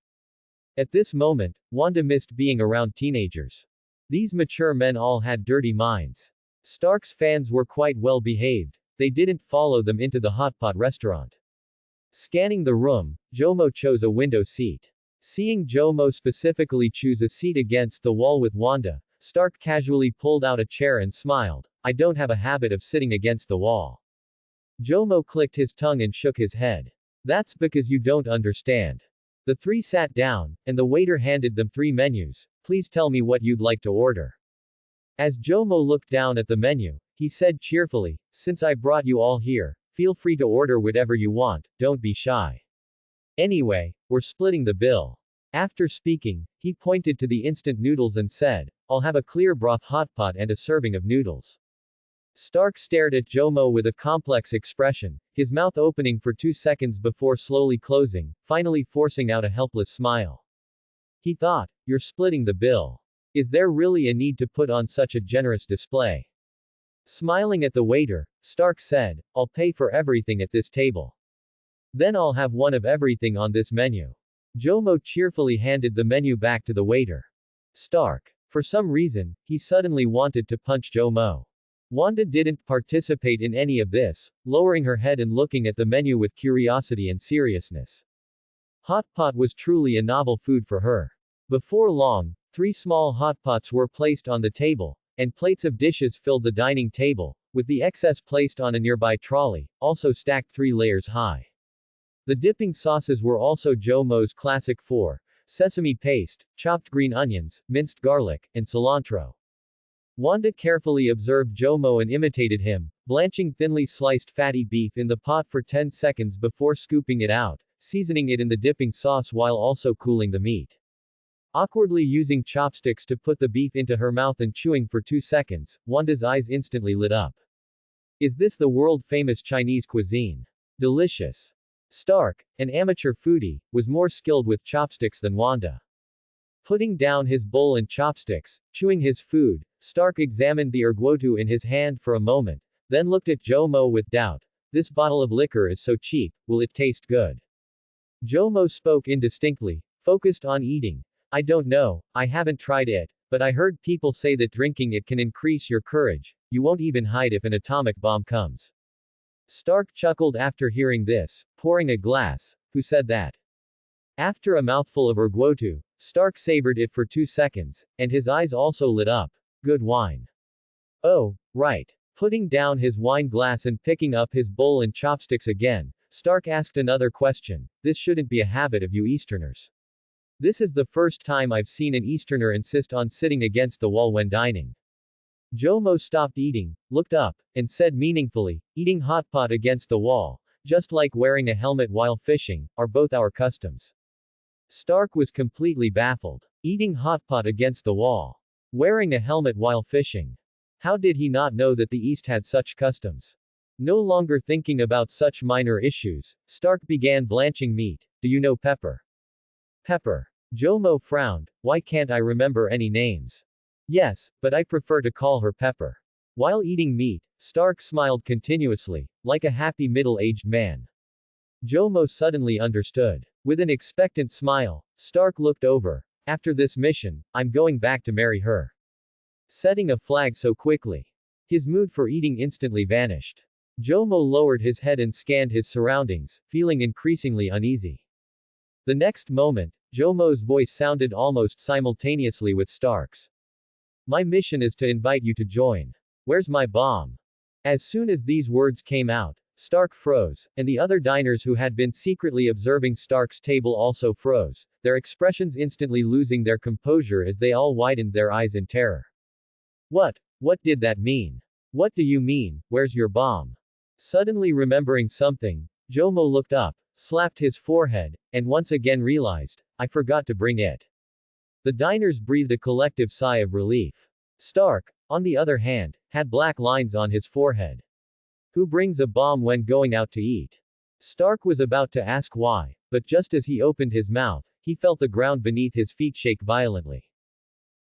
At this moment, Wanda missed being around teenagers. These mature men all had dirty minds. Stark's fans were quite well behaved. They didn't follow them into the hotpot restaurant. Scanning the room, Jomo chose a window seat. Seeing Jomo specifically choose a seat against the wall with Wanda, Stark casually pulled out a chair and smiled. "I don't have a habit of sitting against the wall." Jomo clicked his tongue and shook his head. "That's because you don't understand." The three sat down, and the waiter handed them 3 menus. "Please tell me what you'd like to order." As Jomo looked down at the menu, he said cheerfully, "Since I brought you all here, feel free to order whatever you want, don't be shy. Anyway, we're splitting the bill." After speaking, he pointed to the instant noodles and said, "I'll have a clear broth hotpot and a serving of noodles." Stark stared at Jomo with a complex expression, his mouth opening for 2 seconds before slowly closing, finally forcing out a helpless smile. He thought, "You're splitting the bill. Is there really a need to put on such a generous display?" Smiling at the waiter, Stark said, "I'll pay for everything at this table. Then I'll have one of everything on this menu." Jomo cheerfully handed the menu back to the waiter. Stark. For some reason, he suddenly wanted to punch Jomo. Wanda didn't participate in any of this, lowering her head and looking at the menu with curiosity and seriousness. Hot pot was truly a novel food for her. Before long, 3 small hot pots were placed on the table, and plates of dishes filled the dining table, with the excess placed on a nearby trolley, also stacked 3 layers high. The dipping sauces were also Jomo's classic 4: sesame paste, chopped green onions, minced garlic, and cilantro. Wanda carefully observed Jomo and imitated him, blanching thinly sliced fatty beef in the pot for 10 seconds before scooping it out, seasoning it in the dipping sauce while also cooling the meat. Awkwardly using chopsticks to put the beef into her mouth and chewing for 2 seconds, Wanda's eyes instantly lit up. Is this the world-famous Chinese cuisine? Delicious. Stark, an amateur foodie, was more skilled with chopsticks than Wanda. Putting down his bowl and chopsticks, chewing his food, Stark examined the erguotu in his hand for a moment, then looked at Jomo with doubt. "This bottle of liquor is so cheap, will it taste good?" Jomo spoke indistinctly, focused on eating. "I don't know, I haven't tried it, but I heard people say that drinking it can increase your courage. You won't even hide if an atomic bomb comes." Stark chuckled after hearing this, pouring a glass. "Who said that?" After a mouthful of erguotu, Stark savored it for 2 seconds, and his eyes also lit up. "Good wine." "Oh, right." Putting down his wine glass and picking up his bowl and chopsticks again, Stark asked another question. "This shouldn't be a habit of you Easterners. This is the first time I've seen an Easterner insist on sitting against the wall when dining." Jomo stopped eating, looked up, and said meaningfully, "Eating hot pot against the wall, just like wearing a helmet while fishing, are both our customs." Stark was completely baffled. Eating hot pot against the wall. Wearing a helmet while fishing. How did he not know that the East had such customs? No longer thinking about such minor issues, Stark began blanching meat. "Do you know Pepper?" "Pepper." Jomo frowned. "Why can't I remember any names?" "Yes, but I prefer to call her Pepper." While eating meat, Stark smiled continuously, like a happy middle-aged man. Jomo suddenly understood. With an expectant smile, Stark looked over. "After this mission, I'm going back to marry her." Setting a flag so quickly. His mood for eating instantly vanished. Jomo lowered his head and scanned his surroundings, feeling increasingly uneasy. The next moment, Jomo's voice sounded almost simultaneously with Stark's. My mission is to invite you to join. Where's my bomb? As soon as these words came out, Stark froze, and the other diners who had been secretly observing Stark's table also froze, their expressions instantly losing their composure as they all widened their eyes in terror. What did that mean? What do you mean, where's your bomb? Suddenly remembering something, Jomo looked up, slapped his forehead, and once again realized, I forgot to bring it. The diners breathed a collective sigh of relief. Stark, on the other hand, had black lines on his forehead. Who brings a bomb when going out to eat? Stark was about to ask why, but just as he opened his mouth, he felt the ground beneath his feet shake violently.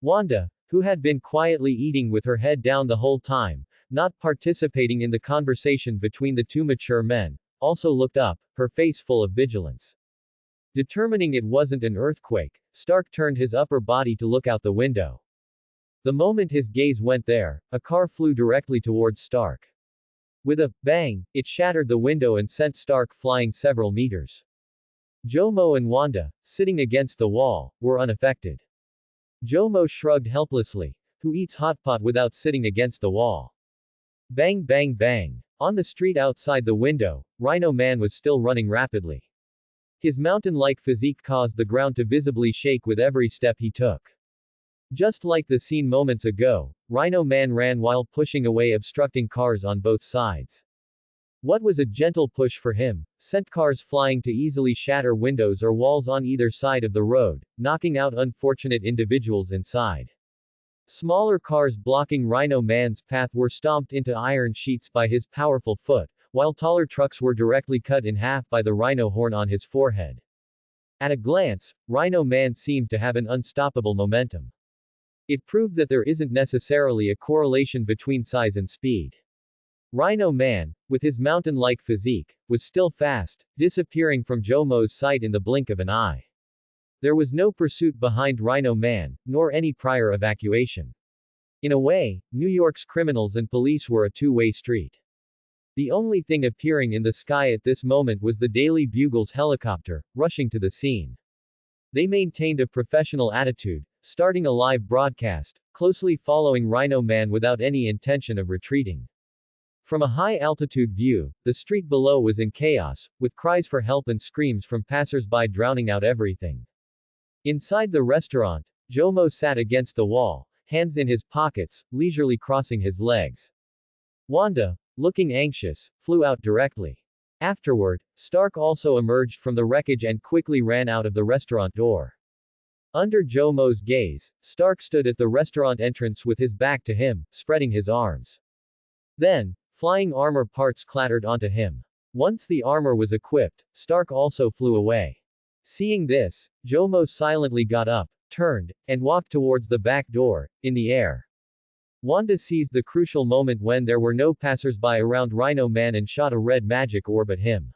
Wanda, who had been quietly eating with her head down the whole time, not participating in the conversation between the two mature men, also looked up, her face full of vigilance. Determining it wasn't an earthquake, Stark turned his upper body to look out the window. The moment his gaze went there, a car flew directly towards Stark. With a bang, it shattered the window and sent Stark flying several meters. Jomo and Wanda, sitting against the wall, were unaffected. Jomo shrugged helplessly. Who eats hot pot without sitting against the wall? Bang bang bang. On the street outside the window, Rhino Man was still running rapidly. His mountain-like physique caused the ground to visibly shake with every step he took. Just like the scene moments ago, Rhino Man ran while pushing away obstructing cars on both sides. What was a gentle push for him, sent cars flying to easily shatter windows or walls on either side of the road, knocking out unfortunate individuals inside. Smaller cars blocking Rhino Man's path were stomped into iron sheets by his powerful foot, while taller trucks were directly cut in half by the rhino horn on his forehead. At a glance, Rhino Man seemed to have an unstoppable momentum. It proved that there isn't necessarily a correlation between size and speed. Rhino Man, with his mountain-like physique, was still fast, disappearing from Jomo's sight in the blink of an eye. There was no pursuit behind Rhino Man, nor any prior evacuation. In a way, New York's criminals and police were a two-way street. The only thing appearing in the sky at this moment was the Daily Bugle's helicopter, rushing to the scene. They maintained a professional attitude, starting a live broadcast, closely following Rhino Man without any intention of retreating. From a high-altitude view, the street below was in chaos, with cries for help and screams from passers-by drowning out everything. Inside the restaurant, Jomo sat against the wall, hands in his pockets, leisurely crossing his legs. Wanda, looking anxious, flew out directly. Afterward, Stark also emerged from the wreckage and quickly ran out of the restaurant door. Under Jomo's gaze, Stark stood at the restaurant entrance with his back to him, spreading his arms. Then, flying armor parts clattered onto him. Once the armor was equipped, Stark also flew away. Seeing this, Jomo silently got up, turned, and walked towards the back door, in the air. Wanda seized the crucial moment when there were no passers-by around Rhino Man and shot a red magic orb at him.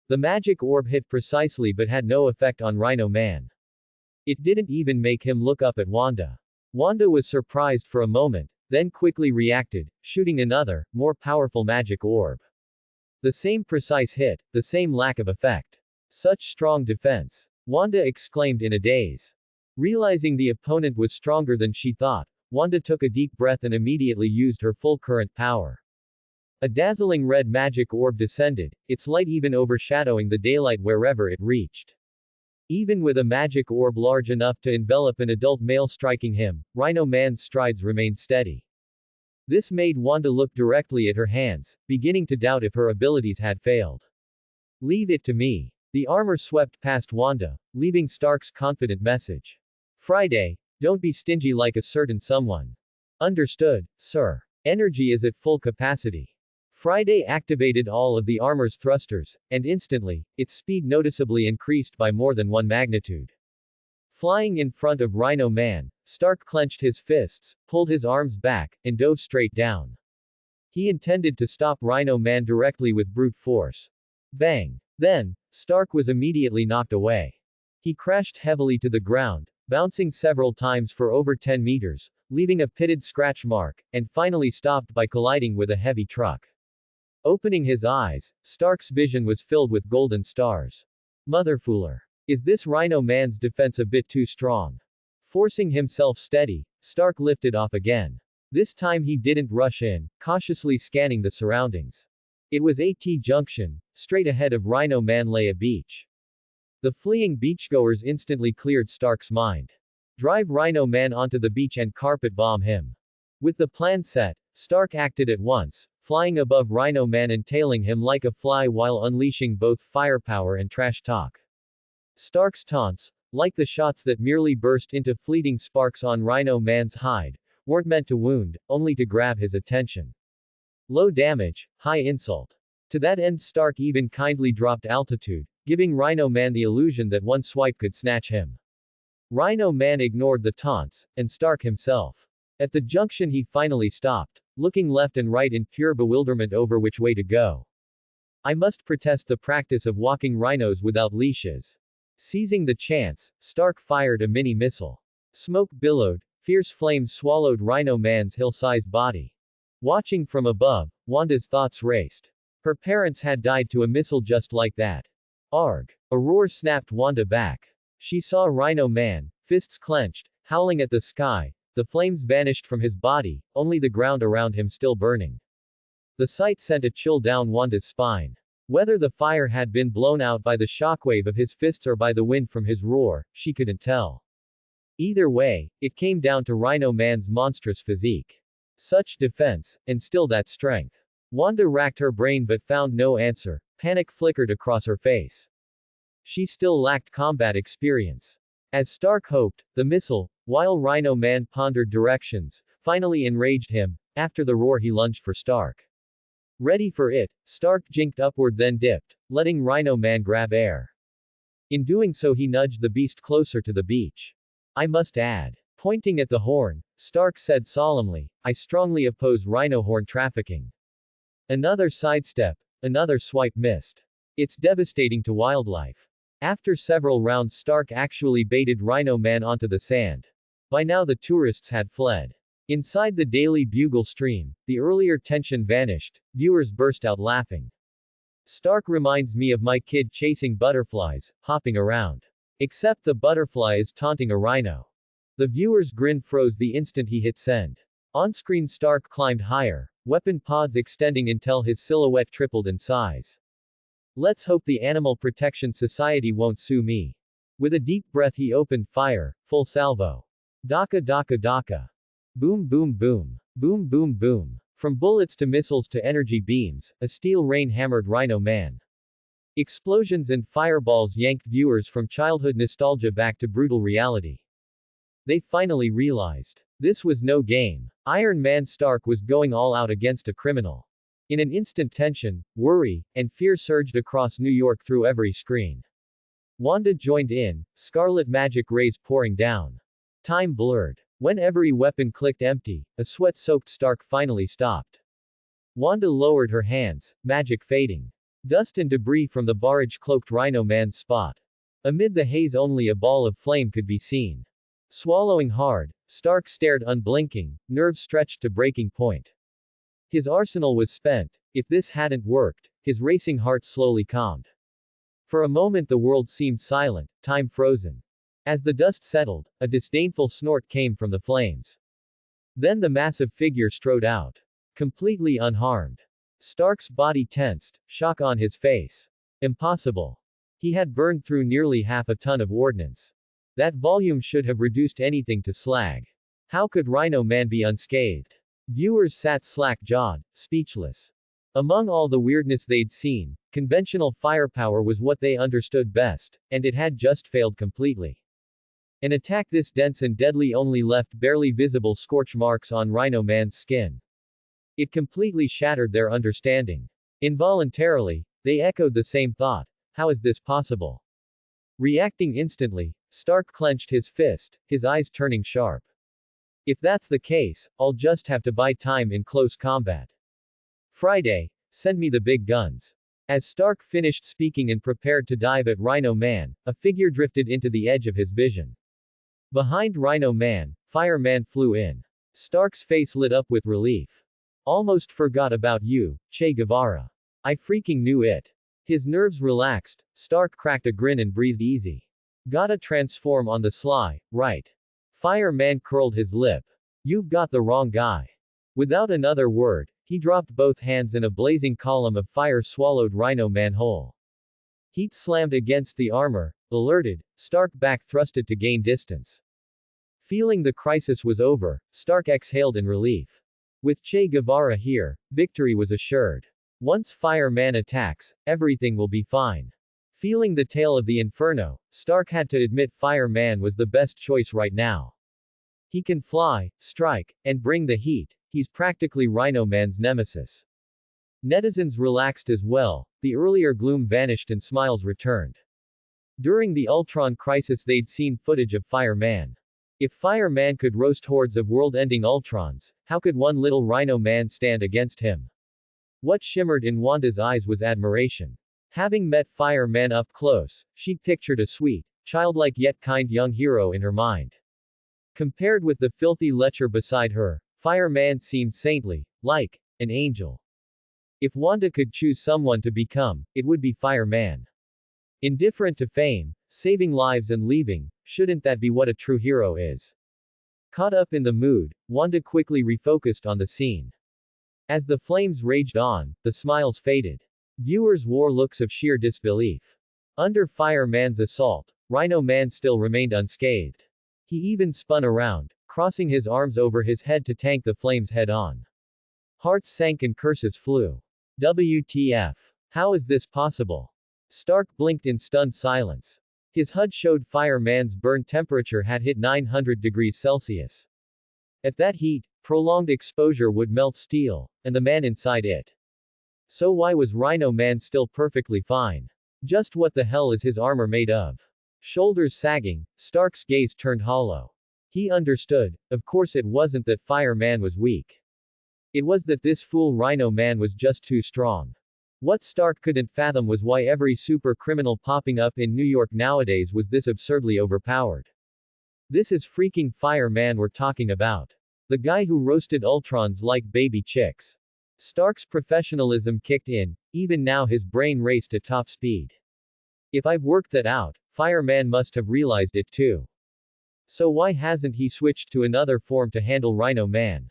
The magic orb hit precisely but had no effect on Rhino Man. It didn't even make him look up at Wanda. Wanda was surprised for a moment, then quickly reacted, shooting another, more powerful magic orb. The same precise hit, the same lack of effect. Such strong defense. Wanda exclaimed in a daze. Realizing the opponent was stronger than she thought, Wanda took a deep breath and immediately used her full current power. A dazzling red magic orb descended, its light even overshadowing the daylight wherever it reached. Even with a magic orb large enough to envelop an adult male striking him, Rhino Man's strides remained steady. This made Wanda look directly at her hands, beginning to doubt if her abilities had failed. Leave it to me. The armor swept past Wanda, leaving Stark's confident message. Friday, don't be stingy like a certain someone. Understood, sir. Energy is at full capacity. Friday activated all of the armor's thrusters, and instantly, its speed noticeably increased by more than one magnitude. Flying in front of Rhino Man, Stark clenched his fists, pulled his arms back, and dove straight down. He intended to stop Rhino Man directly with brute force. Bang! Then, Stark was immediately knocked away. He crashed heavily to the ground, bouncing several times for over 10 meters, leaving a pitted scratch mark, and finally stopped by colliding with a heavy truck. Opening his eyes, Stark's vision was filled with golden stars. Motherfooler. Is this Rhino Man's defense a bit too strong? Forcing himself steady, Stark lifted off again. This time he didn't rush in, cautiously scanning the surroundings. It was AT Junction, straight ahead of Rhino Man lay a beach. The fleeing beachgoers instantly cleared Stark's mind. Drive Rhino Man onto the beach and carpet bomb him. With the plan set, Stark acted at once, flying above Rhino Man and tailing him like a fly while unleashing both firepower and trash talk. Stark's taunts, like the shots that merely burst into fleeting sparks on Rhino Man's hide, weren't meant to wound, only to grab his attention. Low damage, high insult. To that end Stark even kindly dropped altitude, giving Rhino Man the illusion that one swipe could snatch him. Rhino Man ignored the taunts, and Stark himself. At the junction he finally stopped, looking left and right in pure bewilderment over which way to go. I must protest the practice of walking rhinos without leashes. Seizing the chance, Stark fired a mini-missile. Smoke billowed, fierce flames swallowed Rhino Man's hill-sized body. Watching from above, Wanda's thoughts raced. Her parents had died to a missile just like that. Arg! A roar snapped Wanda back. She saw Rhino Man, fists clenched, howling at the sky. The flames vanished from his body, only the ground around him still burning. The sight sent a chill down Wanda's spine. Whether the fire had been blown out by the shockwave of his fists or by the wind from his roar, she couldn't tell. Either way, it came down to Rhino Man's monstrous physique. Such defense, and still that strength. Wanda racked her brain but found no answer. Panic flickered across her face. She still lacked combat experience. As Stark hoped, the missile, while Rhino Man pondered directions, finally enraged him. After the roar he lunged for Stark. Ready for it, Stark jinked upward then dipped, letting Rhino Man grab air. In doing so he nudged the beast closer to the beach. I must add. Pointing at the horn, Stark said solemnly, I strongly oppose rhino horn trafficking. Another sidestep, another swipe missed. It's devastating to wildlife. After several rounds Stark actually baited Rhino Man onto the sand. By now the tourists had fled. Inside the Daily Bugle stream, the earlier tension vanished, viewers burst out laughing. Stark reminds me of my kid chasing butterflies, hopping around. Except the butterfly is taunting a rhino. The viewer's grin froze the instant he hit send. On-screen Stark climbed higher, weapon pods extending until his silhouette tripled in size. Let's hope the Animal Protection Society won't sue me. With a deep breath he opened fire, full salvo. Daka daka daka. Boom boom boom. Boom boom boom. From bullets to missiles to energy beams, a steel rain hammered Rhino Man. Explosions and fireballs yanked viewers from childhood nostalgia back to brutal reality. They finally realized. This was no game. Iron Man Stark was going all out against a criminal. In an instant tension, worry, and fear surged across New York through every screen. Wanda joined in, scarlet magic rays pouring down. Time blurred. When every weapon clicked empty, a sweat-soaked Stark finally stopped. Wanda lowered her hands, magic fading. Dust and debris from the barrage cloaked Rhino Man's spot. Amid the haze only a ball of flame could be seen. Swallowing hard, Stark stared unblinking, nerves stretched to breaking point. His arsenal was spent. If this hadn't worked, his racing heart slowly calmed. For a moment the world seemed silent, time frozen. As the dust settled, a disdainful snort came from the flames. Then the massive figure strode out. Completely unharmed. Stark's body tensed, shock on his face. Impossible. He had burned through nearly half a ton of ordnance. That volume should have reduced anything to slag. How could Rhino Man be unscathed? Viewers sat slack-jawed, speechless. Among all the weirdness they'd seen, conventional firepower was what they understood best, and it had just failed completely. An attack this dense and deadly only left barely visible scorch marks on Rhino Man's skin. It completely shattered their understanding. Involuntarily, they echoed the same thought. How is this possible? Reacting instantly, Stark clenched his fist, his eyes turning sharp. If that's the case, I'll just have to buy time in close combat. Friday, send me the big guns. As Stark finished speaking and prepared to dive at Rhino Man, a figure drifted into the edge of his vision. Behind Rhino Man, Fireman flew in. Stark's face lit up with relief. Almost forgot about you, Che Guevara. I freaking knew it. His nerves relaxed, Stark cracked a grin and breathed easy. Gotta transform on the sly, right? Fireman curled his lip. You've got the wrong guy. Without another word, he dropped both hands and a blazing column of fire swallowed Rhino Man whole. Heat slammed against the armor. Alerted, Stark back thrusted to gain distance. Feeling the crisis was over, Stark exhaled in relief. With Che Guevara here, victory was assured. Once Fireman attacks, everything will be fine. Feeling the tail of the inferno, Stark had to admit Fireman was the best choice right now. He can fly, strike, and bring the heat. He's practically Rhino Man's nemesis. Netizens relaxed as well, the earlier gloom vanished and smiles returned. During the Ultron crisis they'd seen footage of Fireman. If Fireman could roast hordes of world-ending Ultrons, how could one little Rhino Man stand against him? What shimmered in Wanda's eyes was admiration. Having met Fireman up close, she pictured a sweet, childlike yet kind young hero in her mind. Compared with the filthy lecher beside her, Fireman seemed saintly, like an angel. If Wanda could choose someone to become, it would be Fireman. Indifferent to fame, saving lives and leaving, shouldn't that be what a true hero is? Caught up in the mood, Wanda quickly refocused on the scene. As the flames raged on, the smiles faded. Viewers wore looks of sheer disbelief. Under Fireman's assault, Rhino Man still remained unscathed. He even spun around, crossing his arms over his head to tank the flames head-on. Hearts sank and curses flew. WTF. How is this possible? Stark blinked in stunned silence. His HUD showed Fireman's burn temperature had hit 900 degrees Celsius. At that heat, prolonged exposure would melt steel, and the man inside it. So why was Rhino Man still perfectly fine? Just what the hell is his armor made of? Shoulders sagging, Stark's gaze turned hollow. He understood, of course it wasn't that Fireman was weak. It was that this fool Rhino Man was just too strong. What Stark couldn't fathom was why every super criminal popping up in New York nowadays was this absurdly overpowered. This is freaking Fireman we're talking about. The guy who roasted Ultrons like baby chicks. Stark's professionalism kicked in, even now his brain raced at top speed. If I've worked that out, Fireman must have realized it too. So why hasn't he switched to another form to handle Rhino Man?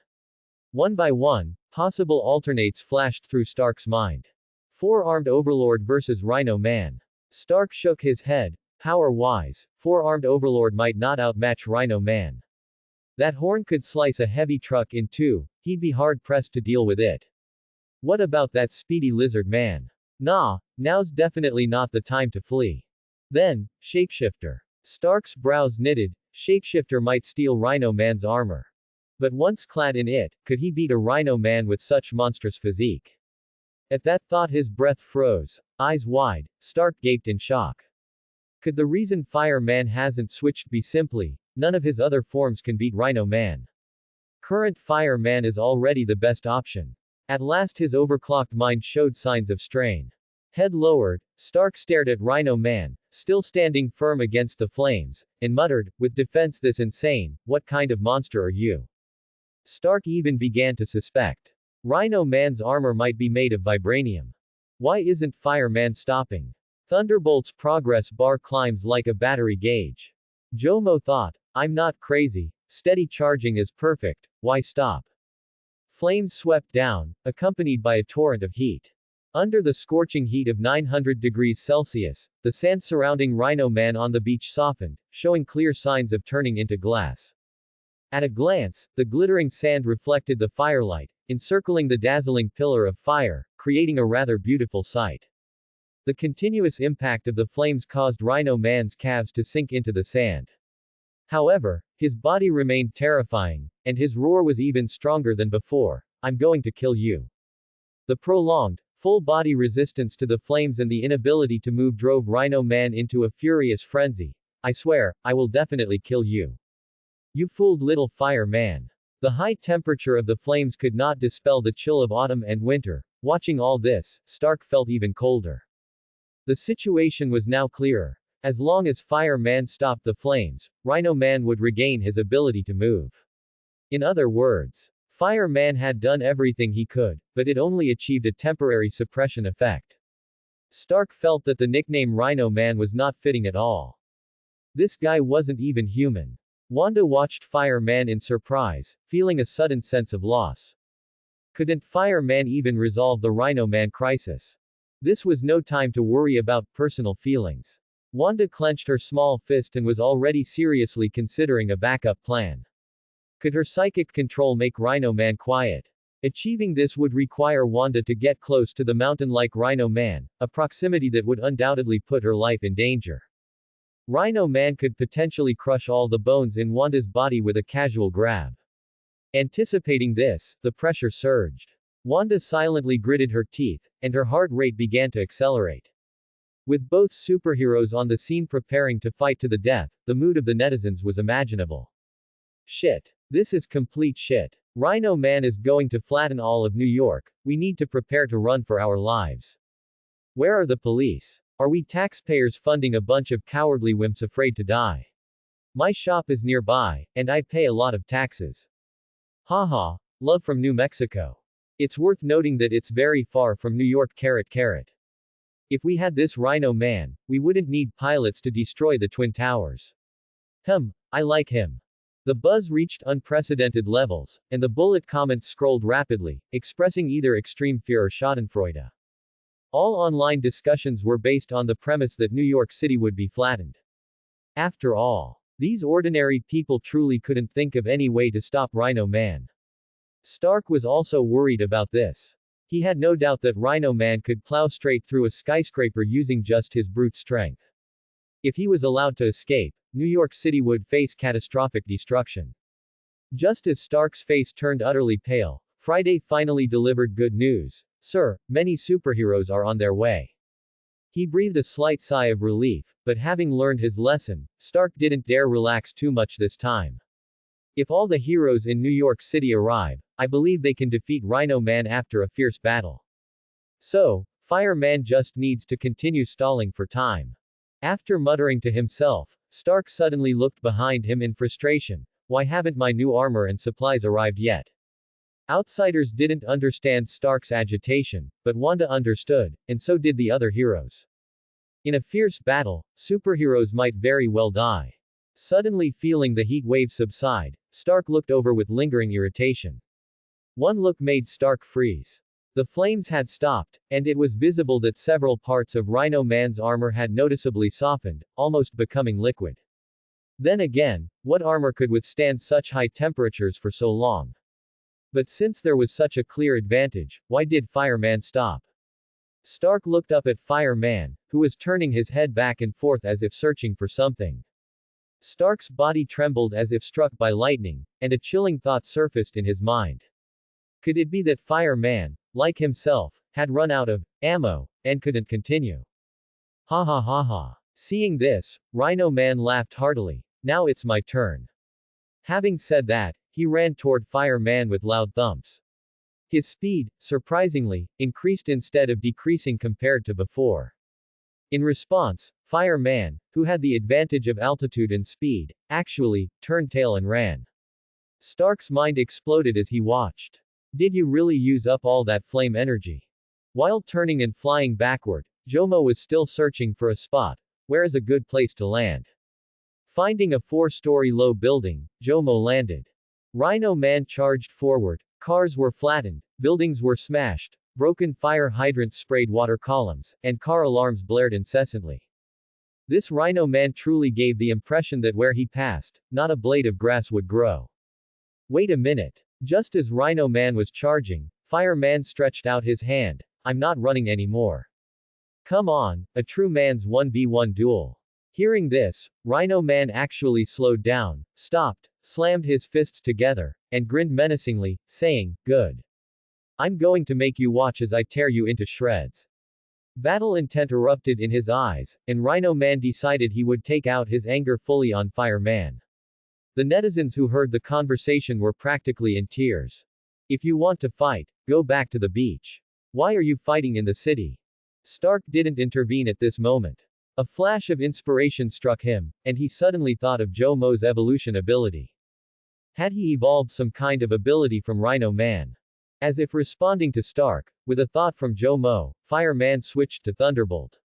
One by one, possible alternates flashed through Stark's mind. Four-armed Overlord versus Rhino Man. Stark shook his head. Power-wise, four-armed Overlord might not outmatch Rhino Man. That horn could slice a heavy truck in two, he'd be hard-pressed to deal with it. What about that speedy lizard man? Nah, now's definitely not the time to flee. Then, Shapeshifter. Stark's brows knitted, Shapeshifter might steal Rhino Man's armor. But once clad in it, could he beat a Rhino Man with such monstrous physique? At that thought his breath froze. Eyes wide, Stark gaped in shock. Could the reason Fireman hasn't switched be simply, none of his other forms can beat Rhino Man? Current Fireman is already the best option. At last his overclocked mind showed signs of strain. Head lowered, Stark stared at Rhino Man, still standing firm against the flames, and muttered, with defense this insane, what kind of monster are you? Stark even began to suspect. Rhino Man's armor might be made of vibranium. Why isn't Fireman stopping? Thunderbolt's progress bar climbs like a battery gauge. Jomo thought, I'm not crazy, steady charging is perfect, why stop? Flames swept down, accompanied by a torrent of heat. Under the scorching heat of 900 degrees Celsius, the sand surrounding Rhino Man on the beach softened, showing clear signs of turning into glass. At a glance, the glittering sand reflected the firelight, encircling the dazzling pillar of fire, creating a rather beautiful sight. The continuous impact of the flames caused Rhino Man's calves to sink into the sand. However, his body remained terrifying, and his roar was even stronger than before, I'm going to kill you. The prolonged, full-body resistance to the flames and the inability to move drove Rhino Man into a furious frenzy. I swear, I will definitely kill you. You fooled little Fireman. The high temperature of the flames could not dispel the chill of autumn and winter. Watching all this, Stark felt even colder. The situation was now clearer. As long as Fireman stopped the flames, Rhino Man would regain his ability to move. In other words, Fireman had done everything he could, but it only achieved a temporary suppression effect. Stark felt that the nickname Rhino Man was not fitting at all. This guy wasn't even human. Wanda watched Fireman in surprise, feeling a sudden sense of loss. Couldn't Fireman even resolve the Rhino Man crisis? This was no time to worry about personal feelings. Wanda clenched her small fist and was already seriously considering a backup plan. Could her psychic control make Rhino Man quiet? Achieving this would require Wanda to get close to the mountain-like Rhino Man, a proximity that would undoubtedly put her life in danger. Rhino Man could potentially crush all the bones in Wanda's body with a casual grab. Anticipating this, the pressure surged. Wanda silently gritted her teeth, and her heart rate began to accelerate. With both superheroes on the scene preparing to fight to the death, the mood of the netizens was imaginable. Shit. This is complete shit. Rhino Man is going to flatten all of New York. We need to prepare to run for our lives. Where are the police? Are we taxpayers funding a bunch of cowardly wimps afraid to die? My shop is nearby, and I pay a lot of taxes. Haha, love from New Mexico. It's worth noting that it's very far from New York. If we had this Rhino Man, we wouldn't need pilots to destroy the Twin Towers. I like him. The buzz reached unprecedented levels, and the bullet comments scrolled rapidly, expressing either extreme fear or schadenfreude. All online discussions were based on the premise that New York City would be flattened. After all, these ordinary people truly couldn't think of any way to stop Rhino Man. Stark was also worried about this. He had no doubt that Rhino Man could plow straight through a skyscraper using just his brute strength. If he was allowed to escape, New York City would face catastrophic destruction. Just as Stark's face turned utterly pale, Friday finally delivered good news. Sir, many superheroes are on their way. He breathed a slight sigh of relief, but having learned his lesson, Stark didn't dare relax too much this time. If all the heroes in New York City arrive, I believe they can defeat Rhino Man after a fierce battle. So, Fireman just needs to continue stalling for time. After muttering to himself, Stark suddenly looked behind him in frustration. Why haven't my new armor and supplies arrived yet? Outsiders didn't understand Stark's agitation, but Wanda understood, and so did the other heroes. In a fierce battle, superheroes might very well die. Suddenly feeling the heat wave subside, Stark looked over with lingering irritation. One look made Stark freeze. The flames had stopped, and it was visible that several parts of Rhino Man's armor had noticeably softened, almost becoming liquid. Then again, what armor could withstand such high temperatures for so long? But since there was such a clear advantage, why did Fireman stop? Stark looked up at Fireman, who was turning his head back and forth as if searching for something. Stark's body trembled as if struck by lightning, and a chilling thought surfaced in his mind. Could it be that Fireman, like himself, had run out of ammo, and couldn't continue? Ha ha ha ha. Seeing this, Rhino Man laughed heartily. Now it's my turn. Having said that, he ran toward Fireman with loud thumps. His speed, surprisingly, increased instead of decreasing compared to before. In response, Fireman, who had the advantage of altitude and speed, actually turned tail and ran. Stark's mind exploded as he watched. Did you really use up all that flame energy? While turning and flying backward, Jomo was still searching for a spot. Where is a good place to land? Finding a 4-story low building, Jomo landed. Rhino Man charged forward. Cars were flattened, buildings were smashed, broken fire hydrants sprayed water columns, and car alarms blared incessantly. This Rhino Man truly gave the impression that where he passed, not a blade of grass would grow. Wait a minute. Just as Rhino Man was charging, Fireman stretched out his hand. I'm not running anymore. Come on, a true man's 1v1 duel. Hearing this, Rhino Man actually slowed down, stopped, slammed his fists together, and grinned menacingly, saying, "Good. I'm going to make you watch as I tear you into shreds." Battle intent erupted in his eyes, and Rhino Man decided he would take out his anger fully on Fireman. The netizens who heard the conversation were practically in tears. If you want to fight, go back to the beach. Why are you fighting in the city? Stark didn't intervene at this moment. A flash of inspiration struck him, and he suddenly thought of Jomo's evolution ability. Had he evolved some kind of ability from Rhino Man? As if responding to Stark, with a thought from Joe, Fire Man switched to Thunderbolt.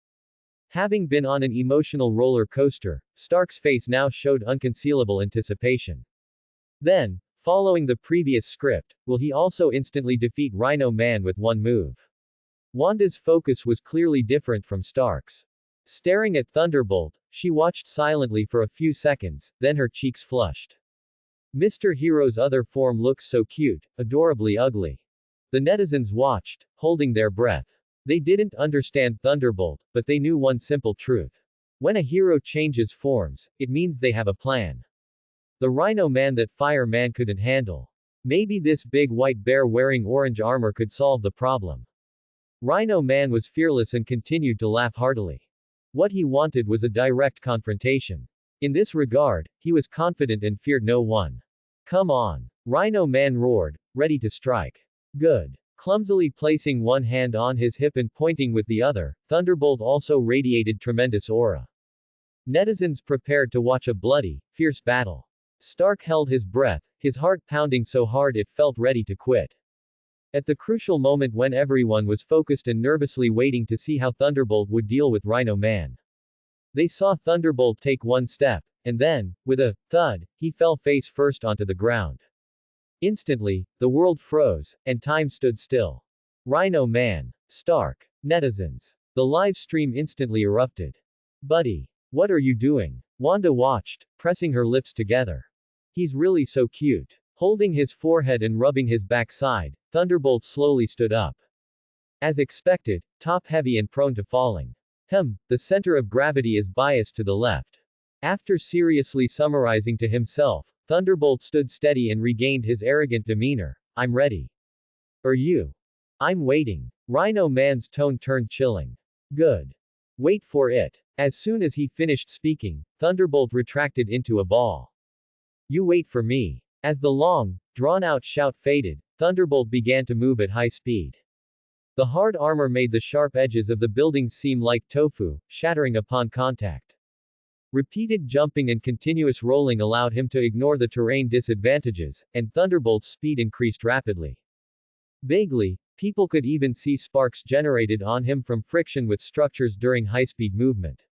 Having been on an emotional roller coaster, Stark's face now showed unconcealable anticipation. Then, following the previous script, will he also instantly defeat Rhino Man with one move? Wanda's focus was clearly different from Stark's. Staring at Thunderbolt, she watched silently for a few seconds, then her cheeks flushed. Mr. Hero's other form looks so cute, adorably ugly. The netizens watched, holding their breath. They didn't understand Thunderbolt, but they knew one simple truth. When a hero changes forms, it means they have a plan. The Rhino Man that Fire Man couldn't handle. Maybe this big white bear wearing orange armor could solve the problem. Rhino Man was fearless and continued to laugh heartily. What he wanted was a direct confrontation. In this regard, he was confident and feared no one. Come on. Rhino Man roared, ready to strike. Good. Clumsily placing one hand on his hip and pointing with the other, Thunderbolt also radiated tremendous aura. Netizens prepared to watch a bloody, fierce battle. Stark held his breath, his heart pounding so hard it felt ready to quit. At the crucial moment when everyone was focused and nervously waiting to see how Thunderbolt would deal with Rhino Man, they saw Thunderbolt take one step, and then, with a thud, he fell face first onto the ground. Instantly, the world froze, and time stood still. Rhino Man. Stark. Netizens. The live stream instantly erupted. Buddy. What are you doing? Wanda watched, pressing her lips together. He's really so cute. Holding his forehead and rubbing his backside, Thunderbolt slowly stood up. As expected, top-heavy and prone to falling. The center of gravity is biased to the left. After seriously summarizing to himself, Thunderbolt stood steady and regained his arrogant demeanor. I'm ready. Are you? I'm waiting. Rhino Man's tone turned chilling. Good. Wait for it. As soon as he finished speaking, Thunderbolt retracted into a ball. You wait for me. As the long, drawn-out shout faded, Thunderbolt began to move at high speed. The hard armor made the sharp edges of the buildings seem like tofu, shattering upon contact. Repeated jumping and continuous rolling allowed him to ignore the terrain disadvantages, and Thunderbolt's speed increased rapidly. Vaguely, people could even see sparks generated on him from friction with structures during high-speed movement.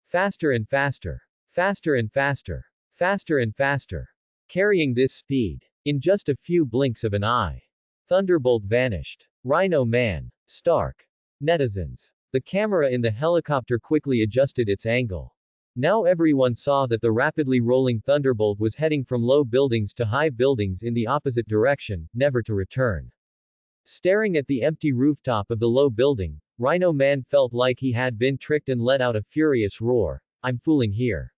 Faster and faster. Faster and faster. Faster and faster. Carrying this speed. In just a few blinks of an eye, Thunderbolt vanished. Rhino Man. Stark. Netizens. The camera in the helicopter quickly adjusted its angle. Now everyone saw that the rapidly rolling Thunderbolt was heading from low buildings to high buildings in the opposite direction, never to return. Staring at the empty rooftop of the low building, Rhino Man felt like he had been tricked and let out a furious roar. I'm fooling here.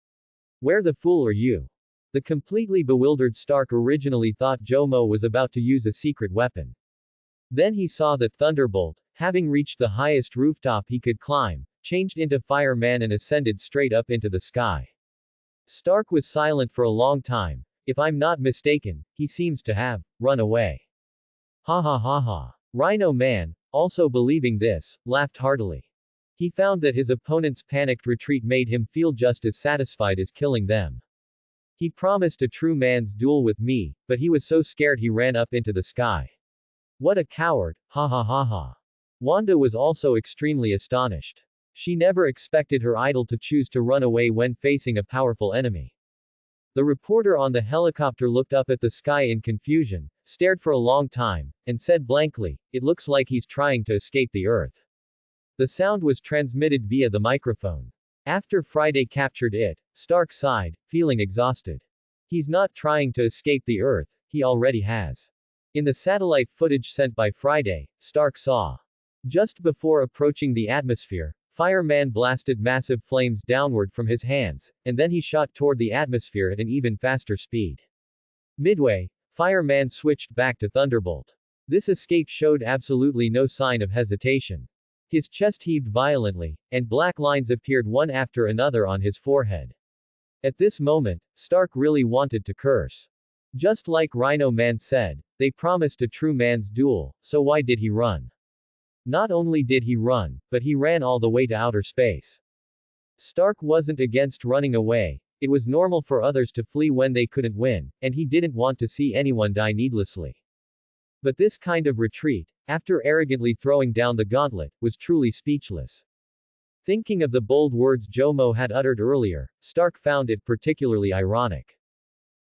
Where the fool are you? The completely bewildered Stark originally thought Jomo was about to use a secret weapon. Then he saw that Thunderbolt, having reached the highest rooftop he could climb, changed into Fire Man and ascended straight up into the sky. Stark was silent for a long time. If I'm not mistaken, he seems to have run away. Ha ha ha ha. Rhino Man, also believing this, laughed heartily. He found that his opponent's panicked retreat made him feel just as satisfied as killing them. He promised a true man's duel with me, but he was so scared he ran up into the sky. What a coward, ha ha ha ha. Wanda was also extremely astonished. She never expected her idol to choose to run away when facing a powerful enemy. The reporter on the helicopter looked up at the sky in confusion, stared for a long time, and said blankly, "It looks like he's trying to escape the Earth." The sound was transmitted via the microphone. After Friday captured it, Stark sighed, feeling exhausted. He's not trying to escape the Earth, he already has. In the satellite footage sent by Friday, Stark saw. Just before approaching the atmosphere, Fire Man blasted massive flames downward from his hands, and then he shot toward the atmosphere at an even faster speed. Midway, Fire Man switched back to Thunderbolt. This escape showed absolutely no sign of hesitation. His chest heaved violently, and black lines appeared one after another on his forehead. At this moment, Stark really wanted to curse. Just like Rhino Man said, they promised a true man's duel, so why did he run? Not only did he run, but he ran all the way to outer space. Stark wasn't against running away, It was normal for others to flee when they couldn't win, and he didn't want to see anyone die needlessly. But this kind of retreat, after arrogantly throwing down the gauntlet, was truly speechless. Thinking of the bold words Jomo had uttered earlier, Stark found it particularly ironic.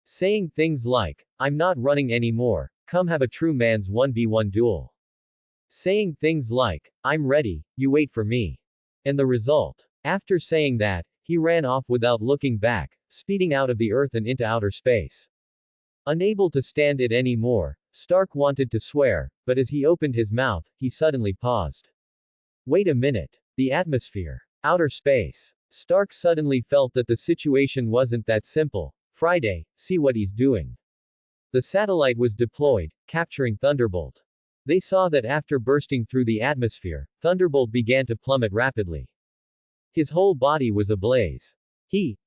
Saying things like, "I'm not running anymore, come have a true man's 1v1 duel." Saying things like, "I'm ready, you wait for me." And the result? After saying that, he ran off without looking back, speeding out of the Earth and into outer space. Unable to stand it anymore, Stark wanted to swear, but as he opened his mouth, he suddenly paused. Wait a minute. The atmosphere. Outer space. Stark suddenly felt that the situation wasn't that simple. Friday, see what he's doing. The satellite was deployed, capturing Thunderbolt. They saw that after bursting through the atmosphere, Thunderbolt began to plummet rapidly. His whole body was ablaze.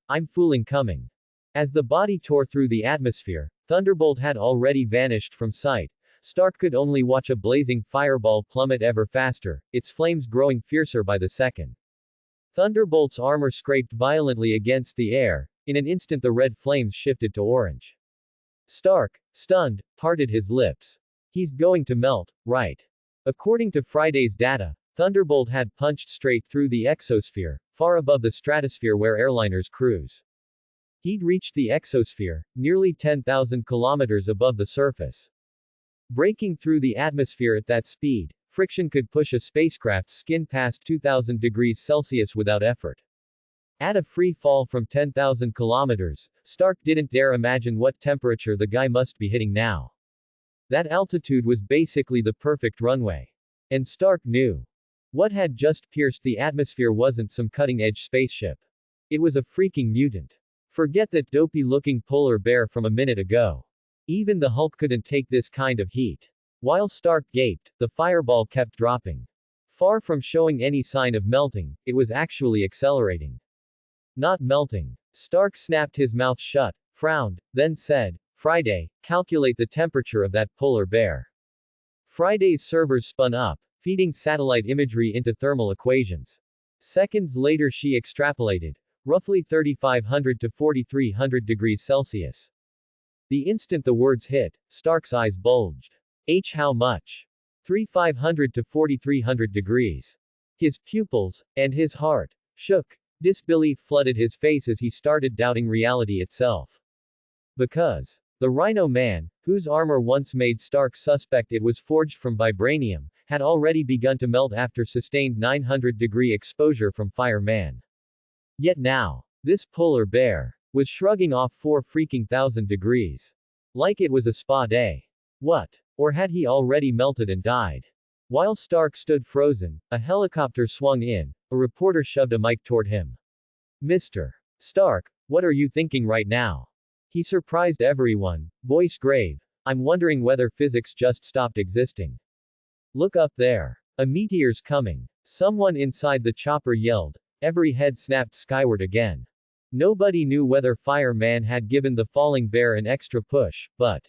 I'm fooling coming. As the body tore through the atmosphere, Thunderbolt had already vanished from sight. Stark could only watch a blazing fireball plummet ever faster, its flames growing fiercer by the second. Thunderbolt's armor scraped violently against the air. In an instant the red flames shifted to orange. Stark, stunned, parted his lips. He's going to melt, right? According to Friday's data, Thunderbolt had punched straight through the exosphere, far above the stratosphere where airliners cruise. He'd reached the exosphere, nearly 10,000 kilometers above the surface. Breaking through the atmosphere at that speed, friction could push a spacecraft's skin past 2,000 degrees Celsius without effort. At a free fall from 10,000 kilometers, Stark didn't dare imagine what temperature the guy must be hitting now. That altitude was basically the perfect runway. And Stark knew. What had just pierced the atmosphere wasn't some cutting-edge spaceship. It was a freaking mutant. Forget that dopey-looking polar bear from a minute ago. Even the Hulk couldn't take this kind of heat. While Stark gaped, the fireball kept dropping. Far from showing any sign of melting, it was actually accelerating. Not melting. Stark snapped his mouth shut, frowned, then said, Friday, calculate the temperature of that polar bear. Friday's servers spun up, feeding satellite imagery into thermal equations. Seconds later she extrapolated. Roughly 3,500 to 4,300 degrees Celsius. The instant the words hit, Stark's eyes bulged. How much? 3,500 to 4,300 degrees. His pupils, and his heart, shook. Disbelief flooded his face as he started doubting reality itself. Because the Rhino Man, whose armor once made Stark suspect it was forged from vibranium, had already begun to melt after sustained 900-degree exposure from Fire Man. Yet now, this polar bear was shrugging off 4,000 degrees. Like it was a spa day. What? Or had he already melted and died? While Stark stood frozen, a helicopter swung in. A reporter shoved a mic toward him. Mr. Stark, what are you thinking right now? He surprised everyone, voice grave. I'm wondering whether physics just stopped existing. Look up there. A meteor's coming. Someone inside the chopper yelled. Every head snapped skyward again. Nobody knew whether Fire Man had given the falling bear an extra push, but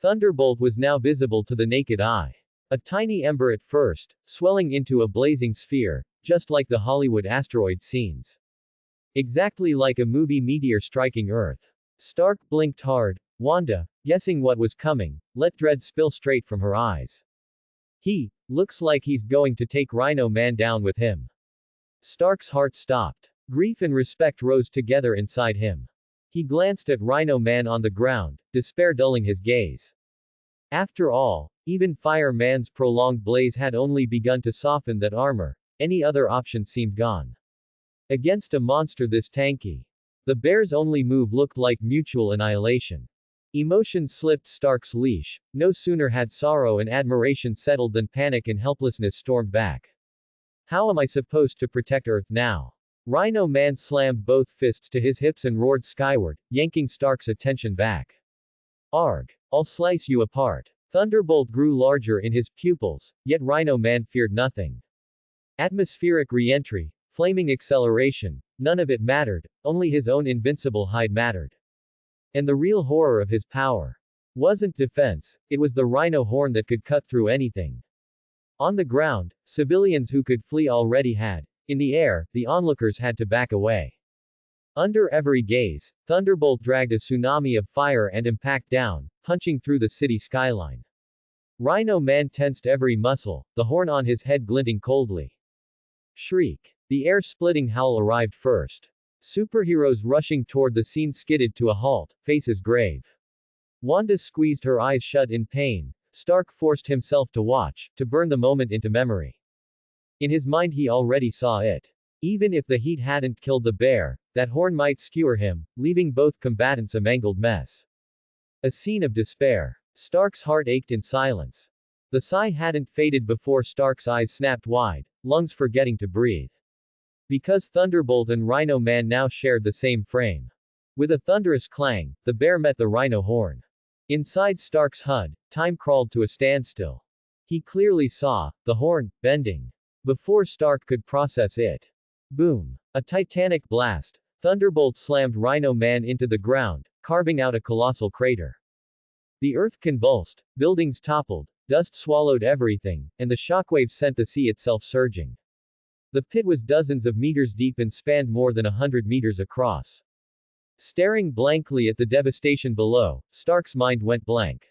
Thunderbolt was now visible to the naked eye. A tiny ember at first, swelling into a blazing sphere, just like the Hollywood asteroid scenes. Exactly like a movie meteor striking Earth. Stark blinked hard. Wanda, guessing what was coming, let dread spill straight from her eyes. Looks like he's going to take Rhino Man down with him. Stark's heart stopped. Grief and respect rose together inside him. He glanced at Rhino Man on the ground, despair dulling his gaze. After all, even Fire Man's prolonged blaze had only begun to soften that armor. Any other option seemed gone. Against a monster this tanky, the bear's only move looked like mutual annihilation. Emotion slipped Stark's leash. No sooner had sorrow and admiration settled than panic and helplessness stormed back. How am I supposed to protect Earth now? Rhino Man slammed both fists to his hips and roared skyward, yanking Stark's attention back. Arg! I'll slice you apart. Thunderbolt grew larger in his pupils, yet Rhino Man feared nothing. Atmospheric re-entry, flaming acceleration, none of it mattered, only his own invincible hide mattered. And the real horror of his power wasn't defense, it was the rhino horn that could cut through anything. On the ground, civilians who could flee already had. In the air, the onlookers had to back away. Under every gaze, Thunderbolt dragged a tsunami of fire and impact down, punching through the city skyline. Rhino Man tensed every muscle, the horn on his head glinting coldly. Shriek. The air-splitting howl arrived first. Superheroes rushing toward the scene skidded to a halt, faces grave. Wanda squeezed her eyes shut in pain. Stark forced himself to watch, to burn the moment into memory. In his mind he already saw it. Even if the heat hadn't killed the bear, that horn might skewer him, leaving both combatants a mangled mess. A scene of despair. Stark's heart ached in silence. The sigh hadn't faded before Stark's eyes snapped wide, lungs forgetting to breathe. Because Thunderbolt and Rhino Man now shared the same frame. With a thunderous clang, the bear met the rhino horn. Inside Stark's HUD, time crawled to a standstill. He clearly saw the horn bending before Stark could process it. Boom. A titanic blast. Thunderbolt slammed Rhino Man into the ground, carving out a colossal crater. The earth convulsed, buildings toppled, dust swallowed everything, and the shockwave sent the sea itself surging. The pit was dozens of meters deep and spanned more than 100 meters across. Staring blankly at the devastation below, Stark's mind went blank.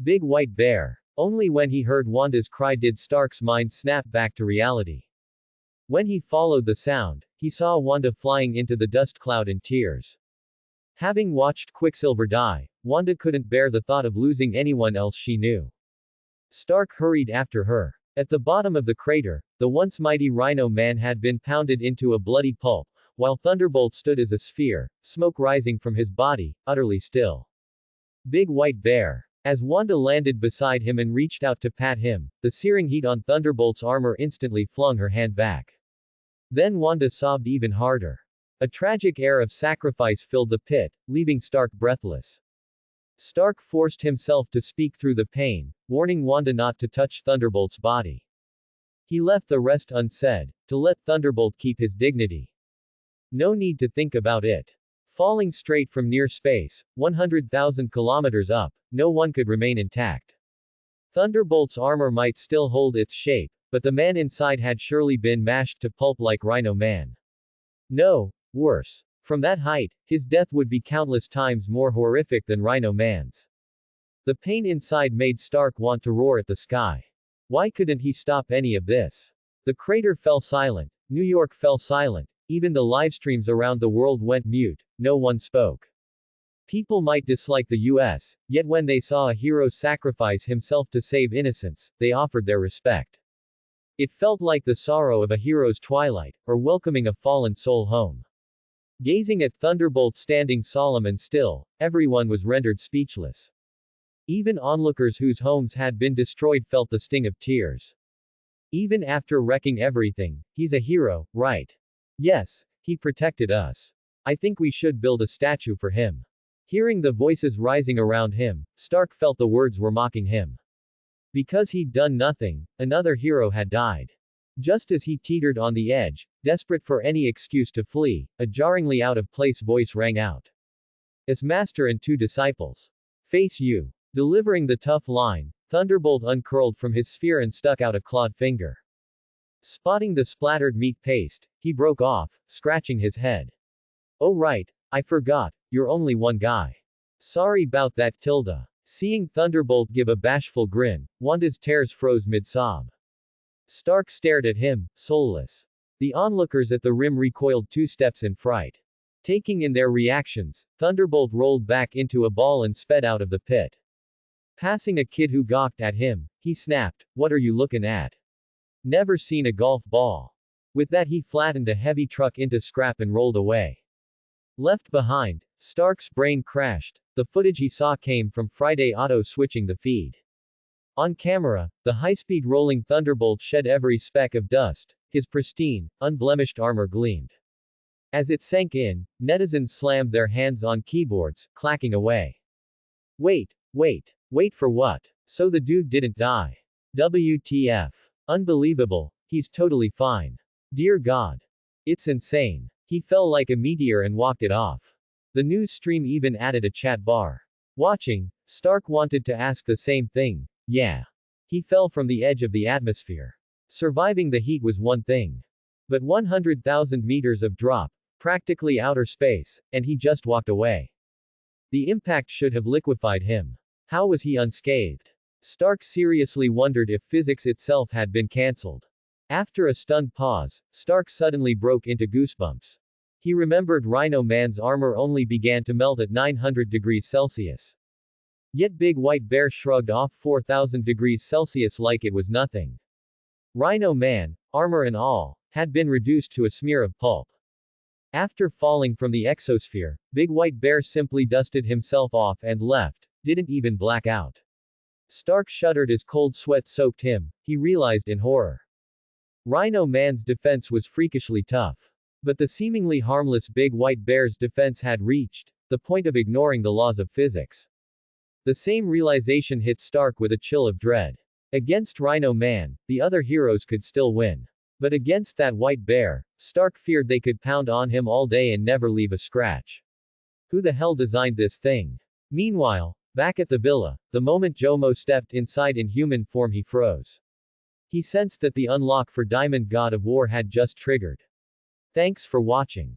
Big white bear. Only when he heard Wanda's cry did Stark's mind snap back to reality. When he followed the sound, he saw Wanda flying into the dust cloud in tears. Having watched Quicksilver die, Wanda couldn't bear the thought of losing anyone else she knew. Stark hurried after her. At the bottom of the crater, the once mighty Rhino Man had been pounded into a bloody pulp, while Thunderbolt stood as a sphere, smoke rising from his body, utterly still. Big white bear. As Wanda landed beside him and reached out to pat him, the searing heat on Thunderbolt's armor instantly flung her hand back. Then Wanda sobbed even harder. A tragic air of sacrifice filled the pit, leaving Stark breathless. Stark forced himself to speak through the pain, warning Wanda not to touch Thunderbolt's body. He left the rest unsaid, to let Thunderbolt keep his dignity. No need to think about it. Falling straight from near space, 100,000 kilometers up, no one could remain intact. Thunderbolt's armor might still hold its shape, but the man inside had surely been mashed to pulp like Rhino Man. No, worse. From that height, his death would be countless times more horrific than Rhino Man's. The pain inside made Stark want to roar at the sky. Why couldn't he stop any of this? The crater fell silent, New York fell silent, even the livestreams around the world went mute, no one spoke. People might dislike the US, yet when they saw a hero sacrifice himself to save innocents, they offered their respect. It felt like the sorrow of a hero's twilight, or welcoming a fallen soul home. Gazing at Thunderbolt standing solemn and still, everyone was rendered speechless. Even onlookers whose homes had been destroyed felt the sting of tears. Even after wrecking everything, he's a hero, right? Yes, he protected us. I think we should build a statue for him. Hearing the voices rising around him, Stark felt the words were mocking him. Because he'd done nothing, another hero had died. Just as he teetered on the edge, desperate for any excuse to flee, a jarringly out-of-place voice rang out. As master and two disciples. Face you. Delivering the tough line, Thunderbolt uncurled from his sphere and stuck out a clawed finger. Spotting the splattered meat paste, he broke off, scratching his head. Oh right, I forgot, you're only one guy. Sorry bout that Tilda. Seeing Thunderbolt give a bashful grin, Wanda's tears froze mid-sob. Stark stared at him, soulless. The onlookers at the rim recoiled 2 steps in fright. Taking in their reactions, Thunderbolt rolled back into a ball and sped out of the pit. Passing a kid who gawked at him, he snapped, "What are you looking at? Never seen a golf ball." With that he flattened a heavy truck into scrap and rolled away. Left behind, Stark's brain crashed. The footage he saw came from Friday Auto switching the feed. On camera, the high-speed rolling Thunderbolt shed every speck of dust. His pristine, unblemished armor gleamed. As it sank in, netizens slammed their hands on keyboards, clacking away. Wait for what? So the dude didn't die. WTF. Unbelievable, he's totally fine. Dear God. It's insane. He fell like a meteor and walked it off. The news stream even added a chat bar. Watching, Stark wanted to ask the same thing. Yeah. He fell from the edge of the atmosphere. Surviving the heat was one thing. But 100,000 meters of drop, practically outer space, and he just walked away. The impact should have liquefied him. How was he unscathed? Stark seriously wondered if physics itself had been cancelled. After a stunned pause, Stark suddenly broke into goosebumps. He remembered Rhino Man's armor only began to melt at 900 degrees Celsius. Yet Big White Bear shrugged off 4000 degrees Celsius like it was nothing. Rhino Man, armor and all, had been reduced to a smear of pulp. After falling from the exosphere, Big White Bear simply dusted himself off and left, didn't even black out. Stark shuddered as cold sweat soaked him, he realized in horror. Rhino Man's defense was freakishly tough. But the seemingly harmless Big White Bear's defense had reached the point of ignoring the laws of physics. The same realization hit Stark with a chill of dread. Against Rhino Man, the other heroes could still win. But against that White Bear, Stark feared they could pound on him all day and never leave a scratch. Who the hell designed this thing? Meanwhile, back at the villa, the moment Jomo stepped inside in human form he froze. He sensed that the unlock for Diamond God of War had just triggered. Thanks for watching.